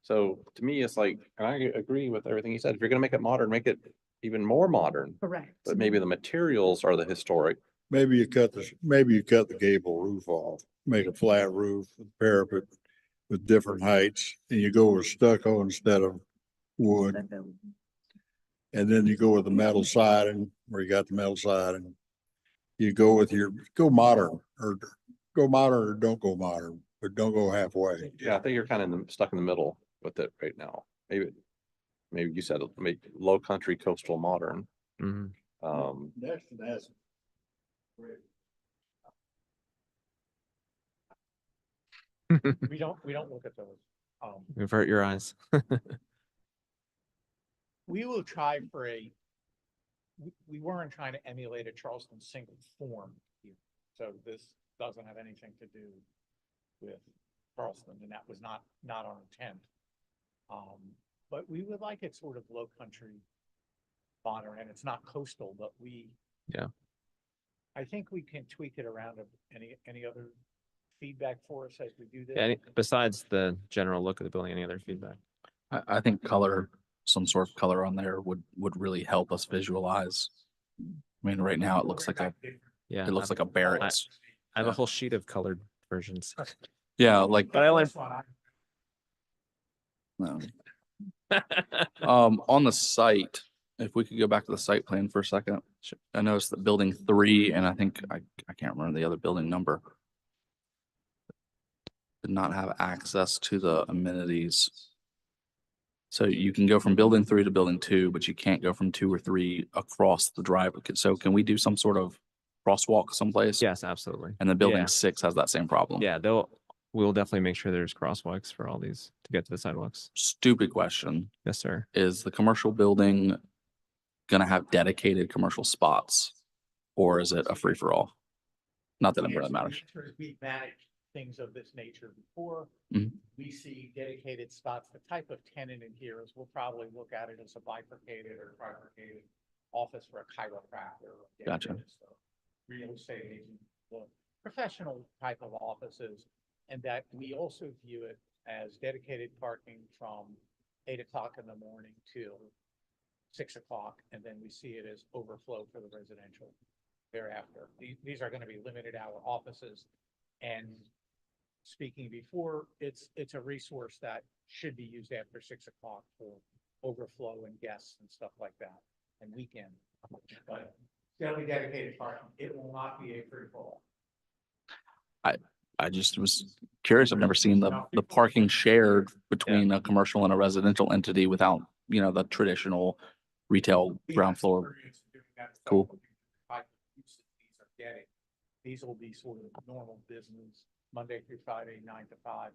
So to me, it's like, and I agree with everything you said. If you're gonna make it modern, make it even more modern. Correct. But maybe the materials are the historic. Maybe you cut the gable roof off, make a flat roof, parapet with different heights, and you go with stucco instead of wood. And then you go with the metal siding, where you got the metal siding. You go with go modern or don't go modern, but don't go halfway. Yeah, I think you're kind of stuck in the middle with it right now. Maybe you said make low country coastal modern. Next to that. We don't look at those. Avert your eyes. We will try for we weren't trying to emulate a Charleston single form here. So this doesn't have anything to do with Charleston, and that was not our intent. But we would like it sort of low country modern, and it's not coastal, but I think we can tweak it around. Any other feedback for us as we do this? Yeah, besides the general look of the building, any other feedback? I think color, some sort of color on there would really help us visualize. I mean, right now it looks like it looks like a Barrett's. I have a whole sheet of colored versions. Yeah, like. But I only. No. On the site, if we could go back to the site plan for a second. I noticed that building 3, and I think I can't remember the other building number, did not have access to the amenities. So you can go from building 3 to building 2, but you can't go from 2 or 3 across the drive. So can we do some sort of crosswalk someplace? Yes, absolutely. And then building 6 has that same problem. Yeah, we'll definitely make sure there's crosswalks for all these to get to the sidewalks. Stupid question. Yes, sir. Is the commercial building gonna have dedicated commercial spots, or is it a free for all? Not that it really matters. We've managed things of this nature before. Mhm. We see dedicated spots. The type of tenant in here is we'll probably look at it as a bifurcated or trifurcated office for a chiropractor. or a Gotcha. dentist, or Real estate agent, the professional type of offices. And that we also view it as dedicated parking from 8 o'clock in the morning till 6 o'clock. And then we see it as overflow for the residential thereafter. These are going to be limited hour offices. And speaking before, it's a resource that should be used after 6 o'clock for overflow and guests and stuff like that, and weekend. But it'll be dedicated parking. It will not be a free for all. I just was curious. I've never seen the parking shared between a commercial and a residential entity without, the traditional retail ground floor. Cool. These will be sort of normal business, Monday through Friday, 9 to 5,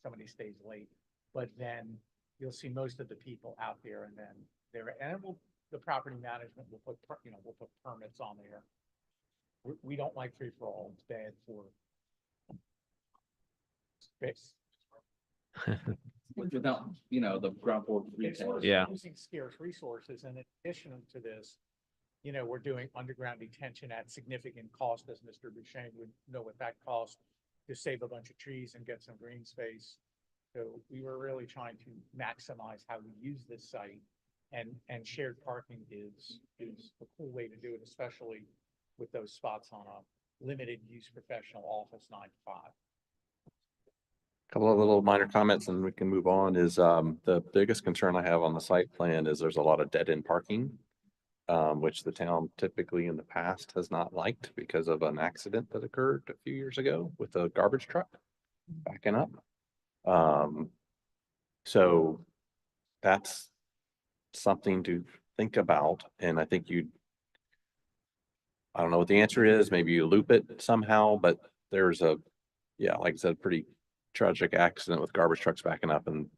somebody stays late. But then you'll see most of the people out there, and then the property management will put permits on there. We don't like free for all. It's bad for space. Without, the ground floor retail. Yeah. Using scarce resources, and in addition to this, we're doing underground detention at significant cost, as Mr. Boucher would know what that costs. to save a bunch of trees and get some green space. So we were really trying to maximize how we use this site. And shared parking is a cool way to do it, especially with those spots on a limited use professional office 9 to 5. Couple of little minor comments and we can move on is, the biggest concern I have on the site plan is there's a lot of dead end parking. Which the town typically in the past has not liked because of an accident that occurred a few years ago with a garbage truck backing up. So that's something to think about. And I think I don't know what the answer is. Maybe you loop it somehow, but there's like I said, pretty tragic accident with garbage trucks backing up. And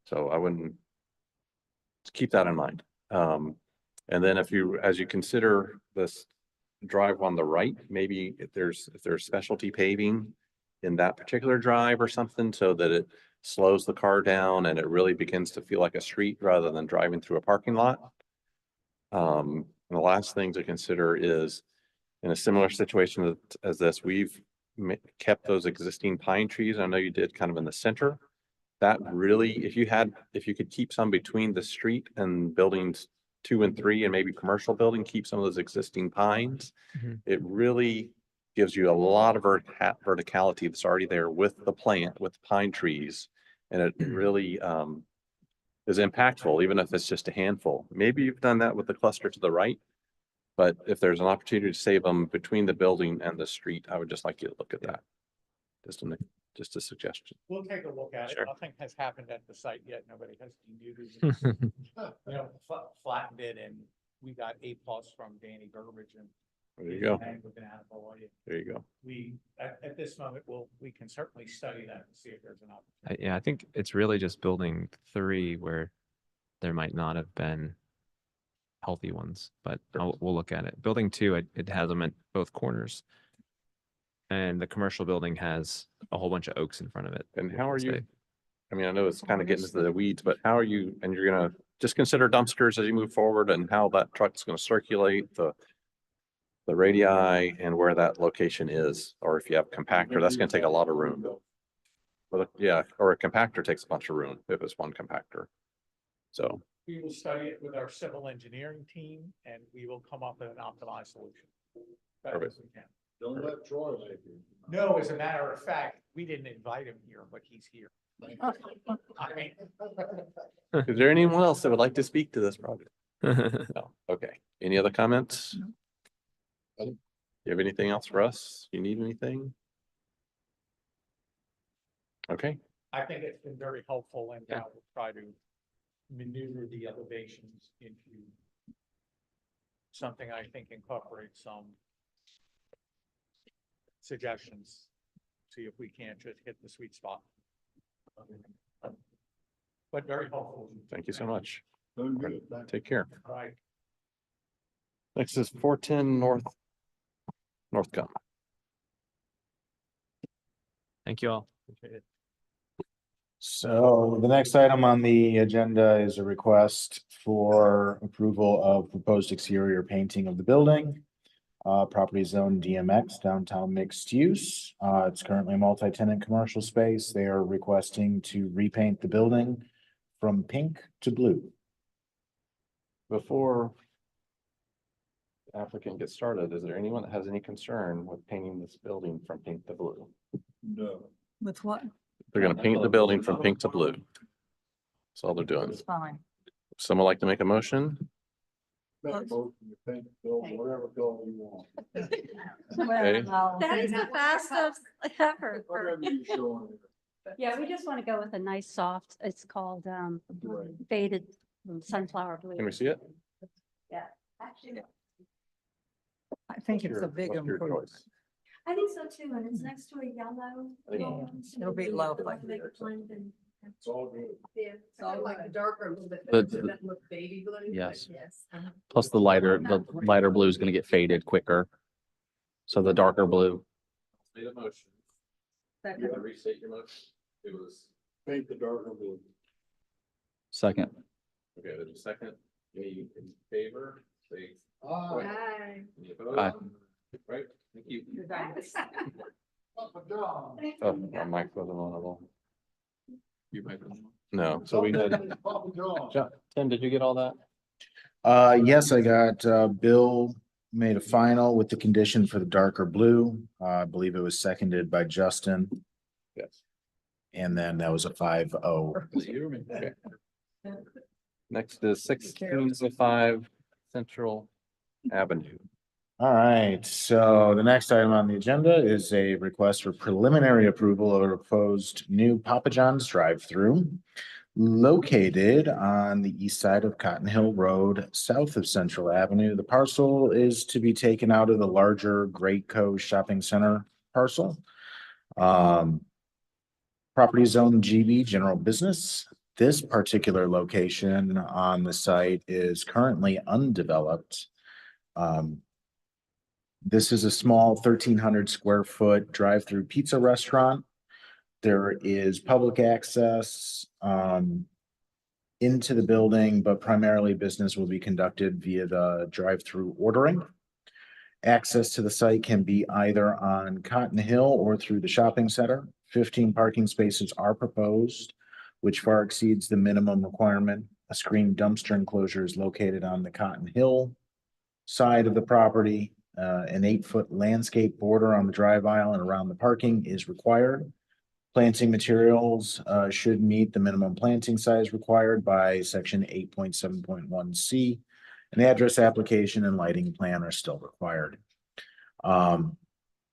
so I wouldn't keep that in mind. And then as you consider this drive on the right, maybe if there's specialty paving in that particular drive or something so that it slows the car down and it really begins to feel like a street rather than driving through a parking lot. And the last thing to consider is in a similar situation as this, we've kept those existing pine trees. I know you did kind of in the center. That really, if you could keep some between the street and buildings 2 and 3 and maybe commercial building, keep some of those existing pines. It really gives you a lot of verticality that's already there with the plant, with pine trees. And it really is impactful, even if it's just a handful. Maybe you've done that with the cluster to the right, but if there's an opportunity to save them between the building and the street, I would just like you to look at that. Just a suggestion. We'll take a look at it. Sure. Nothing has happened at the site yet. Nobody has denuded it. Flattened it, and we got A+ from Danny Burbridge and. There you go. With an attaboy. There you go. We, at this moment, we can certainly study that and see if there's an opportunity. Yeah, I think it's really just building 3 where there might not have been healthy ones, but we'll look at it. Building 2, it has them at both corners. And the commercial building has a whole bunch of oaks in front of it. And how are you? I mean, I know it's kind of getting into the weeds, but how are you? And you're gonna just consider dumpsters as you move forward and how that truck's gonna circulate the radii and where that location is, or if you have compactor, that's gonna take a lot of room. But yeah, or a compactor takes a bunch of room if it's one compactor. So We will study it with our civil engineering team, and we will come up with an optimized solution. Better as we can. Don't let Troy like you. No, as a matter of fact, we didn't invite him here, but he's here. I mean. is there anyone else that would like to speak to this project? No. Okay. Any other comments? You have anything else for us? You need anything? Okay. I think it's been very helpful, and now we'll try to maneuver the elevations into something I think incorporates some suggestions. See if we can't just hit the sweet spot. But very helpful. Thank you so much. Take care. All right. Next is 410 North Gum. Thank you all. So the next item on the agenda is a request for approval of proposed exterior painting of the building. Property zone DMX, downtown mixed use. It's currently a multi-tenant commercial space. They are requesting to repaint the building from pink to blue. Before the applicant gets started, is there anyone that has any concern with painting this building from pink to blue? No. With what? They're gonna paint the building from pink to blue. That's all they're doing. It's fine. Someone like to make a motion? Make a motion to paint the building whatever color you want. Okay. That is the fastest ever. Whatever you show on there. Yeah, we just want to go with a nice soft, it's called faded sunflower blue. Can we see it? Yeah, actually, I think it's a big What's your improvement. choice? I think so too, and it's next to a yellow. Yeah. It'll be lovely. It's all good. Yeah, So like the darker, a little bit The- better, so that look baby blue. but Yes. Yes. Plus the lighter blue is going to get faded quicker. So the darker blue. Made a motion. You want to restate your motion? It was, Paint the darker blue. Second. okay, there's a second. Any in favor? Say Aye. any opposed? Aye. Right, thank you. Up and down. mic wasn't on at all. No, so we did. Tim, did you get all that? Yes, I got, Bill made a final with the condition for the darker blue. I believe it was seconded by Justin. Yes. And then that was a 5-0. Okay. Next is 1605 Central Avenue. All right, so the next item on the agenda is a request for preliminary approval of a proposed new Papa John's drive-through located on the east side of Cotton Hill Road, south of Central Avenue. The parcel is to be taken out of the larger Great Co Shopping Center parcel. Property zone GB General Business. This particular location on the site is currently undeveloped. This is a small 1,300 square foot drive-through pizza restaurant. There is public access into the building, but primarily business will be conducted via the drive-through ordering. Access to the site can be either on Cotton Hill or through the shopping center. 15 parking spaces are proposed, which far exceeds the minimum requirement. A screened dumpster enclosure is located on the Cotton Hill side of the property. An 8-foot landscape border on the drive aisle and around the parking is required. Planting materials should meet the minimum planting size required by section 8.7.1C. An address application and lighting plan are still required.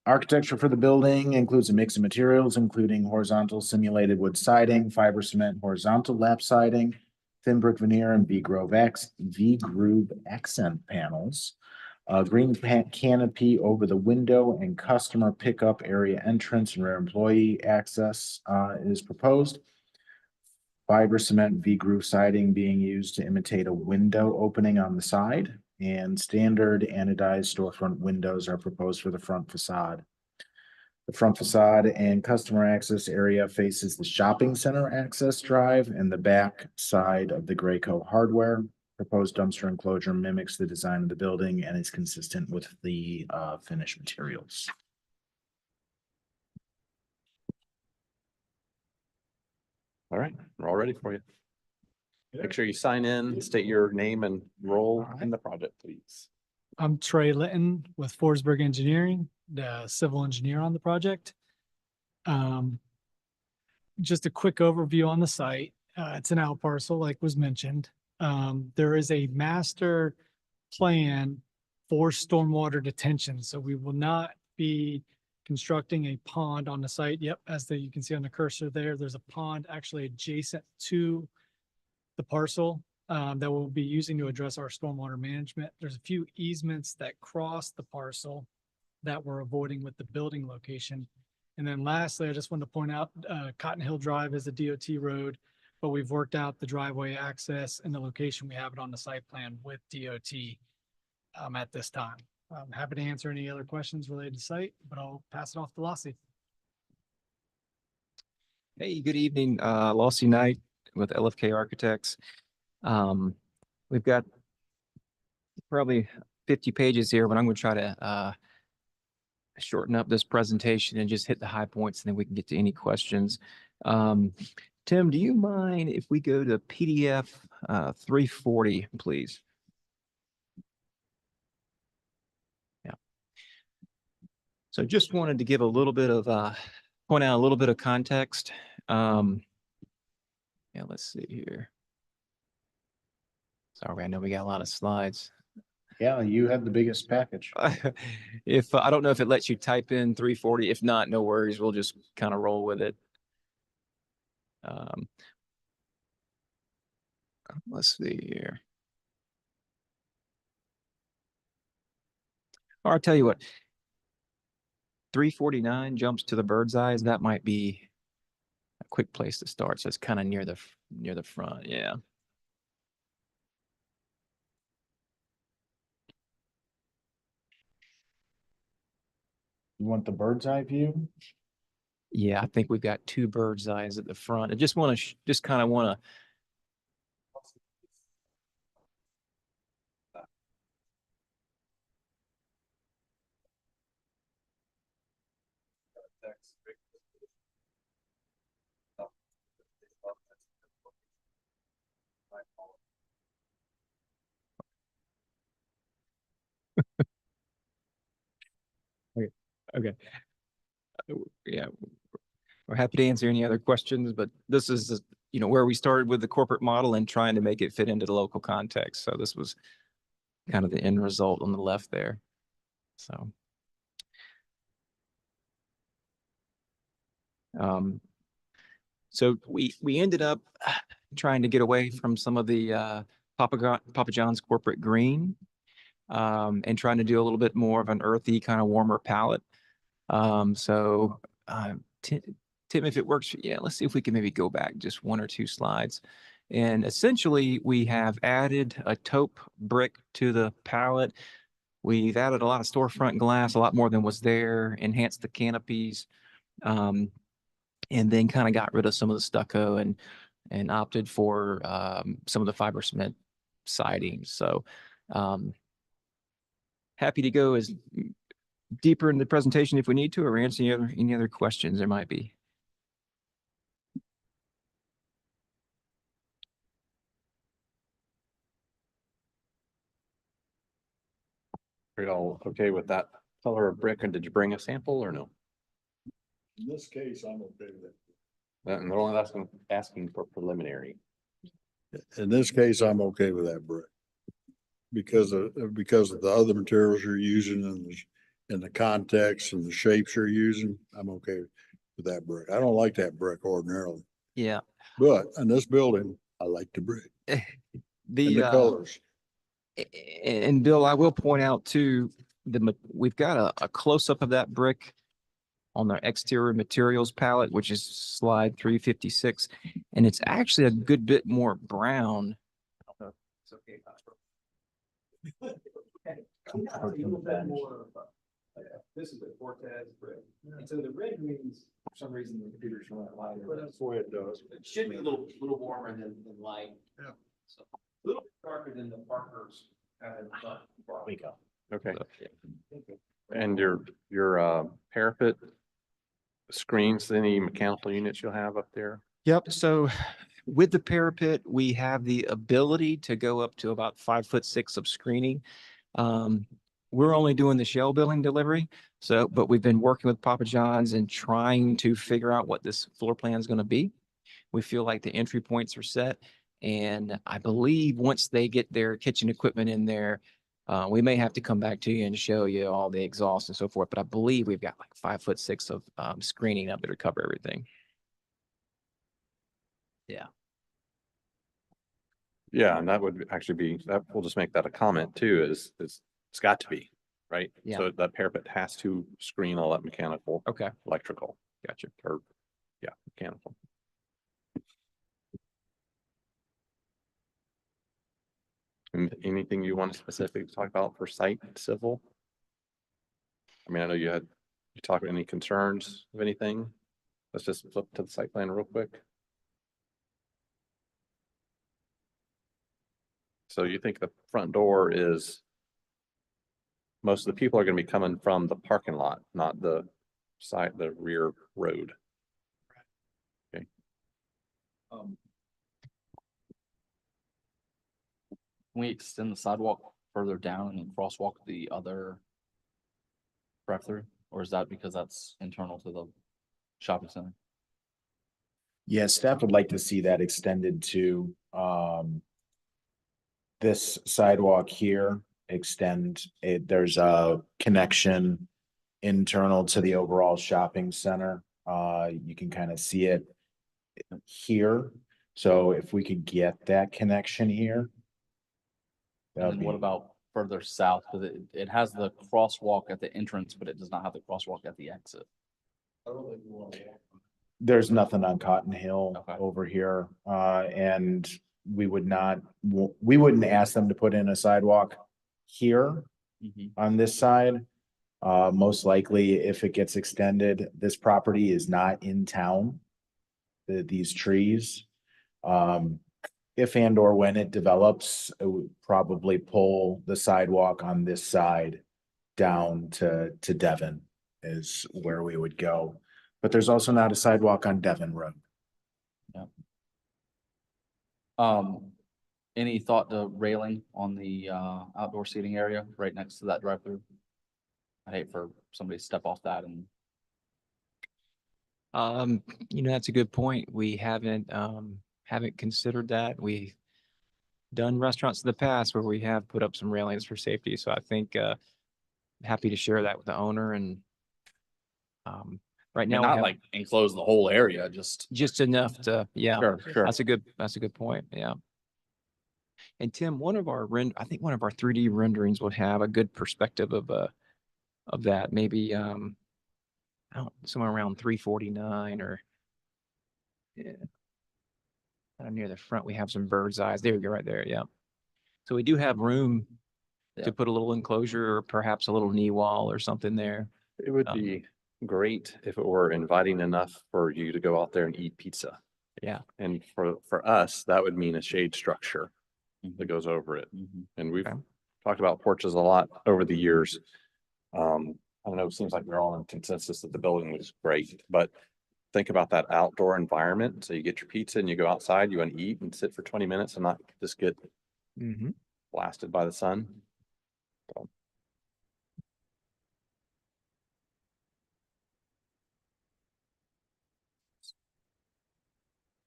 Architecture for the building includes a mix of materials, including horizontal simulated wood siding, fiber cement horizontal lap siding, thin brick veneer, and V-groove accent panels. Green canopy over the window and customer pickup area entrance and rear employee access is proposed. Fiber cement V-groove siding being used to imitate a window opening on the side, and standard anodized storefront windows are proposed for the front facade. The front facade and customer access area faces the shopping center access drive and the back side of the Graco hardware. Proposed dumpster enclosure mimics the design of the building and is consistent with the finished materials. All right, we're all ready for you. Make sure you sign in, state your name and role in the project, please. I'm Trey Litton with Forsberg Engineering, the civil engineer on the project. Just a quick overview on the site. It's an out parcel, like was mentioned. There is a master plan for stormwater detention, so we will not be constructing a pond on the site. Yep, you can see on the cursor there, there's a pond actually adjacent to the parcel that we'll be using to address our stormwater management. There's a few easements that cross the parcel that we're avoiding with the building location. And then lastly, I just wanted to point out Cotton Hill Drive is a DOT road, but we've worked out the driveway access and the location. We have it on the site plan with DOT at this time. I'm happy to answer any other questions related to site, but I'll pass it off to Lassie. Hey, good evening, Lossie Knight with LFK Architects. We've got probably 50 pages here, but I'm going to try to shorten up this presentation and just hit the high points, and then we can get to any questions. Tim, do you mind if we go to PDF 340, please? Yeah. So just wanted to give a little bit of, point out a little bit of context. Yeah, let's see here. Sorry, I know we got a lot of slides. Yeah, you have the biggest package. If I don't know if it lets you type in 340. If not, no worries. We'll just kind of roll with it. Let's see here. Or I'll tell you what. 349 jumps to the bird's eyes. That might be a quick place to start. So it's kind of near the front. Yeah. You want the bird's eye view? Yeah, I think we've got two bird's eyes at the front. I just want to just kind of want to. Okay. Yeah, we're happy to answer any other questions, but this is, where we started with the corporate model and trying to make it fit into the local context. So this was kind of the end result on the left there. So. So we ended up trying to get away from some of the Papa John's corporate green, and trying to do a little bit more of an earthy kind of warmer palette. Tim, if it works, yeah, let's see if we can maybe go back just one or two slides. And essentially, we have added a taupe brick to the palette. We've added a lot of storefront glass, a lot more than was there, enhanced the canopies, and then kind of got rid of some of the stucco and opted for some of the fiber cement siding. So happy to go as deeper in the presentation if we need to, or answer any other questions there might be. Are you all okay with that color of brick, and did you bring a sample or no? In this case, I'm okay with it. And they're only asking for preliminary. In this case, I'm okay with that brick. Because of the other materials you're using and the context and the shapes you're using, I'm okay with that brick. I don't like that brick ordinarily. Yeah. But in this building, I like the brick. And the colors. And Bill, I will point out too, we've got a close-up of that brick on the exterior materials palette, which is slide 356, and it's actually a good bit more brown. It's okay. This is the Cortez brick, and so the red means for some reason the computer's running lighter. But that's the way it does. It should be a little warmer than light. Yeah. So a little darker than the Parker's. We go. Okay. And your parapet screens, any mechanical units you'll have up there? Yep. So with the parapet, we have the ability to go up to about 5'6" of screening. We're only doing the shell building delivery. But we've been working with Papa John's and trying to figure out what this floor plan is going to be. We feel like the entry points are set. And I believe once they get their kitchen equipment in there, we may have to come back to you and show you all the exhaust and so forth. But I believe we've got like 5'6" of screening up there to cover everything. Yeah. Yeah, and that would actually be, that we'll just make that a comment too, is it's got to be, right? Yeah. So that parapet has to screen all that mechanical. Okay. Electrical. Gotcha. Or, yeah, mechanical. And anything you want to specifically talk about for site civil? I mean, I know you talked about any concerns of anything. Let's just flip to the site plan real quick. So you think the front door is, most of the people are going to be coming from the parking lot, not the rear road. Okay. Can we extend the sidewalk further down and crosswalk the other drive-through? Or is that because that's internal to the shopping center? Yeah, staff would like to see that extended to this sidewalk here, extend it. There's a connection internal to the overall shopping center. You can kind of see it here. So if we could get that connection here. And then what about further south? Because it has the crosswalk at the entrance, but it does not have the crosswalk at the exit. There's nothing on Cotton Hill over here. And we wouldn't ask them to put in a sidewalk here on this side. Most likely if it gets extended, this property is not in town. These trees. If and or when it develops, it would probably pull the sidewalk on this side down to Devon is where we would go. But there's also not a sidewalk on Devon Road. Yeah. Any thought to railing on the outdoor seating area right next to that drive-through? I hate for somebody to step off that and That's a good point. We haven't considered that. We've done restaurants in the past where we have put up some railings for safety. So I think, happy to share that with the owner and, right I mean, now we not have like enclose the whole area, just enough to, yeah. Sure. That's a good point. Yeah. And Tim, I think one of our 3D renderings would have a good perspective of that, maybe, I don't, somewhere around 349 or, yeah. Kind of near the front, we have some bird's eyes. There we go, right there. Yeah. So we do have room to put a little enclosure or perhaps a little knee wall or something there. It would be great if it were inviting enough for you to go out there and eat pizza. Yeah. And for us, that would mean a shade structure that goes over it. And we've talked about porches a lot over the years. I don't know, it seems like we're all in consensus that the building looks great, but think about that outdoor environment. So you get your pizza and you go outside, you want to eat and sit for 20 minutes and not just get blasted by the sun. So.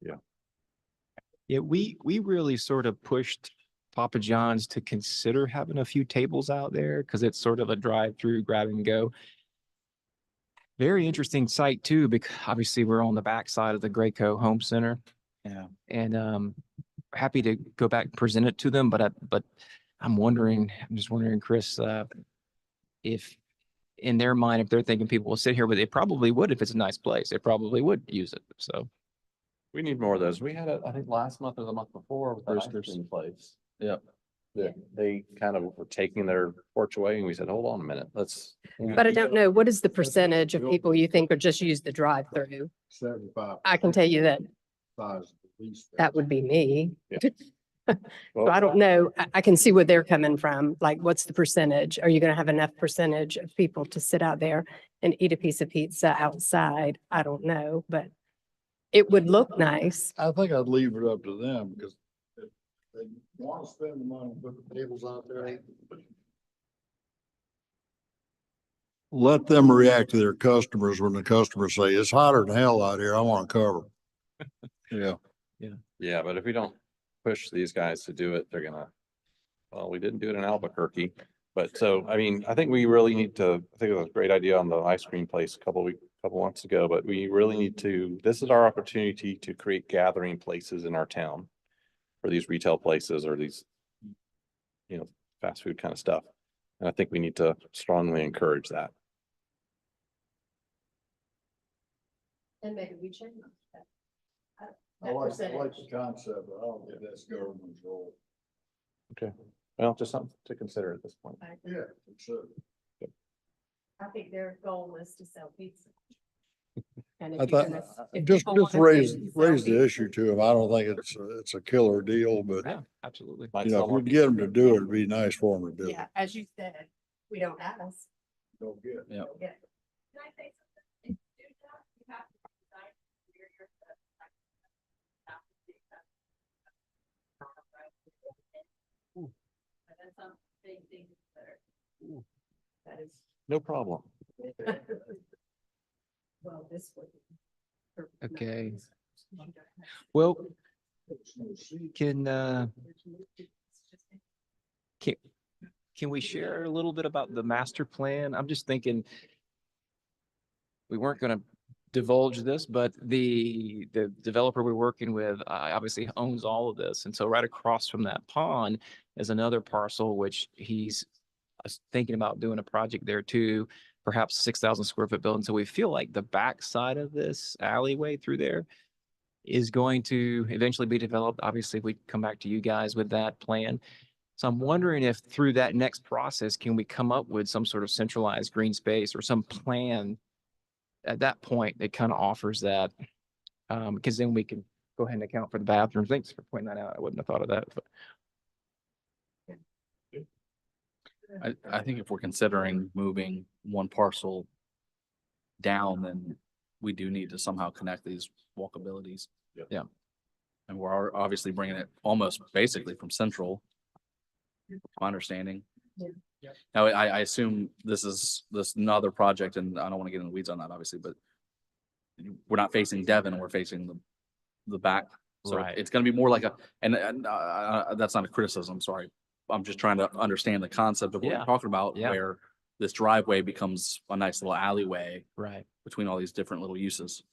Yeah. Yeah, we really sort of pushed Papa John's to consider having a few tables out there because it's sort of a drive-through, grab and go. Very interesting site too, because obviously we're on the backside of the Graco Home Center. Yeah. And happy to go back and present it to them, but I'm just wondering, Chris, if in their mind, if they're thinking people will sit here, but they probably would if it's a nice place. They probably would use it. So we need more of those. We had it, I think last month or the month before with the ice Roosters. cream place. Yep. Yeah, they kind of were taking their porch away and we said, hold on a minute, let's. But I don't know, what is the percentage of people you think are just use the drive-through? 75. I can tell you that that would be me. So I don't know. I can see where they're coming from. Like, what's the percentage? Are you going to have enough percentage of people to sit out there and eat a piece of pizza outside? I don't know, but it would look nice. I think I'd leave it up to them because if they want to spend the money, put the tables out there. Let them react to their customers when the customers say, it's hotter than hell out here. I want to cover. Yeah. Yeah, but if we don't push these guys to do it, they're gonna, well, we didn't do it in Albuquerque. But so, I mean, I think we really need to, I think it was a great idea on the ice cream place a couple months ago, but we really need to, this is our opportunity to create gathering places in our town for these retail places or these, fast food kind of stuff. And I think we need to strongly encourage that. And maybe we change that. I like the concept, but I don't think that's government's role. Okay, well, just something to consider at this point. Yeah, sure. I think their goal was to sell pizza. And I thought, just raise the issue to them. I don't think it's a killer deal, but yeah, absolutely. if we get them to do it, it'd be nice for them to do it. Yeah, as you said, we don't ask. Don't get it. Yeah. Don't get it. Can I say something? If you do that, you have to decide where you're but that's some big things that are. That is. No problem. Well, this would. Okay. Well, can we share a little bit about the master plan? I'm just thinking we weren't going to divulge this, but the developer we're working with obviously owns all of this. And so right across from that pond is another parcel, which he's thinking about doing a project there too, perhaps 6,000 square foot building. So we feel like the back side of this alleyway through there is going to eventually be developed. Obviously, we come back to you guys with that plan. So I'm wondering if through that next process, can we come up with some sort of centralized green space or some plan at that point that kind of offers that? Because then we can go ahead and account for the bathroom. Thanks for pointing that out. I wouldn't have thought of that. But. I think if we're considering moving one parcel down, then we do need to somehow connect these walkabilities. Yeah. And we're obviously bringing it almost basically from central, my understanding. Now, I assume this is another project, and I don't want to get in the weeds on that, obviously, but we're not facing Devon, we're facing the back. So Right. it's going to be more like and that's not a criticism, sorry. I'm just trying to understand the concept of what Yeah. you're talking about, Yeah. where this driveway becomes a nice little alleyway Right. between all these different little uses.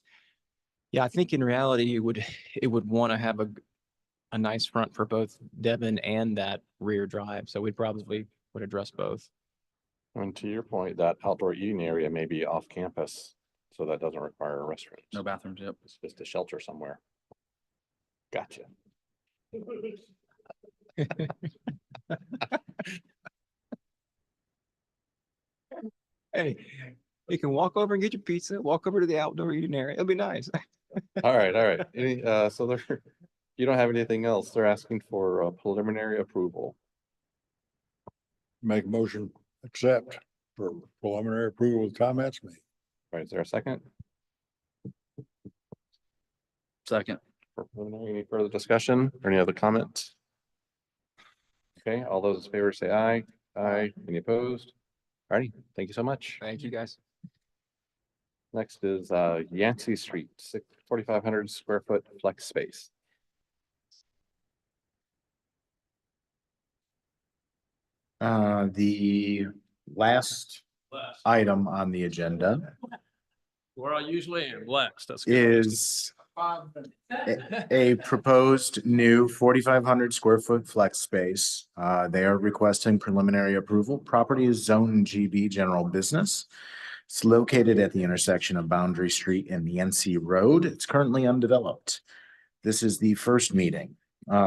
Yeah, I think in reality, it would want to have a nice front for both Devon and that rear drive. So we probably would address both. And to your point, that outdoor eating area may be off campus, so that doesn't require a restroom. No bathrooms, yep. It's just a shelter somewhere. Gotcha. Hey, you can walk over and get your pizza, walk over to the outdoor eating area. It'll be nice. All right, all right. Any, so there, you don't have anything else. They're asking for preliminary approval. Make a motion, accept for preliminary approval with comments made. All right, is there a second? Second. For preliminary, any further discussion or any other comments? Okay, all those in favor say aye. Aye. Any opposed? All righty, thank you so much. Thank you, guys. Next is Yancey Street, 4,500 square foot flex space. The last item on the agenda Where I usually am, blessed. That's is a proposed new 4,500 square foot flex space. They are requesting preliminary approval. Property is zoned GB general business. It's located at the intersection of Boundary Street and Yancey Road. It's currently undeveloped. This is the first meeting.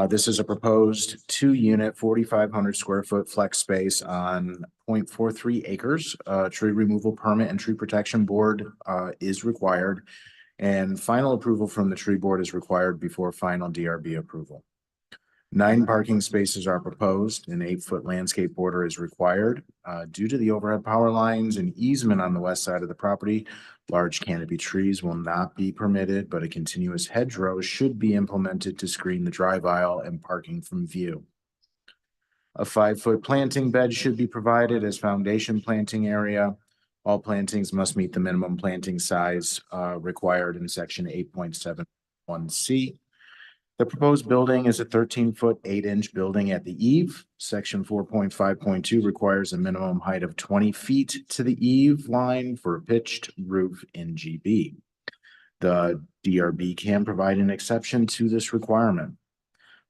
This is a proposed 2-unit, 4,500 square foot flex space on 0.43 acres. Tree removal permit and tree protection board is required. And final approval from the tree board is required before final DRB approval. 9 parking spaces are proposed. An 8-foot landscape border is required. Due to the overhead power lines and easement on the west side of the property, large canopy trees will not be permitted, but a continuous hedgerow should be implemented to screen the drive aisle and parking from view. A 5-foot planting bed should be provided as foundation planting area. All plantings must meet the minimum planting size required in section 8.71C. The proposed building is a 13-foot, 8-inch building at the eave. Section 4.5.2 requires a minimum height of 20 feet to the eave line for a pitched roof in GB. The DRB can provide an exception to this requirement.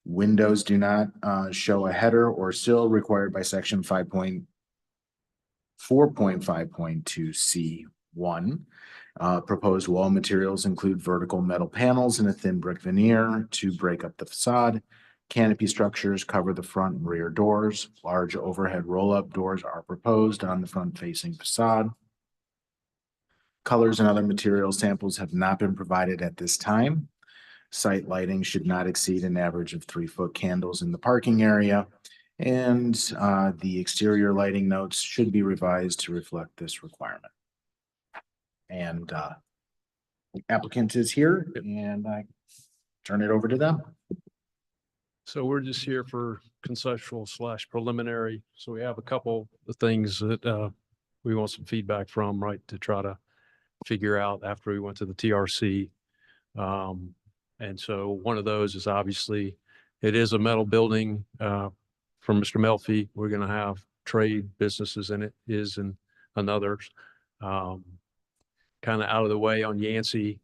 Windows do not show a header or sill required by section 4.5.2C1. Proposed wall materials include vertical metal panels and a thin brick veneer to break up the facade. Canopy structures cover the front and rear doors. Large overhead roll-up doors are proposed on the front-facing facade. Colors and other material samples have not been provided at this time. Site lighting should not exceed an average of 3-foot candles in the parking area. And the exterior lighting notes should be revised to reflect this requirement. And the applicant is here and I turn it over to them. So we're just here for conceptual / preliminary. So we have a couple of things that we want some feedback from, right, to try to figure out after we went to the TRC. And so one of those is obviously it is a metal building from Mr. Melfi. We're going to have trade businesses in it, and others. Kind of out of the way on Yancey.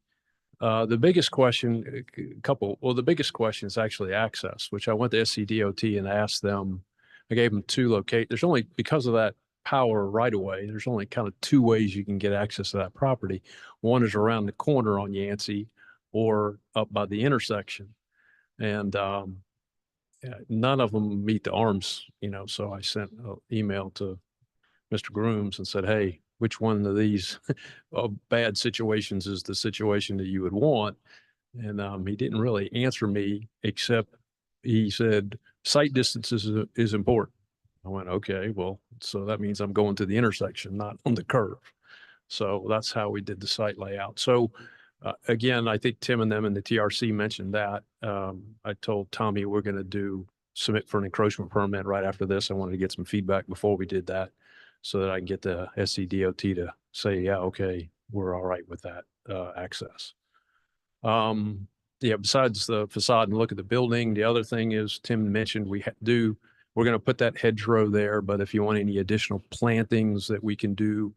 The biggest question, the biggest question is actually access, which I went to SCDOT and asked them. I gave them 2 locations. There's only, because of that power right away, there's only kind of 2 ways you can get access to that property. One is around the corner on Yancey or up by the intersection. And none of them meet the arms, so I sent an email to Mr. Grooms and said, hey, which one of these bad situations is the situation that you would want? And he didn't really answer me, except he said, sight distance is important. I went, okay, well, so that means I'm going to the intersection, not on the curve. So that's how we did the site layout. So again, I think Tim and them in the TRC mentioned that. I told Tommy we're going to do submit for an encroachment permit right after this. I wanted to get some feedback before we did that so that I can get the SCDOT to say, yeah, okay, we're all right with that access. Yeah, besides the facade and look at the building, the other thing is Tim mentioned we're going to put that hedgerow there, but if you want any additional plantings that we can do,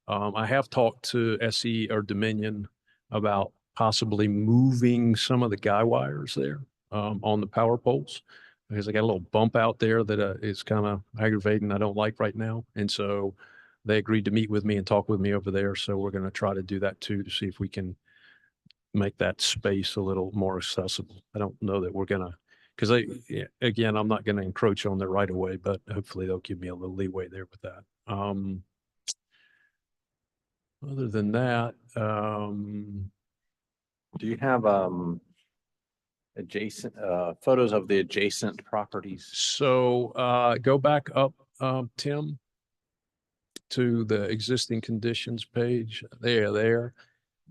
I have talked to SE or Dominion about possibly moving some of the guy wires there on the power poles, because I got a little bump out there that is kind of aggravating. I don't like right now. And so they agreed to meet with me and talk with me over there. So we're going to try to do that too, to see if we can make that space a little more accessible. I don't know that we're going to, because again, I'm not going to encroach on the right of way, but hopefully they'll give me a little leeway there with that. Other than that, do you have adjacent photos of the adjacent properties? So go back up, Tim, to the existing conditions page. There.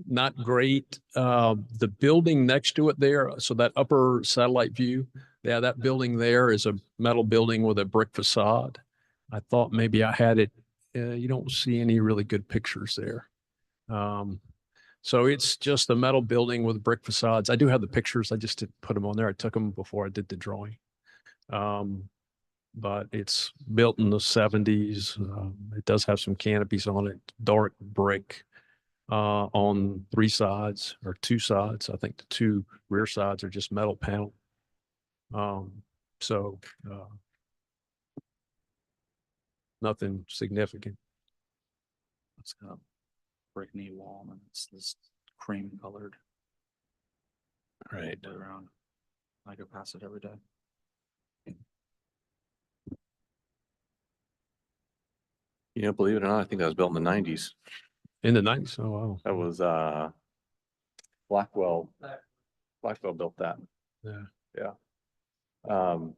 Not great. The building next to it there, so that upper satellite view, yeah, that building there is a metal building with a brick facade. I thought maybe I had it. You don't see any really good pictures there. So it's just a metal building with brick facades. I do have the pictures. I just didn't put them on there. I took them before I did the drawing. But it's built in the 70s. It does have some canopies on it, dark brick. On 3 sides or 2 sides. I think the 2 rear sides are just metal panel. So nothing significant. It's got a brick knee wall and it's this cream colored. Right. Around. I go past it every day. You know, believe it or not, I think that was built in the 90s. In the 90s? Oh, wow. That was Blackwell built that. Yeah. Yeah. Oh,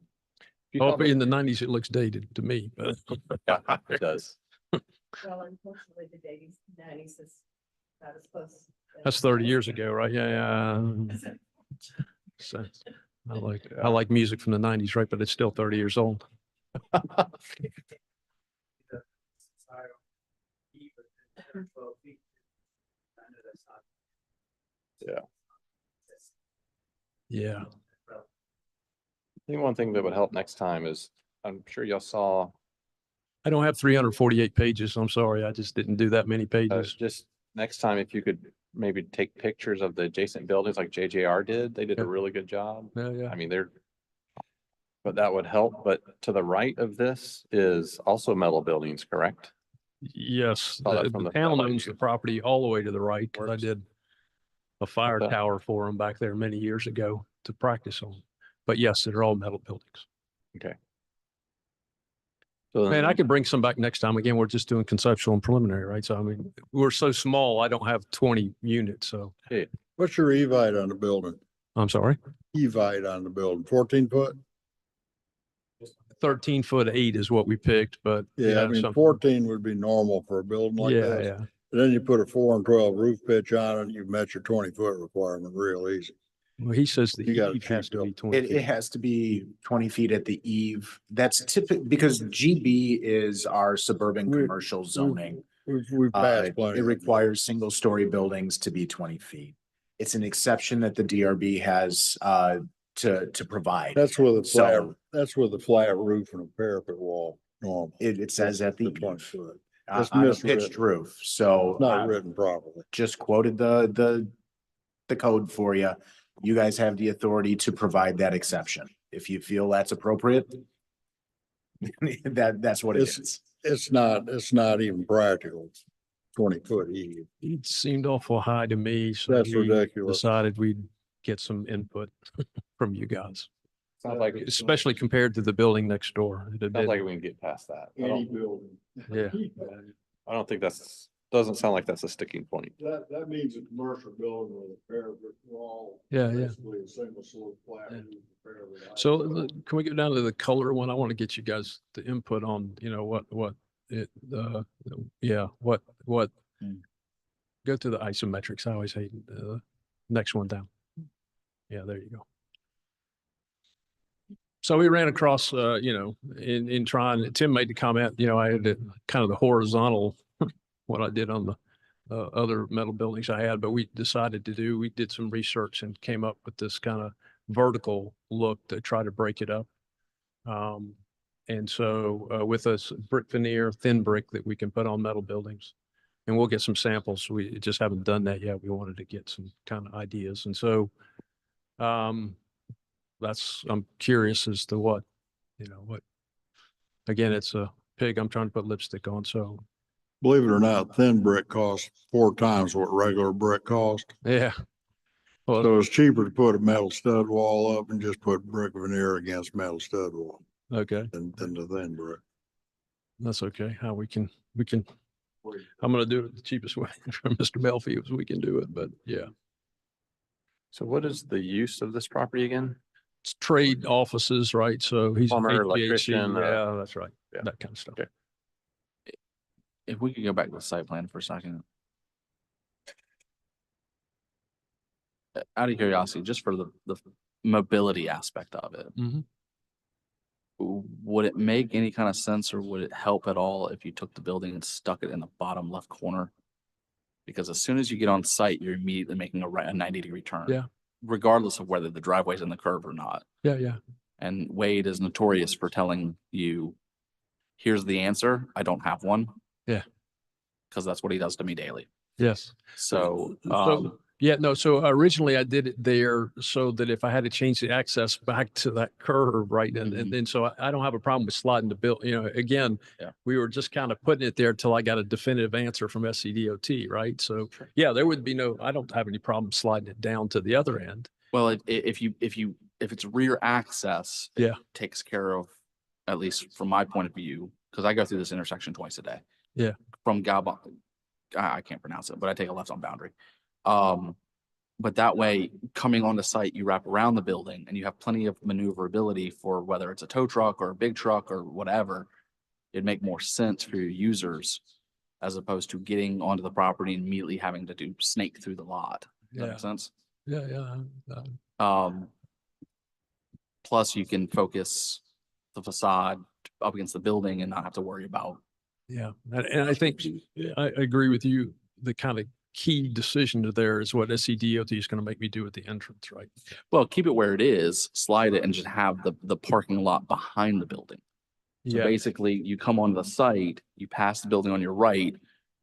but in the 90s, it looks dated to me, but yeah, it does. Well, unfortunately, the 90s is not as close. That's 30 years ago, right? Yeah. So I like music from the 90s, right? But it's still 30 years old. Yeah. Yeah. I think one thing that would help next time is, I'm sure y'all saw. I don't have 348 pages. I'm sorry. I just didn't do that many pages. Just next time, if you could maybe take pictures of the adjacent buildings like JJR did. They did a really good job. Yeah. I mean, but that would help. But to the right of this is also metal buildings, correct? Yes, Oh, that's the from the town satellite owns view. the property all the way to the right, because I did a fire Okay. tower for them back there many years ago to practice on. But yes, they're all metal buildings. Okay. So Man, I could bring some back next time. Again, we're just doing conceptual and preliminary, right? So I mean, we're so small, I don't have 20 units, so. Hey, What's your evite on the building? I'm sorry? Evite on the building, 14 foot? 13'8" is what we picked, but. Yeah, I mean, some- 14 would be normal for a building like Yeah, this. yeah. And then you put a 4 and 12 roof pitch on it, you've met your 20-foot requirement real easy. Well, he says the You got a eve has cheap to be build. 20 It feet. has to be 20 feet at the eve. That's typical because GB is our suburban commercial zoning. We've passed plenty. It of them. requires single-story buildings to be 20 feet. It's an exception that the DRB has to provide. That's with a So- flat roof and a parapet wall, normal. It says at the 20 eve, foot. on It's a miswritten. pitched roof. So Not written properly. just quoted the code for you. You guys have the authority to provide that exception. If you feel that's appropriate, that's what it is. It's not even practical. 20-foot eve. It seemed awful high to me. So That's we ridiculous. Decided we'd get some input from you guys, sounds like especially compared to the building next door. It had sounds like been- we can get past that. Any building. Yeah. I don't think doesn't sound like that's a sticking point. That means a commercial building with a parapet wall. Yeah. Basically a single slope flat roof, parapet. So can we go down to the color one? I want to get you guys the input on, what. Go to the isometrics. I always hate next one down. Yeah, there you go. So we ran across, in trying, Tim made the comment, I had kind of the horizontal, what I did on the other metal buildings I had, but we did some research and came up with this kind of vertical look to try to break it up. And so with a brick veneer, thin brick that we can put on metal buildings, and we'll get some samples. We just haven't done that yet. We wanted to get some kind of ideas. And so I'm curious as to what, again, it's a pig I'm trying to put lipstick on. So Believe it or not, thin brick costs 4 times what regular brick costs. yeah. Well, So it's cheaper to put a metal stud wall up and just put brick veneer against metal stud wall okay. than the thin brick. That's okay. How we can, I'm going to do it the cheapest way for Mr. Belfield, we can do it, but yeah. So what is the use of this property again? It's trade offices, right? So he's an Plumber, HVAC, electrician, yeah, that's right. yeah. That kind of stuff. Okay. If we could go back to the site plan for a second. Out of curiosity, just for the mobility aspect of it, Mhm. would it make any kind of sense or would it help at all if you took the building and stuck it in the bottom left corner? Because as soon as you get on site, you're immediately making a 90-degree turn. Yeah. Regardless of whether the driveway's in the curve or not. Yeah, yeah. And Wade is notorious for telling you, here's the answer. I don't have one. Yeah. Because that's what he does to me daily. Yes. So, yeah, no, so originally I did it there so that if I had to change the access back to that curve, right? And then so I don't have a problem with sliding the bill, again, Yeah. we were just kind of putting it there till I got a definitive answer from SCDOT, right? So yeah, there would be I don't have any problem sliding it down to the other end. well, if it's rear access, it Yeah. takes care of, at least from my point of view, because I go through this intersection twice a day. Yeah. From Galbon, I can't pronounce it, but I take a left on Boundary. But that way, coming onto site, you wrap around the building and you have plenty of maneuverability for whether it's a tow truck or a big truck or whatever. It'd make more sense for your users as opposed to getting onto the property and immediately having to do snake through the lot. Does that Yeah. make sense? Yeah, yeah. Plus you can focus the facade up against the building and not have to worry about. Yeah, and I think I agree with you. The kind of key decision to there is what SCDOT is going to make me do at the entrance, right? Well, keep it where it is, slide it and just have the parking lot behind the building. So Yeah. basically you come onto the site, you pass the building on your right,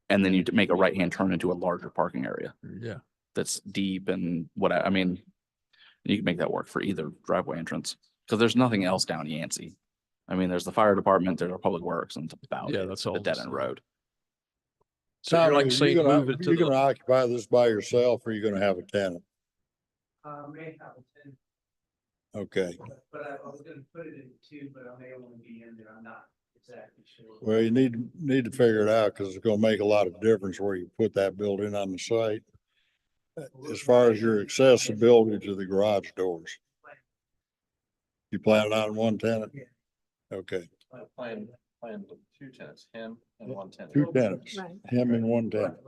and then you make a right-hand turn into a larger parking area Yeah. that's deep and I mean, you can make that work for either driveway entrance because there's nothing else down Yancey. I mean, there's the fire department, there's our public works, and it's about Yeah, it, that's the all. dead end road. So you're like Tommy, saying move it to you gonna the, occupy this by yourself or you gonna have a tenant? May have a 10, Okay, but I was gonna put it in 2, but I may only be in there. I'm not exactly sure. well, you need to figure it out because it's gonna make a lot of difference where you put that building on the site. As far as your accessibility to the garage doors. You plan on one tenant? Okay, Plan 2 tenants, him and 1 tenant. 2 tenants, Right. him and 1 tenant.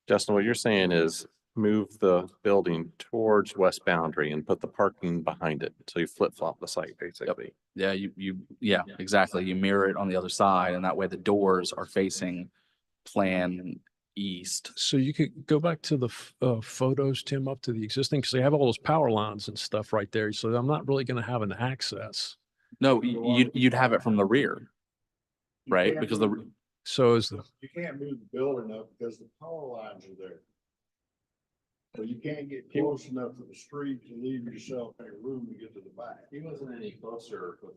Justin, what you're saying is move the building towards west boundary and put the parking behind it. So you flip flop the site basically. Yeah, yeah, exactly. You mirror it on the other side and that way the doors are facing plan east. so you could go back to the photos, Tim, up to the existing, because they have all those power lines and stuff right there. So I'm not really going to have an access. No, you'd have it from the rear, right? Because So is the, You can't move the building up because the power lines are there. So you can't get close enough to the street to leave yourself any room to get to the back. He wasn't any closer with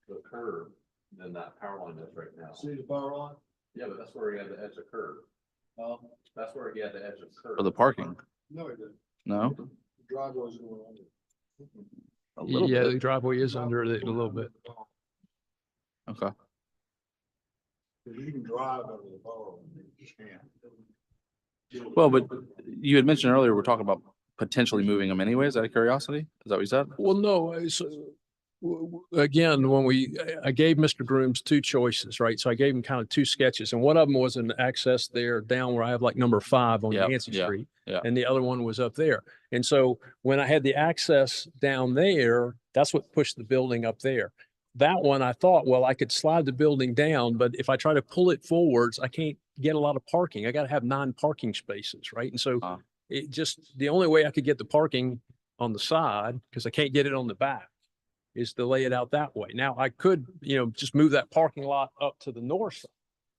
the curb than that power line is right now. See the power line? Yeah, but that's where he had the edge of curb. That's where he had the edge of curb. for the parking, No, it didn't. no? The driveway's going under. A little yeah, bit. the driveway is under it a little bit. Okay. You can drive under the power line, you just can't. Well, but you had mentioned earlier, we're talking about potentially moving them anyways, out of curiosity. Is that what you said? Well, no, again, when I gave Mr. Grooms two choices, right? So I gave him kind of two sketches, and one of them was an access there down where I have like number 5 on Yep, Yancey yeah, Street. yeah. And the other one was up there. And so when I had the access down there, that's what pushed the building up there. That one, I thought, well, I could slide the building down, but if I try to pull it forwards, I can't get a lot of parking. I got to have 9 parking spaces, right? And so it just, the only way I could get the parking on the side, because I can't get it on the back, is to lay it out that way. Now I could, just move that parking lot up to the north side.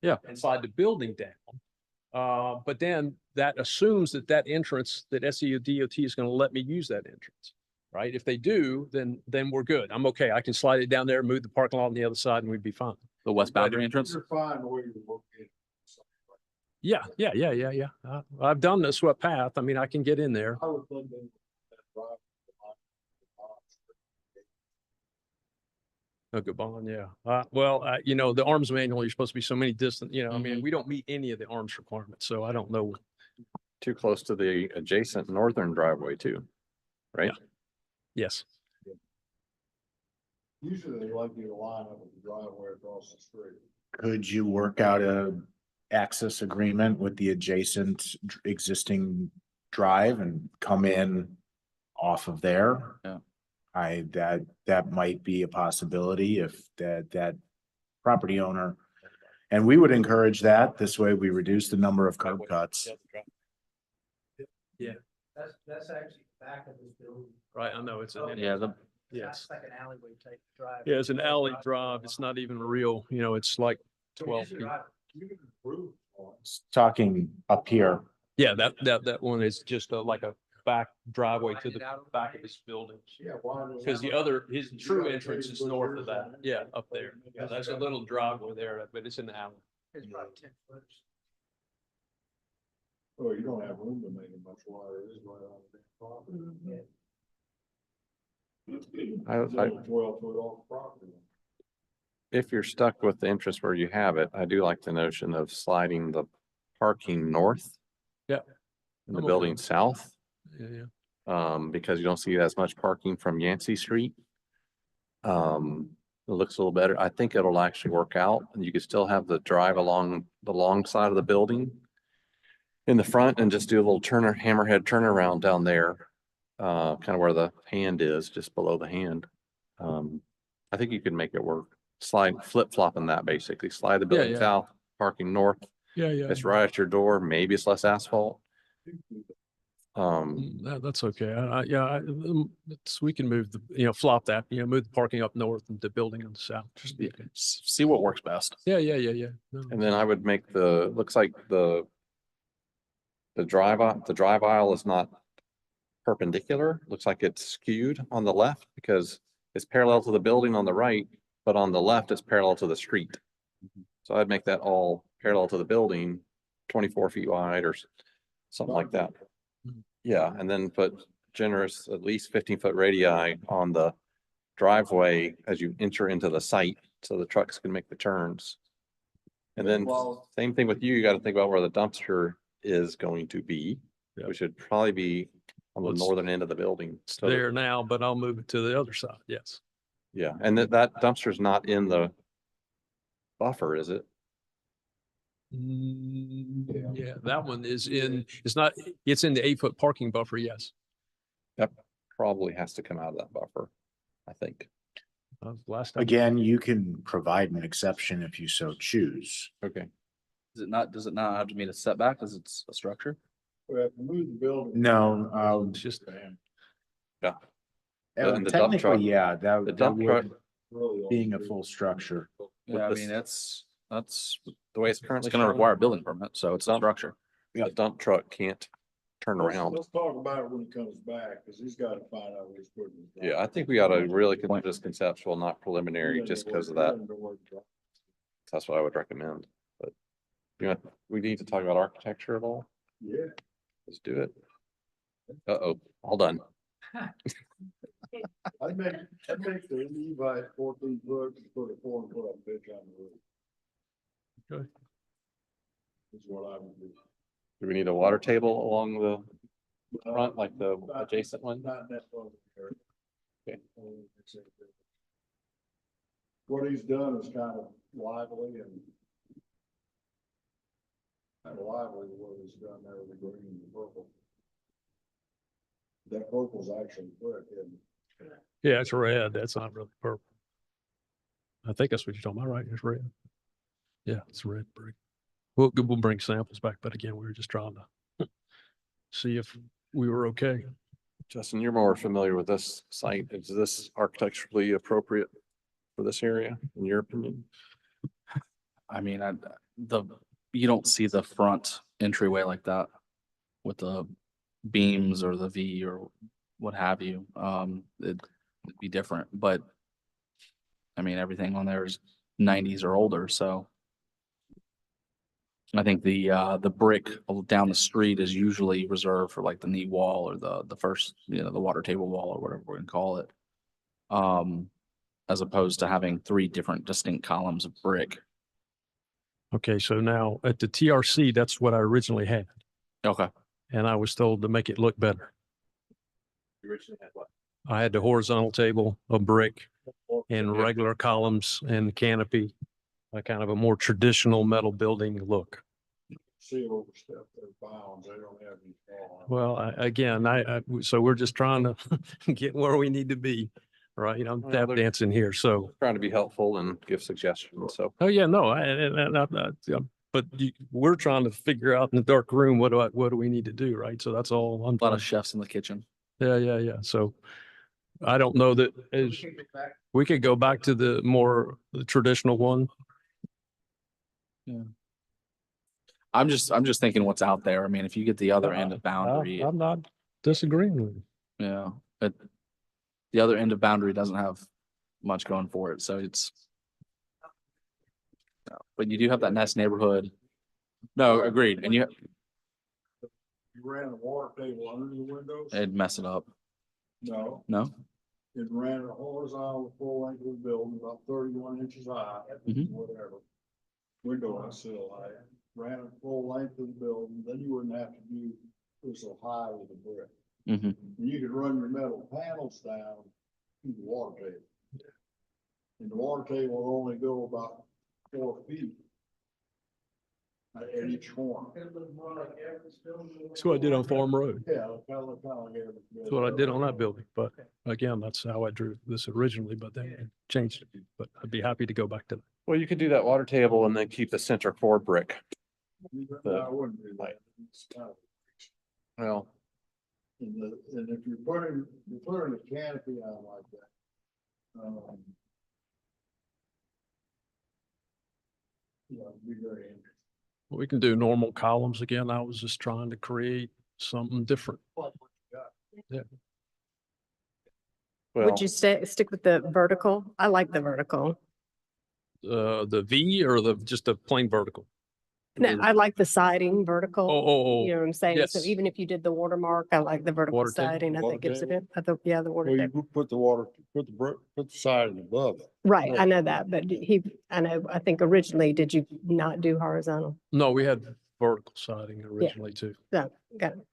Yeah. And slide the building down. But then that assumes that entrance, that SEO DOT is going to let me use that entrance. Right? If they do, then we're good. I'm okay. I can slide it down there, move the parking lot on the other side, and we'd be fine. The west boundary entrance? You're fine where you're located. Yeah. I've done the swept path. I mean, I can get in there. I would think they would drive Oh, Gabon, yeah. The arms manual, you're supposed to be so many distant, I mean, we don't meet any of the arms requirements, so I don't know. Too close to the adjacent northern driveway too, right? Yes. Usually they like you to line up with the driveway across the street. Could you work out a access agreement with the adjacent existing drive and come in off of there? Yeah. That might be a possibility if that property owner, and we would encourage that. This way we reduce the number of curb cuts. Yeah. That's actually the back of this building. Right, I know it's Yeah, yes. That's like an alleyway type drive. Yeah, it's an alley drive. It's not even real, it's like 12 feet. Talking up here. Yeah, that one is just like a back driveway to the back of this building. Yeah, why? Because his true entrance is north of that. Yeah, up there. Yeah, there's a little driveway there, but it's in the alley. It's probably 10 foot. Oh, you don't have room to make it much wider. It is right on the property. I- 12 foot off property. If you're stuck with the interest where you have it, I do like the notion of sliding the parking north. Yeah. And the I'm okay building with that. south. Yeah. Because you don't see as much parking from Yancey Street. It looks a little better. I think it'll actually work out, and you could still have the drive along the long side of the building in the front and just do a little hammerhead turnaround down there. Kind of where the hand is, just below the hand. I think you could make it work. Flip flopping that basically, slide the building yeah. south, parking north. Yeah. It's right at your door. Maybe it's less asphalt. That's okay. We can move flop that, move the parking up north and the building on the south. Just see what works best. Yeah. No. And then I would make looks like the drive aisle is not perpendicular. Looks like it's skewed on the left because it's parallel to the building on the right, but on the left it's parallel to the street. So I'd make that all parallel to the building, 24 feet wide or something like that. Yeah, and then put generous, at least 15-foot radii on the driveway as you enter into the site, so the trucks can make the turns. And then same thing with you, got to think about where the dumpster is going to be. Yep. Which should probably be on the northern end of the building. It's there now, but I'll move it to the other side. Yes. Yeah, and that dumpster's not in the buffer, is it? Yeah, that one is it's in the 8-foot parking buffer. Yes. That probably has to come out of that buffer, I think. Last time. Again, you can provide an exception if you so choose. Okay. Does it not have to meet a setback because it's a structure? We have to move the building. No, it's just. Yeah. And the dump technically, truck, yeah, the that dump truck, would, being a full structure. Yeah, I this- mean, that's the way it's currently it's going to shown, require a building permit, so it's a structure. the dump truck can't turn around. Let's talk about it when he comes back, because he's got to find out where he's putting his. Yeah, I think we ought to really consider this conceptual, not preliminary, Yeah, just don't because of worry- that. don't worry about it. That's what I would recommend, but we need to talk about architecture at all. Yeah. Let's do it. Uh-oh, all done. I'd make the Levi 14 foot and put a 4 foot up pitch on the roof. Okay. Is what I would do. Do we need a water table along the front, like the adjacent one? Not that one. Okay. what he's done is kind of lively and what he's done there with the green and the purple. That purple's actually brick, isn't it? Yeah, it's red. That's not really purple. I think that's what you're talking about, right? It's red. Yeah, it's red brick. We'll bring samples back, but again, we were just trying to see if we were okay. Justin, you're more familiar with this site. Is this architecturally appropriate for this area, in your opinion? I mean, you don't see the front entryway like that with the beams or the V or what have you. It'd be different, but I mean, everything on there is 90s or older, so I think the brick down the street is usually reserved for like the knee wall or the first, the water table wall or whatever we're gonna call it. As opposed to having 3 different distinct columns of brick. Okay, so now at the TRC, that's what I originally had. Okay. And I was told to make it look better. You originally had what? I had the horizontal table of brick and regular columns and canopy, a kind of a more traditional metal building look. See overstep their bounds, they don't have these. Well, so we're just trying to get where we need to be, right? I'm Well, tap they're- dancing here, so. Trying to be helpful and give suggestions, so. Oh, yeah, no, but we're trying to figure out in the dark room, what do we need to do, right? So that's all. I'm A lot of chefs in the kitchen. Yeah. So I don't know that we could go back to the traditional one. Yeah. I'm just thinking what's out there. I mean, if you get the other end of Boundary, I'm not disagreeing with you. yeah, but the other end of Boundary doesn't have much going for it, so it's. But you do have that nice neighborhood. No, agreed, and You ran a water table under the windows? it'd mess it up. No, No, it ran a horizontal full length of the building, about 31 inches high, Mhm. whatever. Window on sill height, ran a full length of the building, then you wouldn't have to do it so high with the brick. hmm And you could run your metal panels down to the water table. And the water table will only go about 4 feet at each corner. That's what I did on Farm Road. Yeah, kind of like every. That's what I did on that building. But again, that's how I drew this originally, but then I changed it. But I'd be happy to go back to that. Well, you could do that water table and then keep the center core brick. I wouldn't do that. It's kind of- Well, And if you're putting a canopy on like that. It'd be very interesting. We can do normal columns again. I was just trying to create something different. Yeah. well, Would you stick with the vertical? I like the vertical. The V or just a plain vertical? No, I like the siding vertical. Oh, You know what I'm saying? So yes. even if you did the watermark, I like the vertical Water table? siding. I Water think gives it, table? I thought, yeah, the water Well, table. you put the siding above it. Right, I know that, but I think originally, did you not do horizontal? No, we had vertical siding originally too. No, got it.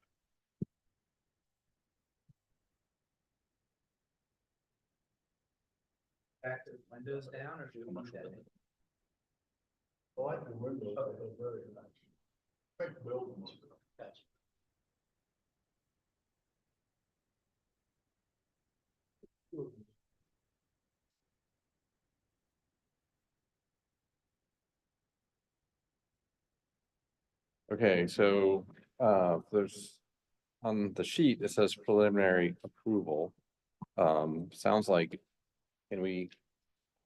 Back to the windows down or do we want that? I like the windows, they're very nice. Big buildings. okay, so there's on the sheet, it says preliminary approval. Sounds like, can we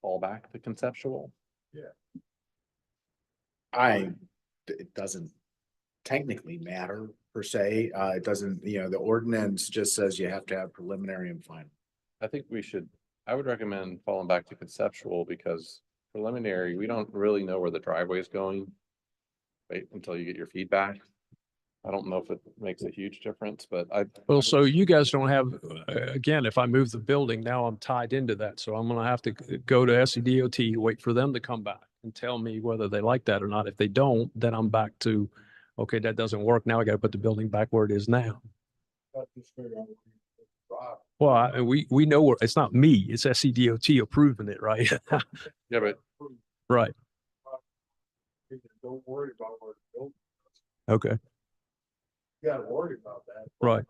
fall back to conceptual? It doesn't technically matter per se. It doesn't, the ordinance just says you have to have preliminary and final. I think I would recommend falling back to conceptual because preliminary, we don't really know where the driveway is going. Wait until you get your feedback. I don't know if it makes a huge difference, but Well, so you guys don't have, again, if I move the building, now I'm tied into that. So I'm gonna have to go to SCDOT, wait for them to come back and tell me whether they like that or not. If they don't, then I'm back to, okay, that doesn't work. Now I gotta put the building back where it is now. Just figure out where you put the driveway. Well, we know where, it's not me, it's SCDOT approving it, right? Yeah, but Right, Don't worry about where the building. okay, You gotta worry about that. right,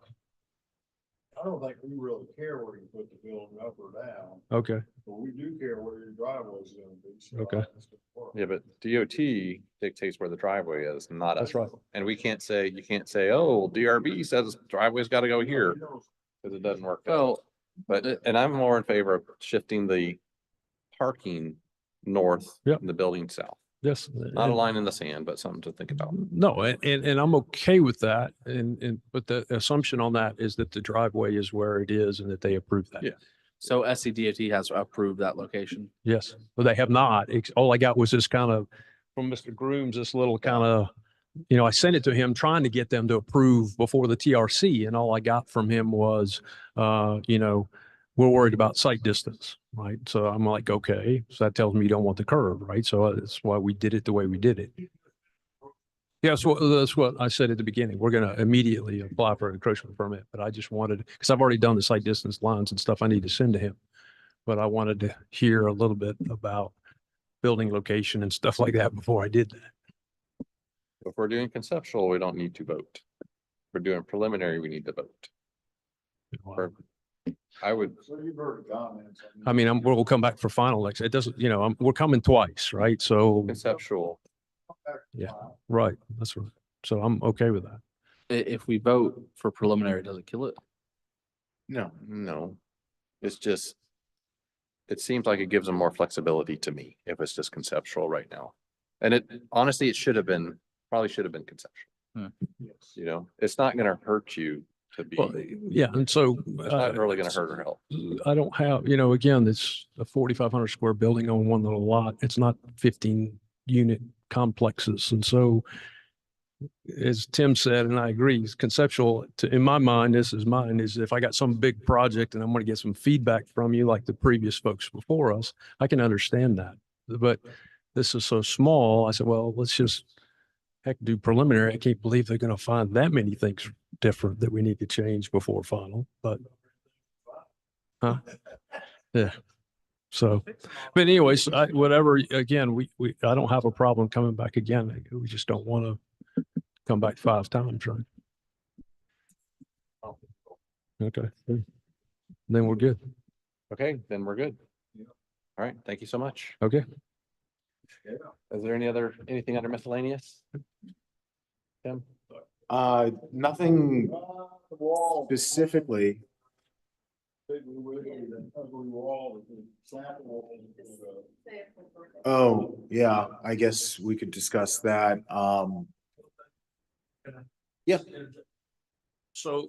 I don't think we really care where you put the building up or down, okay, but we do care where your driveway's gonna be. so Okay. it's gonna work. yeah, but DOT dictates where the driveway is, not us. That's right. And we can't say, you can't say, oh, DRB says driveway's gotta go here, because it doesn't work. that way. Well, But, and I'm more in favor of shifting the parking north. Yep. and the building south. yes. Not a line in the sand, but something to think about. No, and I'm okay with that, but the assumption on that is that the driveway is where it is and that they approve that. Yeah. so SCDOT has approved that location. Yes, but they have not. All I got was this kind of, from Mr. Grooms, this little kind of, I sent it to him trying to get them to approve before the TRC, and all I got from him was, we're worried about site distance, right? So I'm like, okay, so that tells me you don't want the curve, right? So that's why we did it the way we did it. Yeah, that's what I said at the beginning. We're going to immediately apply for an encroachment permit, but I just wanted, because I've already done the site distance lines and stuff I need to send to him. But I wanted to hear a little bit about building location and stuff like that before I did that. If we're doing conceptual, we don't need to vote. If we're doing preliminary, we need to vote. Or I would, So you've heard comments. I mean, we'll come back for final. Like, it doesn't, we're coming twice, right? So, conceptual, yeah, right. That's right. So I'm okay with that. If we vote for preliminary, does it kill it? no. It's just, it seems like it gives them more flexibility to me if it's just conceptual right now. And it, honestly, it probably should have been conceptual. It's not gonna hurt you to be, Well, yeah. And so it's not really gonna hurt or help. I don't have, again, it's a 4,500 square building on one little lot. It's not 15 unit complexes. And so, as Tim said, and I agree, it's conceptual in my mind, this is mine, is if I got some big project and I'm going to get some feedback from you, like the previous folks before us, I can understand that. But this is so small. I said, well, let's just do preliminary. I can't believe they're going to find that many things different that we need to change before final, but yeah. So, but anyways, whatever, again, I don't have a problem coming back again. We just don't want to come back 5 times, right? Okay. Then we're good. Okay, then we're good. All right, thank you so much. Okay. Is there anything under miscellaneous? Tim? Nothing specifically. Oh, yeah, I guess we could discuss that. Yeah. So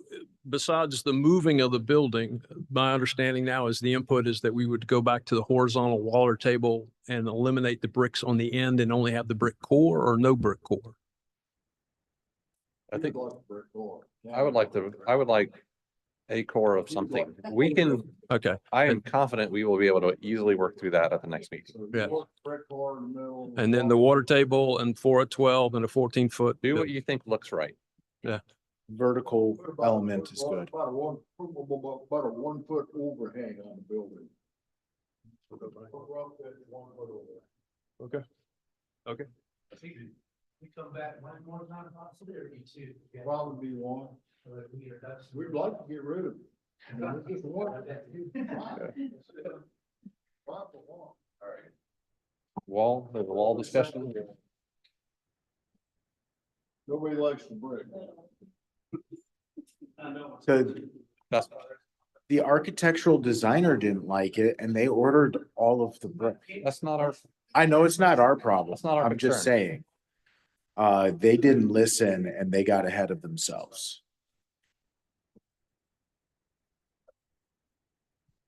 besides the moving of the building, my understanding now is the input is that we would go back to the horizontal water table and eliminate the bricks on the end and only have the brick core or no brick core. I think I would like a core of something. We can, okay. I am confident we will be able to easily work through that at the next meeting. Yeah. And then the water table and 4 at 12 and a 14-foot. Do what you think looks right. Yeah. Vertical element is good. About a 1 foot overhang on the building. Okay. Okay. We come back, one more time possibility too. Probably be one. We'd like to get rid of it. It's just one. All right. Wall, there's a wall discussion. Nobody likes the brick. The architectural designer didn't like it and they ordered all of the brick. That's not our. I know it's not our problem. That's not our I'm just concern. saying. They didn't listen and they got ahead of themselves.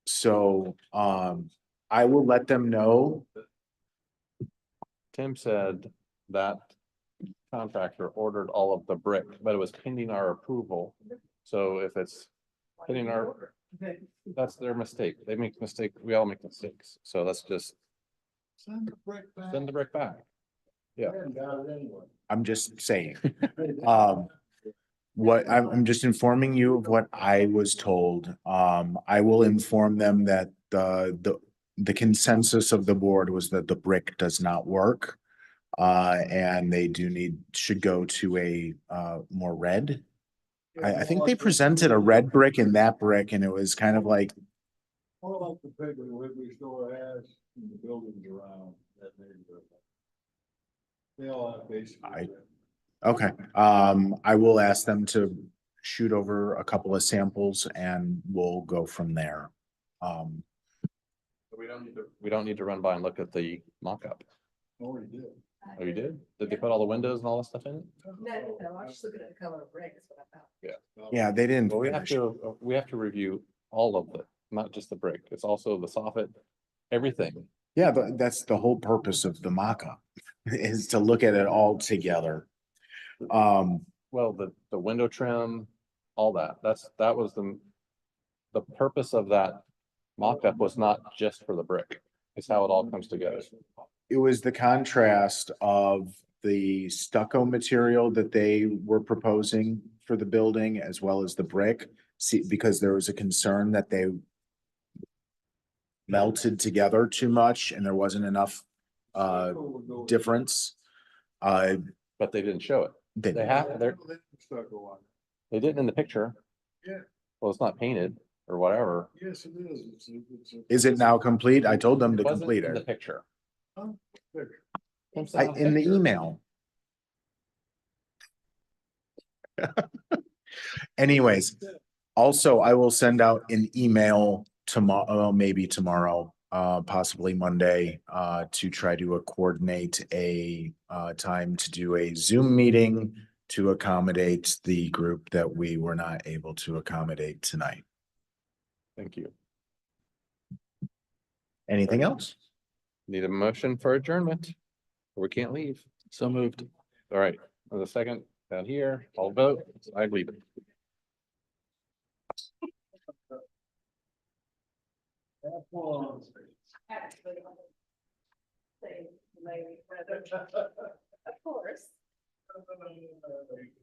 So, I will let them know. Tim said that contractor ordered all of the brick, but it was pending our approval. So if it's pending our, that's their mistake. They make mistake. We all make mistakes. So let's just Send the brick back. send the brick back. Yeah. Got it anyway. I'm just saying. what I'm just informing you of what I was told. I will inform them that the consensus of the board was that the brick does not work. And they should go to a more red. I think they presented a red brick and that brick, and it was kind of like, More like the Piggly Wiggly store has in the buildings around that neighborhood. They all have basically. okay, I will ask them to shoot over a couple of samples and we'll go from there. We don't need to run by and look at the mock-up. Already did. Oh, you did? Did they put all the windows and all that stuff in it? No, I was just looking at the color of brick, is what I thought. Yeah. Yeah, they didn't. Well, we have to review all of it, not just the brick. It's also the soffit, everything. Yeah, that's the whole purpose of the mock-up is to look at it all together. Well, the window trim, all that. That was the purpose of that mock-up was not just for the brick. It's how it all comes together. It was the contrast of the stucco material that they were proposing for the building as well as the brick. See, because there was a concern that they melted together too much and there wasn't enough difference. But they didn't show it. They didn't in the picture. Yeah. Well, it's not painted or whatever. Yes, it is. Is it now complete? I told them to Wasn't complete in the it. picture. In the email. Anyways, also I will send out an email tomorrow, maybe tomorrow, possibly Monday, to try to coordinate a time to do a Zoom meeting to accommodate the group that we were not able to accommodate tonight. Thank you. Anything else? Need a motion for adjournment, or we can't leave. So moved. All right, for the second down here, I'll vote. I leave it. Of course.